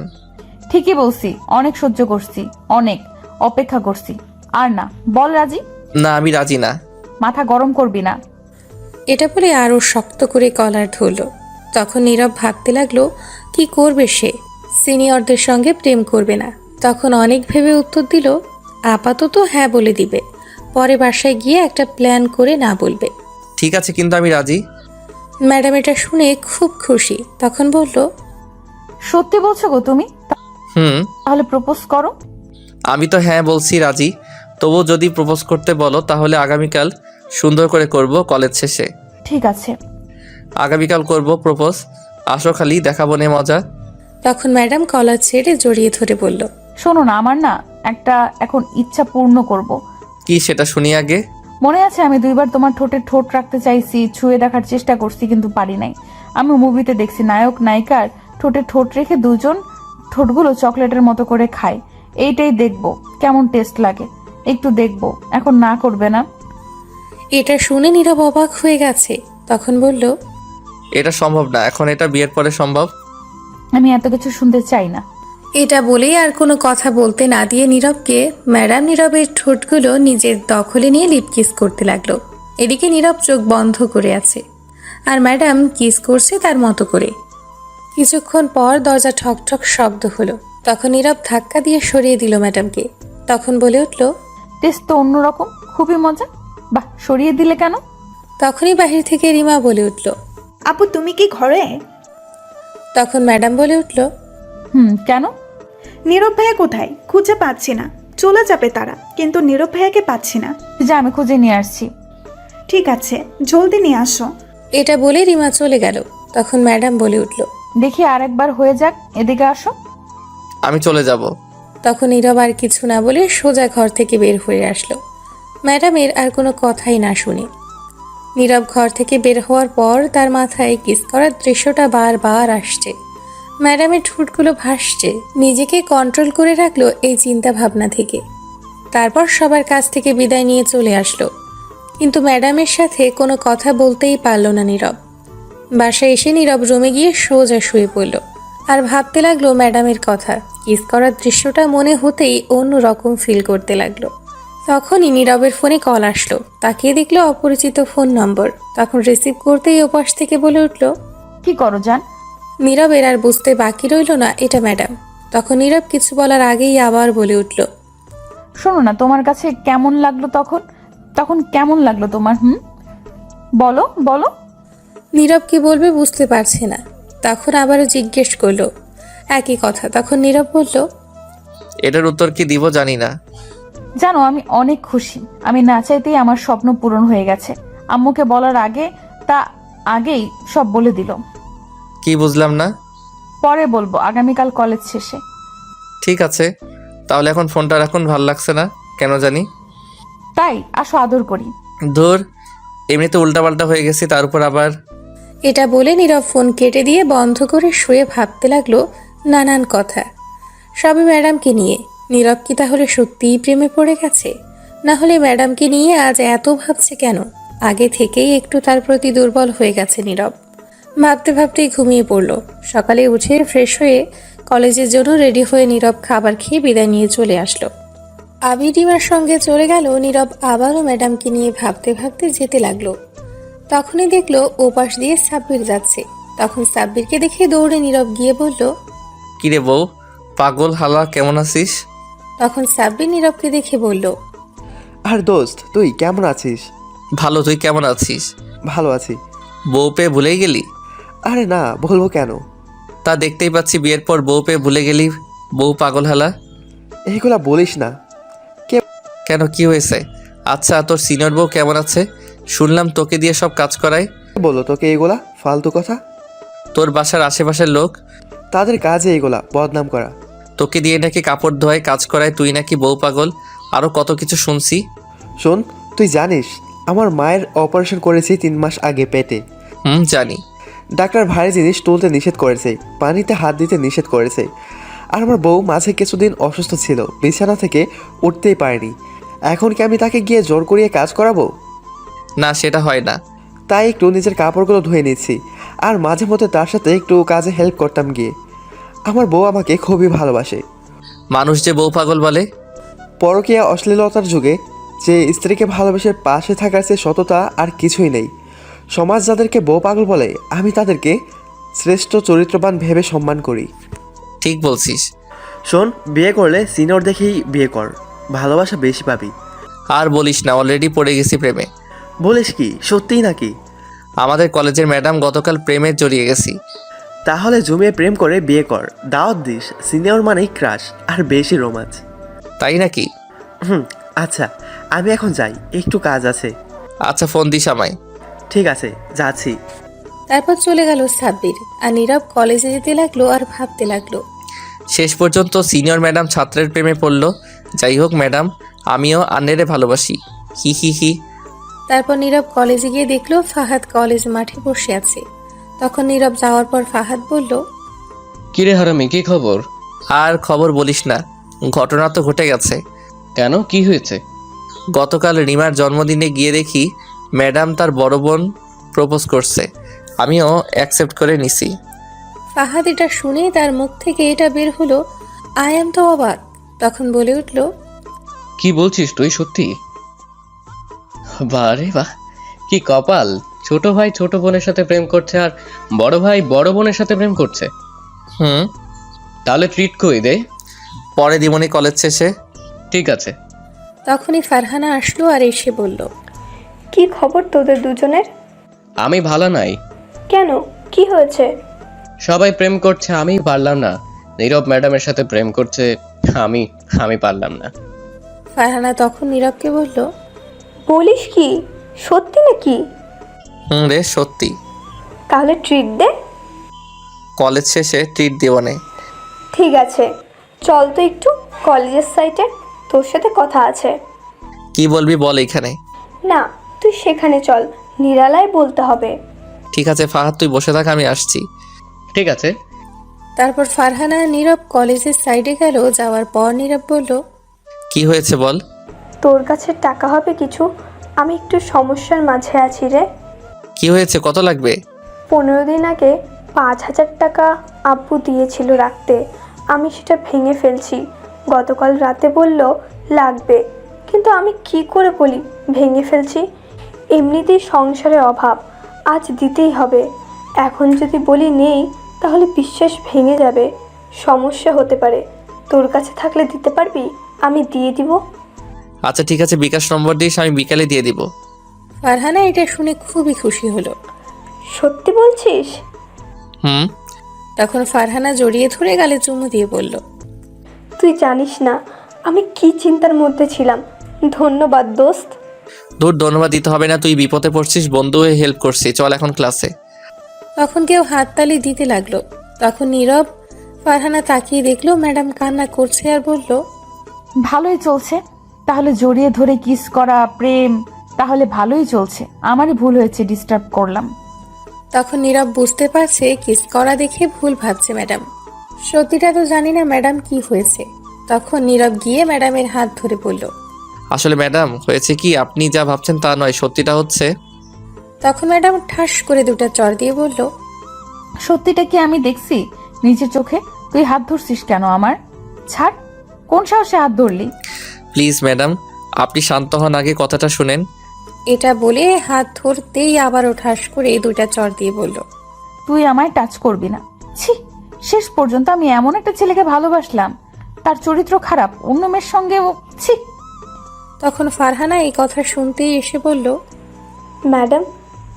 G: ঠিকই বলছি, অনেক সহ্য করছি, অনেক অপেক্ষা করছি। আর না, বল রাজি?
C: না, আমি রাজি না।
G: মাথা গরম করবি না।
A: এটা বলে আরো শক্ত করে কলার ধরল। তখন নীরব ভাবতে লাগলো কি করবে সে। সিনিয়রদের সঙ্গে প্রেম করবে না। তখন অনেক ভেবে উত্তর দিল, আপাতত হ্যাঁ বলে দিবে, পরে বাসায় গিয়ে একটা প্ল্যান করে না বলবে।
C: ঠিক আছে, কিন্তু আমি রাজি।
A: ম্যাডাম এটা শুনে খুব খুশি। তখন বলল,
G: সত্যি বলছো গো তুমি? তাহলে প্রপোজ করো।
C: আমি তো হ্যাঁ বলছি, রাজি। তবু যদি প্রপোজ করতে বলো তাহলে আগামীকাল সুন্দর করে করব, কলেজ শেষে।
G: ঠিক আছে,
C: আগামীকাল করব প্রপোজ, আসো খালি, দেখাবো নে মজা।
A: তখন ম্যাডাম কলার ছেড়ে জড়িয়ে ধরে বলল,
G: শোনো না, আমার না একটা এখন ইচ্ছা পূর্ণ করব।
C: কি সেটা শুনি আগে।
G: মনে আছে আমি 2বার তোমার ঠোঁটে ঠোঁট রাখতে চাইছি, ছুঁয়ে দেখার চেষ্টা করছি, কিন্তু পারি নাই। আমি মুভিতে দেখছি নায়ক নায়িকার ঠোঁটে ঠোঁট রেখে দুজন ঠোঁটগুলো চকলেটের মতো করে খায়। এইটাই দেখবো কেমন টেস্ট লাগে, একটু দেখবো। এখন না করবে না?
A: এটা শুনে নীরব অবাক হয়ে গেছে। তখন বলল,
C: এটা সম্ভব না, এখন এটা বিয়ের পরে সম্ভব।
G: আমি এত কিছু শুনতে চাই না।
A: এটা বলেই আর কোনো কথা বলতে না দিয়ে নীরবকে ম্যাডাম নীরবের ঠোঁটগুলো নিজের দখলে নিয়ে লিপ কিস করতে লাগলো। এদিকে নীরব চোখ বন্ধ করে আছে আর ম্যাডাম কিস করছে তার মতো করে। কিছুক্ষণ পর দরজা ঠকঠক শব্দ হলো। তখন নীরব ধাক্কা দিয়ে সরিয়ে দিল ম্যাডামকে। তখন বলে উঠল,
G: টেস্ট তো অন্যরকম, খুবই মজা। বাহ, সরিয়ে দিলে কেন?
A: তখনই বাহির থেকে রিমা বলে উঠল,
E: আপু তুমি কি ঘরে?
A: তখন ম্যাডাম বলে উঠল,
G: কেন?
E: নীরব ভাইয়া কোথায়? খুঁজে পাচ্ছি না। চলে যাবে তারা, কিন্তু নীরব ভাইয়াকে পাচ্ছি না।
G: যা, আমি খুঁজে নিয়ে আসছি।
E: ঠিক আছে, জলদি নিয়ে আসো।
A: এটা বলে রিমা চলে গেল। তখন ম্যাডাম বলে উঠল,
G: দেখি আরেকবার হয়ে যাক, এদিকে আসো।
C: আমি চলে যাব।
A: তখন নীরব আর কিছু না বলে সোজা ঘর থেকে বের হয়ে আসলো, ম্যাডামের আর কোনো কথাই না শুনে। নীরব ঘর থেকে বের হওয়ার পর তার মাথায় কিস করার দৃশ্যটা বারবার আসছে। ম্যাডামের ঠোঁটগুলো ভাসছে। নিজেকে কন্ট্রোল করে রাখলো এই চিন্তা ভাবনা থেকে। তারপর সবার কাছ থেকে বিদায় নিয়ে চলে আসলো, কিন্তু ম্যাডামের সাথে কোনো কথা বলতেই পারল না নীরব। বাসায় এসে নীরব রুমে গিয়ে সোজা শুয়ে পড়ল আর ভাবতে লাগলো ম্যাডামের কথা। কিস করার দৃশ্যটা মনে হতেই অন্য রকম ফিল করতে লাগলো। তখনই নীরবের ফোনে কল আসলো। তাকিয়ে দেখলো অপরিচিত ফোন নম্বর। তখন রিসিভ করতেই ওপাশ থেকে বলে উঠল,
G: কি করো জান?
A: নীরবের আর বুঝতে বাকি রইল না এটা ম্যাডাম। তখন নীরব কিছু বলার আগেই আবার বলে উঠল,
G: শোনো না, তোমার কাছে কেমন লাগলো তখন? তখন কেমন লাগলো তোমার? বলো বলো।
A: নীরব কি বলবে বুঝতে পারছে না। তখন আবারও জিজ্ঞেস করলো একই কথা। তখন নীরব বলল,
C: এটার উত্তর কি দিব জানি না।
G: জানো, আমি অনেক খুশি। আমি না চাইতেই আমার স্বপ্ন পূরণ হয়ে গেছে। আম্মুকে বলার আগে আগেই সব বলে দিল।
C: কি বুঝলাম না?
G: পরে বলবো, আগামীকাল কলেজ শেষে।
C: ঠিক আছে, তাহলে এখন ফোনটা রাখুন, ভাল লাগছে না কেন জানি।
G: তাই আসো আদর করি।
C: ধুর, এমনিতে উল্টাপাল্টা হয়ে গেছি, তার উপর আবার।
A: এটা বলে নীরব ফোন কেটে দিয়ে বন্ধ করে শুয়ে ভাবতে লাগলো নানান কথা, সবই ম্যাডামকে নিয়ে। নীরব কি তাহলে সত্যিই প্রেমে পড়ে গেছে? না হলে ম্যাডামকে নিয়ে আজ এত ভাবছে কেন? আগে থেকেই একটু তার প্রতি দুর্বল হয়ে গেছে নীরব। ভাবতে ভাবতেই ঘুমিয়ে পড়ল। সকালে উঠে ফ্রেশ হয়ে কলেজের জন্য রেডি হয়ে নীরব খাবার খেয়ে বিদায় নিয়ে চলে আসলো। আবির রিমার সঙ্গে চলে গেল। নীরব আবারও ম্যাডামকে নিয়ে ভাবতে ভাবতে যেতে লাগলো। তখনই দেখলো ওপাশ দিয়ে সাব্বির যাচ্ছে। তখন সাব্বিরকে দেখে দৌড়ে নীরব গিয়ে বলল,
C: কিরে বউ, পাগল হালা, কেমন আছিস?
A: তখন সাব্বির নীরবকে দেখে বলল,
N: আর দোস্ত তুই কেমন আছিস?
C: ভালো, তুই কেমন আছিস?
N: ভালো আছি।
C: বউ পেয়ে ভুলেই গেলি?
N: আরে না, বলবো কেন?
C: তা দেখতেই পাচ্ছি বিয়ের পর বউ পেয়ে ভুলে গেলি। বউ পাগল হালা।
N: এইগুলা বলিস না।
C: কেন, কি হয়েছে? আচ্ছা, তোর সিনিয়র বউ কেমন আছে? শুনলাম তোকে দিয়ে সব কাজ করায়।
N: বলো তোকে এইগুলা ফালতু কথা?
C: তোর বাসার আশেপাশের লোক,
N: তাদের কাজে এইগুলা বদনাম করা।
C: তোকে দিয়ে নাকি কাপড় ধোয়ায়, কাজ করায়, তুই নাকি বউ পাগল, আরো কত কিছু শুনছি।
N: শোন, তুই জানিস আমার মায়ের অপারেশন করেছি 3 মাস আগে পেটে।
C: জানি।
N: ডাক্তার ভারী জিনিস তুলতে নিষেধ করেছে, পানিতে হাত দিতে নিষেধ করেছে। আর আমার বউ মাঝে কিছুদিন অসুস্থ ছিল, বিছানা থেকে উঠতেই পারেনি। এখন কি আমি তাকে গিয়ে জোর করিয়ে কাজ করাবো?
C: না, সেটা হয় না।
N: তাই একটু নিজের কাপড়গুলো ধুয়ে নিচ্ছি, আর মাঝে মধ্যে তার সাথে একটু কাজে হেল্প করতাম গিয়ে। আমার বউ আমাকে খুবই ভালোবাসে।
C: মানুষ যে বউ পাগল বলে।
N: পরকীয়া অশ্লীলতার যুগে যে স্ত্রীকে ভালোবেসে পাশে থাকার চেয়ে সততা আর কিছুই নেই। সমাজ যাদেরকে বউ পাগল বলে, আমি তাদেরকে শ্রেষ্ঠ চরিত্রবান ভেবে সম্মান করি।
C: ঠিক বলছিস।
N: শোন, বিয়ে করলে সিনিয়র দেখেই বিয়ে কর, ভালোবাসা বেশি পাবি।
C: আর বলিস না, অলরেডি পড়ে গেছি প্রেমে।
N: বলিস কি, সত্যিই নাকি?
C: আমাদের কলেজের ম্যাডাম গতকাল প্রেমে জড়িয়ে গেছি।
N: তাহলে জমিয়ে প্রেম করে বিয়ে কর, দাওয়াত দিস। সিনিয়র মানেই ক্রাশ আর বেশি রোমাঞ্চ।
C: তাই নাকি?
N: আচ্ছা, আমি এখন যাই, একটু কাজ আছে।
C: আচ্ছা, ফোন দিস আমায়।
N: ঠিক আছে, যাচ্ছি।
A: তারপর চলে গেল সাব্বির। আর নীরব কলেজে যেতে লাগলো আর ভাবতে লাগলো।
C: শেষ পর্যন্ত সিনিয়র ম্যাডাম ছাত্রের প্রেমে পড়ল। যাই হোক ম্যাডাম, আমিও আন্নেরে ভালোবাসি। হি হি হি।
A: তারপর নীরব কলেজে গিয়ে দেখলো ফাহাদ কলেজ মাঠে বসে আছে। তখন নীরব যাওয়ার পর ফাহাদ বলল,
D: কিরে হারামি, কি খবর?
C: আর খবর বলিস না, ঘটনা তো ঘটে গেছে।
D: কেন, কি হয়েছে?
C: গতকাল রিমার জন্মদিনে গিয়ে দেখি ম্যাডাম তার বড় বোন প্রপোজ করছে। আমিও অ্যাকসেপ্ট করে নিছি।
A: ফাহাদ এটা শুনে তার মুখ থেকে এটা বের হলো, আই এম তো অবাক। তখন বলে উঠল,
D: কি বলছিস তুই, সত্যি? বাহ রে বাহ, কি কপাল! ছোট ভাই ছোট বোনের সাথে প্রেম করছে, আর বড় ভাই বড় বোনের সাথে প্রেম করছে। তাহলে ট্রিট কই দে।
C: পরে দিমনি কলেজ শেষে।
D: ঠিক আছে।
A: তখনই ফারহানা আসলো আর এসে বলল,
J: কি খবর তোদের দুজনের?
D: আমি ভালো নাই।
J: কেন, কি হয়েছে?
D: সবাই প্রেম করছে, আমি পারলাম না। নীরব ম্যাডামের সাথে প্রেম করছে, আমি পারলাম না।
A: ফারহানা তখন নীরবকে বলল,
J: বলিস কি, সত্যি নাকি?
C: রে, সত্যি।
J: তাহলে ট্রিট দে।
C: কলেজ শেষে ট্রিট দেবনে।
J: ঠিক আছে, চল তো একটু কলেজের সাইডে, তোর সাথে কথা আছে।
C: কি বলবি বল এখানে।
J: না, তুই সেখানে চল, নিরালায় বলতে হবে।
C: ঠিক আছে ফাহাদ, তুই বসে থাক, আমি আসছি।
D: ঠিক আছে।
A: তারপর ফারহানা নীরব কলেজের সাইডে গেল। যাওয়ার পর নীরব বলল,
C: কি হয়েছে বল।
J: তোর কাছে টাকা হবে কিছু? আমি একটু সমস্যার মাঝে আছি রে।
C: কি হয়েছে, কত লাগবে?
J: 15 দিন আগে 5,000 টাকা আব্বু দিয়েছিল রাখতে, আমি সেটা ভেঙে ফেলছি। গতকাল রাতে বলল লাগবে, কিন্তু আমি কি করে বলি ভেঙে ফেলছি? এমনিতেই সংসারের অভাব, আজ দিতেই হবে। এখন যদি বলি নেই তাহলে বিশ্বাস ভেঙে যাবে, সমস্যা হতে পারে। তোর কাছে থাকলে দিতে পারবি? আমি দিয়ে দিব।
C: আচ্ছা ঠিক আছে, বিকাশ নম্বর দিস, আমি বিকালে দিয়ে দিব।
A: ফারহানা এটা শুনে খুবই খুশি হলো।
J: সত্যি বলছিস?
C: হুম।
A: তখন ফারহানা জড়িয়ে ধরে গালে চুমু দিয়ে বলল,
J: তুই জানিস না আমি কি চিন্তার মধ্যে ছিলাম। ধন্যবাদ দোস্ত।
C: দূর ধন্যবাদ দিতে হবে না, তুই বিপদে পড়ছিস, বন্ধু হয়ে হেল্প করছি, চল এখন ক্লাসে।
A: তখন কেউ হাততালি দিতে লাগলো। তখন নীরব ফারহানা তাকিয়ে দেখলো ম্যাডাম কান্না করছে আর বলল,
G: ভালোই চলছে তাহলে, জড়িয়ে ধরে কিস করা প্রেম তাহলে ভালোই চলছে। আমারই ভুল হয়েছে, ডিস্টার্ব করলাম।
A: তখন নীরব বুঝতে পারছে কিস করা দেখে ভুল ভাবছে ম্যাডাম। সত্যিটা তো জানি না ম্যাডাম কি হয়েছে। তখন নীরব গিয়ে ম্যাডামের হাত ধরে বলল,
C: আসলে ম্যাডাম হয়েছে কি, আপনি যা ভাবছেন তা নয়, সত্যিটা হচ্ছে।
A: তখন ম্যাডাম ঠাস করে দুটো চড় দিয়ে বলল,
G: সত্যিটা কি আমি দেখছি নিজের চোখে। তুই হাত ধরছিস কেন আমার? ছাড়, কোন সাহসে হাত ধরলি?
C: প্লিজ ম্যাডাম, আপনি শান্ত হন, আগে কথাটা শুনেন।
A: এটা বলে হাত ধরতেই আবারও ঠাস করে দুটা চড় দিয়ে বলল,
G: তুই আমায় টাচ করবি না। ছি, শেষ পর্যন্ত আমি এমন একটা ছেলেকে ভালোবাসলাম, তার চরিত্র খারাপ, অন্য মেয়ের সঙ্গে ছি।
A: তখন ফারহানা এই কথা শুনতেই এসে বলল,
J: ম্যাডাম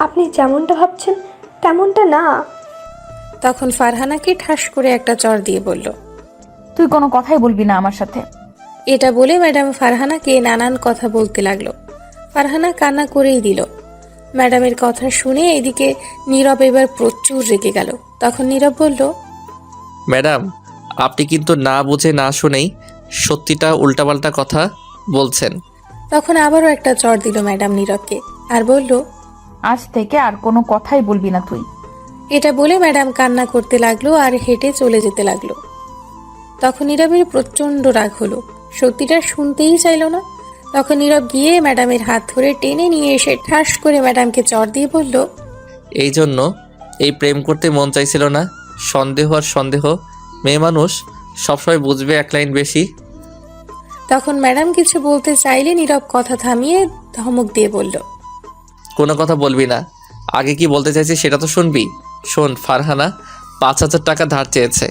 J: আপনি যেমনটা ভাবছেন তেমনটা না।
A: তখন ফারহানাকে ঠাস করে একটা চড় দিয়ে বলল,
G: তুই কোনো কথাই বলবি না আমার সাথে।
A: এটা বলে ম্যাডাম ফারহানাকে নানান কথা বলতে লাগলো। ফারহানা কান্না করেই দিল। ম্যাডামের কথা শুনে এদিকে নীরব এবার প্রচুর রেগে গেল। তখন নীরব বলল,
C: ম্যাডাম আপনি কিন্তু না বুঝে না শুনেই সত্যিটা উল্টাপাল্টা কথা বলছেন।
A: তখন আবারও একটা চড় দিল ম্যাডাম নীরবকে আর বলল,
G: আজ থেকে আর কোনো কথাই বলবি না তুই।
A: এটা বলে ম্যাডাম কান্না করতে লাগলো আর হেঁটে চলে যেতে লাগলো। তখন নীরবের প্রচণ্ড রাগ হলো, সত্যিটা শুনতেই চাইল না। তখন নীরব গিয়ে ম্যাডামের হাত ধরে টেনে নিয়ে এসে ঠাস করে ম্যাডামকে চড় দিয়ে বলল,
C: এই জন্য এই প্রেম করতে মন চাইছিল না। সন্দেহ আর সন্দেহ, মেয়ে মানুষ সবসময় বুঝবে এক লাইন বেশি।
A: তখন ম্যাডাম কিছু বলতে চাইলে নীরব কথা থামিয়ে ধমক দিয়ে বলল,
C: কোনো কথা বলবি না, আগে কি বলতে চাইছি সেটা তো শুনবি। শোন, ফারহানা 5,000 টাকা ধার চেয়েছে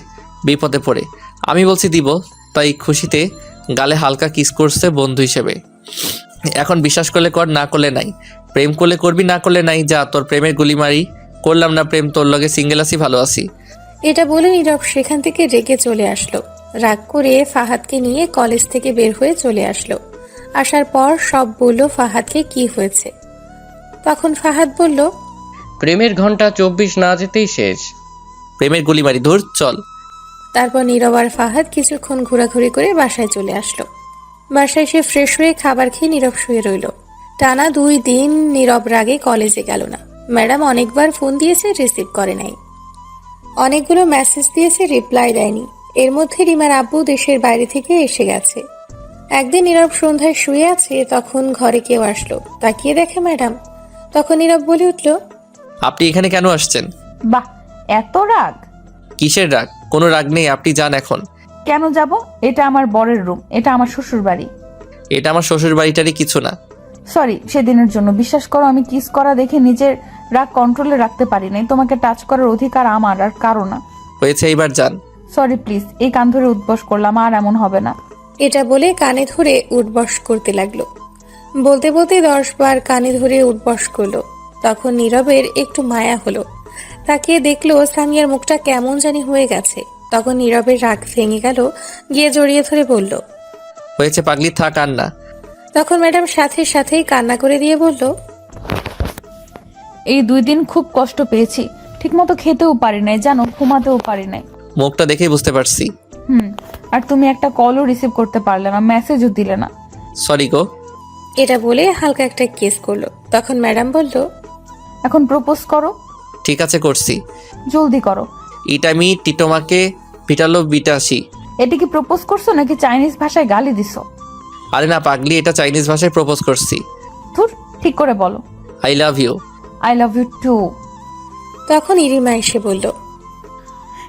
C: বিপদে পড়ে, আমি বলছি দিব, তাই খুশিতে গালে হালকা কিস করছে বন্ধু হিসেবে। এখন বিশ্বাস করলে কর, না করলে নাই। প্রেম করলে করবি, না করলে নাই। যা, তোর প্রেমের গুলি মারি। করলাম না প্রেম, তোর লগে সিঙ্গেল আছি, ভালো আছি।
A: এটা বলে নীরব সেখান থেকে রেগে চলে আসলো। রাগ করে ফাহাদকে নিয়ে কলেজ থেকে বের হয়ে চলে আসলো। আসার পর সব বলল ফাহাদকে কি হয়েছে। তখন ফাহাদ বলল,
D: প্রেমের ঘন্টা 24 না যেতেই শেষ।
C: প্রেমের গুলি মারি, ধুর চল।
A: তারপর নীরব আর ফাহাদ কিছুক্ষণ ঘোরাঘুরি করে বাসায় চলে আসলো। বাসায় এসে ফ্রেশ হয়ে খাবার খেয়ে নীরব শুয়ে রইল। টানা 2 দিন নীরব রাগে কলেজে গেল না। ম্যাডাম অনেকবার ফোন দিয়েছে, রিসিভ করে নাই। অনেকগুলো মেসেজ দিয়েছে, রিপ্লাই দেয়নি। এর মধ্যে রিমার আব্বু দেশের বাইরে থেকে এসে গেছে। একদিন নীরব সন্ধ্যায় শুয়ে আছে, তখন ঘরে কেউ আসলো। তাকিয়ে দেখে ম্যাডাম। তখন নীরব বলে উঠল,
C: আপনি এখানে কেন আসছেন?
G: বাহ, এত রাগ?
C: কিসের রাগ? কোনো রাগ নেই, আপনি যান এখন।
G: কেন যাব? এটা আমার বরের রুম, এটা আমার শ্বশুর বাড়ি।
C: এটা আমার শ্বশুর বাড়িটারই কিছু না।
G: সরি সেদিনের জন্য, বিশ্বাস করো আমি কিস করা দেখে নিজের রাগ কন্ট্রোলে রাখতে পারি নাই। তোমাকে টাচ করার অধিকার আমার, আর কারো না।
C: হয়েছে, এইবার যান।
G: সরি প্লিজ, এই কান ধরে উদ্বাস করলাম, আর এমন হবে না।
A: এটা বলে কানে ধরে উঠবস করতে লাগলো। বলতে বলতে 10 বার কানে ধরে উঠবস করলো। তখন নীরবের একটু মায়া হলো। তাকিয়ে দেখলো সামিয়ার মুখটা কেমন জানি হয়ে গেছে। তখন নীরবের রাগ ভেঙে গেল, গিয়ে জড়িয়ে ধরে বলল,
C: হয়েছে পাগলি, থাক আর না।
A: তখন ম্যাডাম সাথে সাথেই কান্না করে দিয়ে বলল,
G: এই 2 দিন খুব কষ্ট পেয়েছি, ঠিকমতো খেতেও পারি নাই, জানো, ঘুমাতেও পারি নাই।
C: মুখটা দেখেই বুঝতে পারছি।
G: আর তুমি একটা কলও রিসিভ করতে পারলে না, মেসেজও দিলে না।
C: সরি গো।
A: এটা বলে হালকা একটা কিস করলো। তখন ম্যাডাম বলল,
G: এখন প্রপোজ করো।
C: ঠিক আছে, করছি।
G: জলদি করো।
C: ইটামি টিটোমাকে পিটালো বিটাসি।
G: এটা কি প্রপোজ করছো নাকি চাইনিজ ভাষায় গালি দিছো?
C: আরে না পাগলি, এটা চাইনিজ ভাষায় প্রপোজ করছি।
G: ধুর, ঠিক করে বলো।
C: I love you.
G: I love you too.
A: তখন রিমা এসে বলল,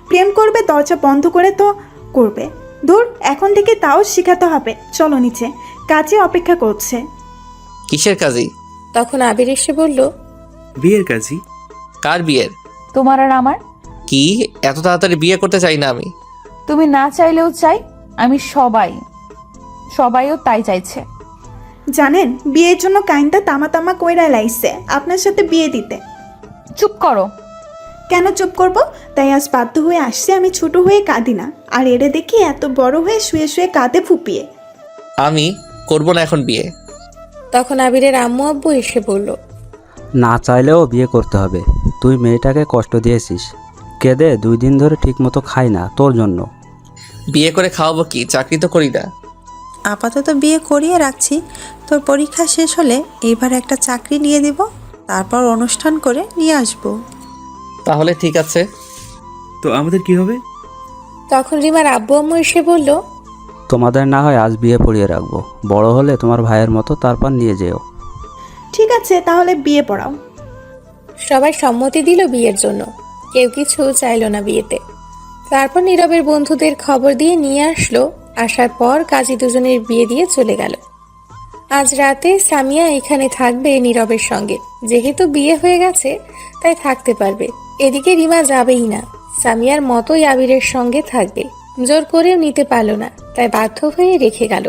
E: প্রেম করবে দরজা বন্ধ করে তো করবে। দূর, এখন থেকে তাও শেখাতে হবে। চলো নিচে, কাজে অপেক্ষা করছে।
C: কিসের কাজী?
A: তখন আবির এসে বলল,
B: বিয়ের কাজই।
C: কার বিয়ের?
G: তোমার আর আমার।
C: কি এত তাড়াতাড়ি বিয়ে করতে চাই না আমি।
G: তুমি না চাইলেও চাই, আমি সবাইও তাই চাইছে।
E: জানেন, বিয়ের জন্য কাইনটা তামা তামা কইরা লাইছে আপনার সাথে বিয়ে দিতে।
G: চুপ করো।
E: কেন চুপ করব? তাই আজ বাধ্য হয়ে আসছে। আমি ছোট হয়ে কাঁদি না, আর এরে দেখি এত বড় হয়ে শুয়ে শুয়ে কাঁদে ফুপিয়ে।
C: আমি করব না এখন বিয়ে।
A: তখন আবিরের আম্মু আব্বু এসে বলল,
K: না চাইলেও বিয়ে করতে হবে। তুই মেয়েটাকে কষ্ট দিয়েছিস, কেঁদে 2 দিন ধরে ঠিকমতো খাই না তোর জন্য।
C: বিয়ে করে খাওয়াবো কি? চাকরি তো করি না।
F: আপাতত বিয়ে করিয়ে রাখছি, তোর পরীক্ষা শেষ হলে এবার একটা চাকরি নিয়ে দিব, তারপর অনুষ্ঠান করে নিয়ে আসবো।
C: তাহলে ঠিক আছে।
B: তো আমাদের কি হবে?
A: তখন রিমার আব্বু আম্মু এসে বলল,
K: তোমাদের না হয় আজ বিয়ে পড়িয়ে রাখবো, বড় হলে তোমার ভাইয়ের মতো তারপর নিয়ে যেও।
E: ঠিক আছে, তাহলে বিয়ে পড়াও।
A: সবাই সম্মতি দিল বিয়ের জন্য, কেউ কিছু চাইলো না বিয়েতে। তারপর নীরবের বন্ধুদের খবর দিয়ে নিয়ে আসলো। আসার পর কাজী দুজনের বিয়ে দিয়ে চলে গেল। আজ রাতে সামিয়া এখানে থাকবে নীরবের সঙ্গে, যেহেতু বিয়ে হয়ে গেছে তাই থাকতে পারবে। এদিকে রিমা যাবেই না, সামিয়ার মতোই আবিরের সঙ্গে থাকবে। জোর করেও নিতে পারল না, তাই বাধ্য হয়ে রেখে গেল।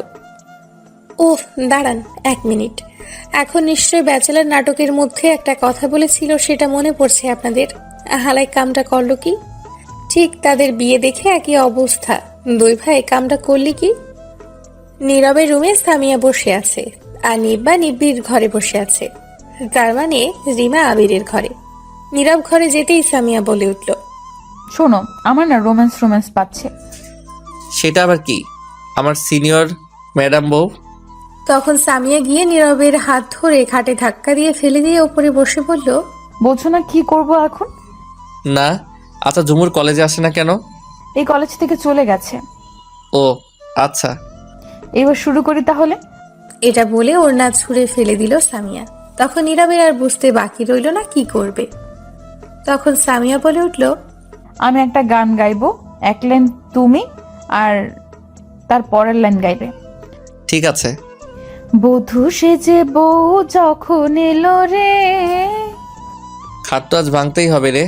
A: ওহ দাঁড়ান 1 মিনিট, এখন নিশ্চয় ব্যাচেলার নাটকের মধ্যে একটা কথা বলেছিল, সেটা মনে পড়ছে আপনাদের? হালাই কামটা করলো কি? ঠিক তাদের বিয়ে দেখে একই অবস্থা। 2 ভাই কামটা করলি কি? নীরবের রুমে সামিয়া বসে আছে, আর নিব্বা নিব্বির ঘরে বসে আছে। তার মানে রিমা আবিরের ঘরে। নীরব ঘরে যেতেই সামিয়া বলে উঠল,
G: শোনো, আমার না রোম্যান্স পাচ্ছে।
C: সেটা আবার কি? আমার সিনিয়র ম্যাডাম বউ।
A: তখন সামিয়া গিয়ে নীরবের হাত ধরে খাটে ধাক্কা দিয়ে ফেলে দিয়ে উপরে বসে বলল,
G: বলছো না কি করব এখন?
C: না। আচ্ছা, ঝুমুর কলেজে আসে না কেন?
G: এই কলেজ থেকে চলে গেছে।
C: ও আচ্ছা।
G: এবার শুরু করি তাহলে।
A: এটা বলে ওড়না ছুঁড়ে ফেলে দিল সামিয়া। তখন নীরবের আর বুঝতে বাকি রইল না কি করবে। তখন সামিয়া বলে উঠল,
G: আমি একটা গান গাইবো, 1 লাইন তুমি আর তার পরের লাইন গাইবে।
C: ঠিক আছে।
G: বধূ সেজে বউ যখন এলো রে।
C: খাট তো আজ ভাঙতেই হবে রে।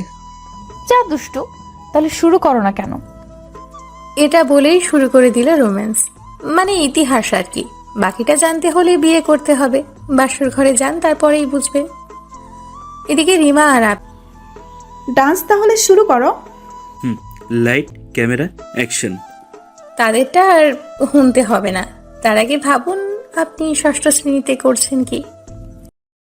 G: যা দুষ্টু, তাহলে শুরু করো না কেন?
A: এটা বলেই শুরু করে দিল রোম্যান্স, মানে ইতিহাস আর কি। বাকিটা জানতে হলে বিয়ে করতে হবে। বাসর ঘরে যান, তারপরেই বুঝবেন। এদিকে রিমা আর
E: ডান্স তাহলে শুরু করো।
B: Light, camera, action.
A: তাদেরটা আর শুনতে হবে না। তার আগে ভাবুন আপনি 6ষ্ঠ শ্রেণীতে করছেন কি।